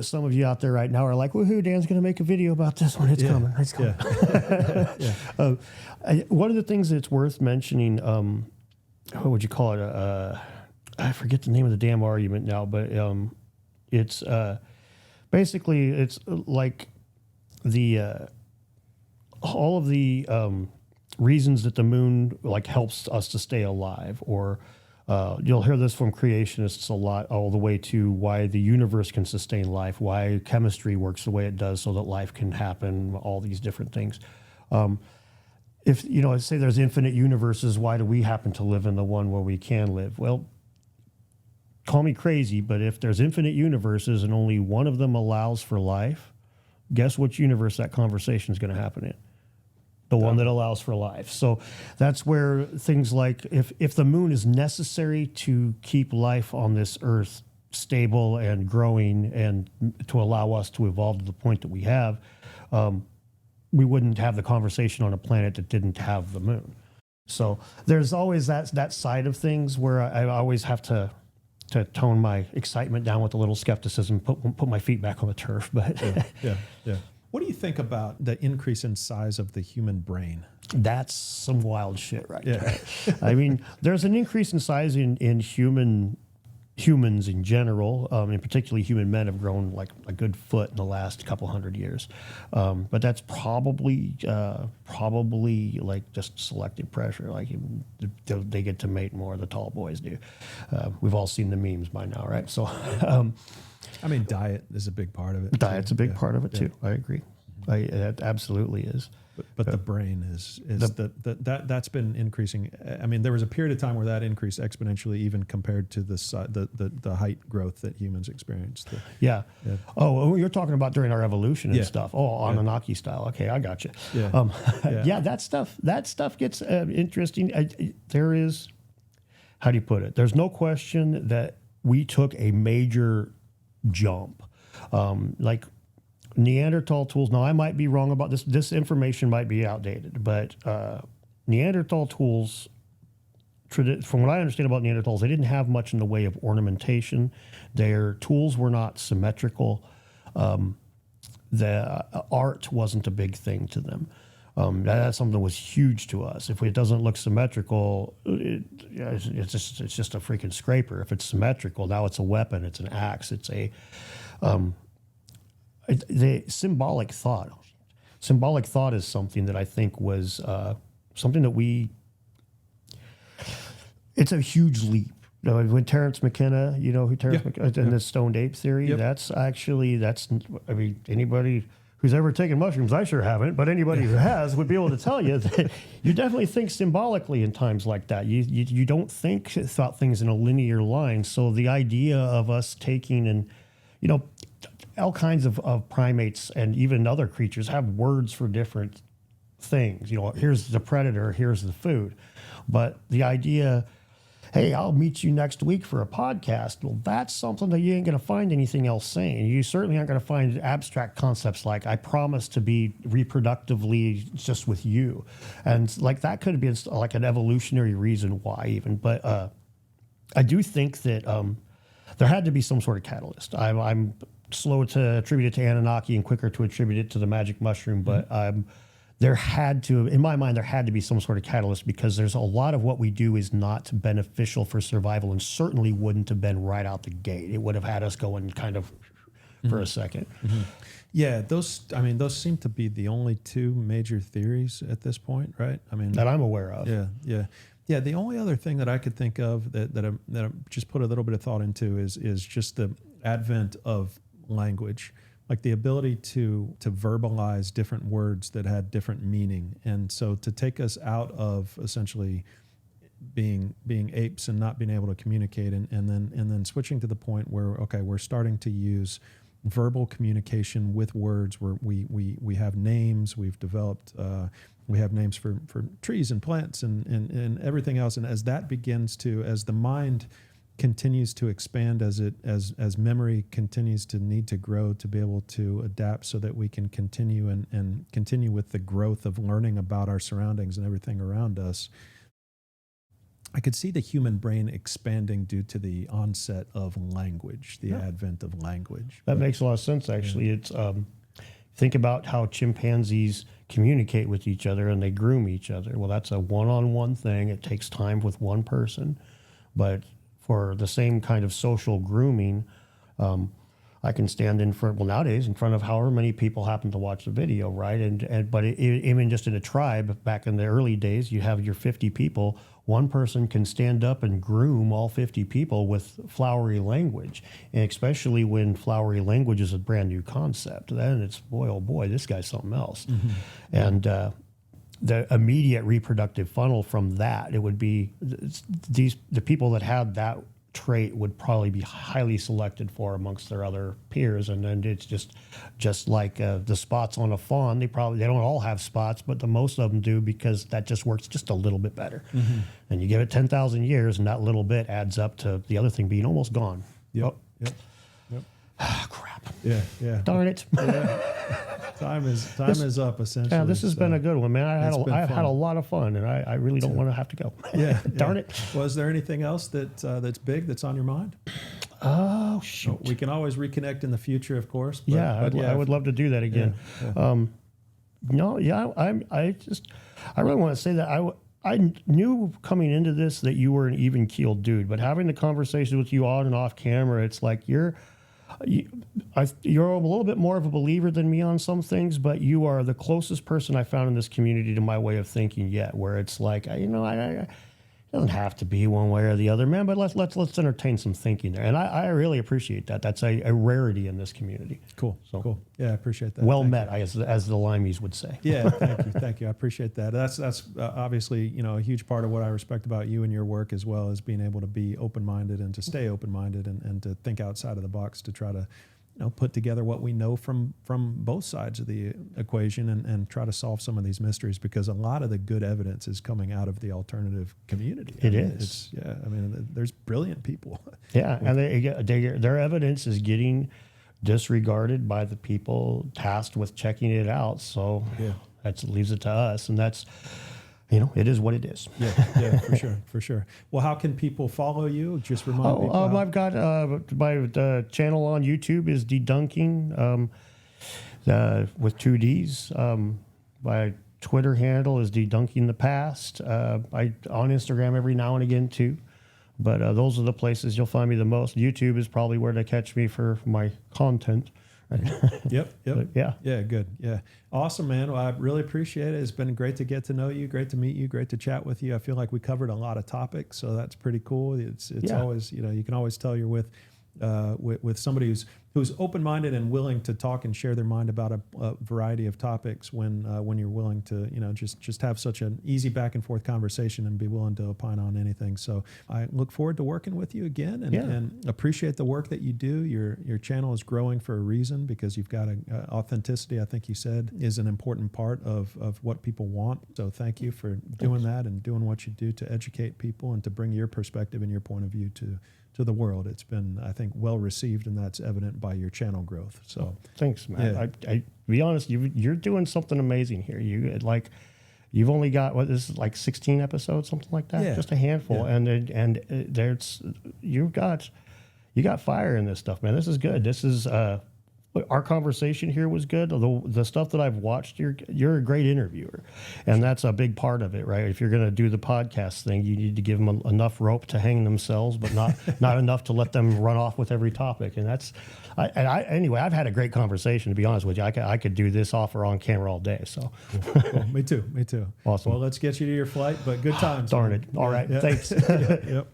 A: some of you out there right now are like, "Woohoo! Dan's going to make a video about this one. It's coming. It's coming." One of the things that's worth mentioning, what would you call it? I forget the name of the damn argument now, but it's basically it's like all of the reasons that the moon helps us to stay alive, or you'll hear this from creationists a lot, all the way to why the universe can sustain life, why chemistry works the way it does so that life can happen, all these different things. If say there's infinite universes, why do we happen to live in the one where we can live? Well, call me crazy, but if there's infinite universes and only one of them allows for life, guess which universe that conversation is going to happen in? The one that allows for life. So that's where things like if the moon is necessary to keep life on this earth stable and growing and to allow us to evolve to the point that we have, we wouldn't have the conversation on a planet that didn't have the moon. So there's always that side of things where I always have to tone my excitement down with a little skepticism, put my feet back on the turf. But
B: yeah. What do you think about the increase in size of the human brain?
A: That's some wild shit right there. I mean, there's an increase in size in humans in general, and particularly human men have grown like a good foot in the last couple hundred years. But that's probably like just selective pressure. Like they get to mate more, the tall boys do. We've all seen the memes by now, right? So,
B: I mean, diet is a big part of it.
A: Diet's a big part of it too. I agree. It absolutely is.
B: But the brain that's been increasing. I mean, there was a period of time where that increased exponentially, even compared to the height growth that humans experienced.
A: Yeah. Oh, you're talking about during our evolution and stuff. Oh, Anunnaki style. Okay, I got you.
B: Yeah.
A: That stuff gets interesting. There is, how do you put it? There's no question that we took a major jump. Like Neanderthal tools. Now, I might be wrong about this. This information might be outdated, but Neanderthal tools, from what I understand about Neanderthals, they didn't have much in the way of ornamentation. Their tools were not symmetrical. The art wasn't a big thing to them. That's something that was huge to us. If it doesn't look symmetrical, it's just a freaking scraper. If it's symmetrical, now it's a weapon, it's an axe, it's a the symbolic thought. Symbolic thought is something that I think was something that it's a huge leap. When Terence McKenna, and the stoned ape theory, anybody who's ever taken mushrooms, I sure haven't, but anybody who has would be able to tell you that you definitely think symbolically in times like that. You don't think about things in a linear line. So the idea of us taking and, all kinds of primates and even other creatures have words for different things. Here's the predator, here's the food. But the idea, hey, I'll meet you next week for a podcast. Well, that's something that you ain't going to find anything else saying. You certainly aren't going to find abstract concepts like, I promise to be reproductively just with you. And like that could be like an evolutionary reason why even. But I do think that there had to be some sort of catalyst. I'm slow to attribute it to Anunnaki and quicker to attribute it to the magic mushroom, but in my mind, there had to be some sort of catalyst, because there's a lot of what we do is not beneficial for survival, and certainly wouldn't have been right out the gate. It would have had us going kind of for a second.
B: Yeah, those seem to be the only two major theories at this point, right? I mean,
A: that I'm aware of.
B: Yeah. The only other thing that I could think of that I just put a little bit of thought into is just the advent of language, like the ability to verbalize different words that had different meaning. And so to take us out of essentially being apes and not being able to communicate, and then switching to the point where, okay, we're starting to use verbal communication with words, where we have names, we've developed we have names for trees and plants and everything else. And as that begins to, as the mind continues to expand, as memory continues to need to grow to be able to adapt, so that we can continue and continue with the growth of learning about our surroundings and everything around us, I could see the human brain expanding due to the onset of language, the advent of language.
A: That makes a lot of sense, actually. It's think about how chimpanzees communicate with each other and they groom each other. Well, that's a one-on-one thing. It takes time with one person. But for the same kind of social grooming, I can stand nowadays in front of however many people happen to watch the video, right? But even just in a tribe, back in the early days, you have your 50 people. One person can stand up and groom all 50 people with flowery language, and especially when flowery language is a brand new concept. Then it's, boy, oh boy, this guy's something else. And the immediate reproductive funnel from that, it would be the people that had that trait would probably be highly selected for amongst their other peers. And then it's just like the spots on a fawn. They don't all have spots, but the most of them do, because that just works just a little bit better.
B: Mm-hmm.
A: And you give it 10,000 years, and that little bit adds up to the other thing being almost gone.
B: Yep.
A: Oh.
B: Yep.
A: Ah, crap.
B: Yeah.
A: Darn it.
B: Time is up, essentially.
A: Yeah, this has been a good one, man. I've had a
B: fun.
A: lot of fun, and I really don't want to have to go.
B: Yeah.
A: Darn it.
B: Was there anything else that's big that's on your mind?
A: Oh, shoot.
B: We can always reconnect in the future, of course. But,
A: Yeah, I would love to do that again.
B: Yeah.
A: I really want to say that I knew coming into this that you were an even keeled dude, but having the conversations with you on and off camera, it's like you're a little bit more of a believer than me on some things, but you are the closest person I found in this community to my way of thinking yet, where it's like, it doesn't have to be one way or the other, man, but let's entertain some thinking there. And I really appreciate that. That's a rarity in this community.
B: Cool. Yeah, I appreciate that.
A: Well
B: Thank
A: met, as the Limeys would say.
B: Yeah, thank you. I appreciate that. That's obviously a huge part of what I respect about you and your work, as well as being able to be open-minded and to stay open-minded and to think outside of the box to try to put together what we know from both sides of the equation and try to solve some of these mysteries, because a lot of the good evidence is coming out of the alternative community.
A: It is.
B: There's brilliant people.
A: Yeah, and their evidence is getting disregarded by the people tasked with checking it out. So that leaves it to us, and that's, it is what it is.
B: Yeah, for sure. Well, how can people follow you? Just remind people.
A: I've got my channel on YouTube is DeDunking with 2 Ds. My Twitter handle is DeDunking the Past. I on Instagram every now and again too. But those are the places you'll find me the most. YouTube is probably where they catch me for my content.
B: Yep.
A: But, yeah.
B: Yeah, good. Yeah. Awesome, man. Well, I really appreciate it. It's been great to get to know you, great to meet you, great to chat with you. I feel like we covered a lot of topics, so that's pretty cool. It's always, you can always tell you're with somebody who's open-minded and willing to talk and share their mind about a variety of topics when you're willing to just have such an easy back and forth conversation and be willing to opine on anything. So I look forward to working with you again and appreciate the work that you do. Your channel is growing for a reason, because you've got authenticity, I think you said, is an important part of what people want. So thank you for doing that and doing what you do to educate people and to bring your perspective and your point of view to the world. It's been, I think, well received, and that's evident by your channel growth. So
A: thanks, man. Yeah. I to be honest, you're doing something amazing here. You've only got this is like 16 episodes, something like that, just a handful, and there's you got fire in this stuff, man. This is good. This is our conversation here was good. The stuff that I've watched, you're a great interviewer, and that's a big part of it, right? If you're going to do the podcast thing, you need to give them enough rope to hang themselves, but not enough to let them run off with every topic. And anyway, I've had a great conversation, to be honest with you. I could do this off or on camera all day. So,
B: cool. Me too.
A: Awesome.
B: Well, let's get you to your flight, but good times.
A: Darn it. All right. Thanks.
B: Yep.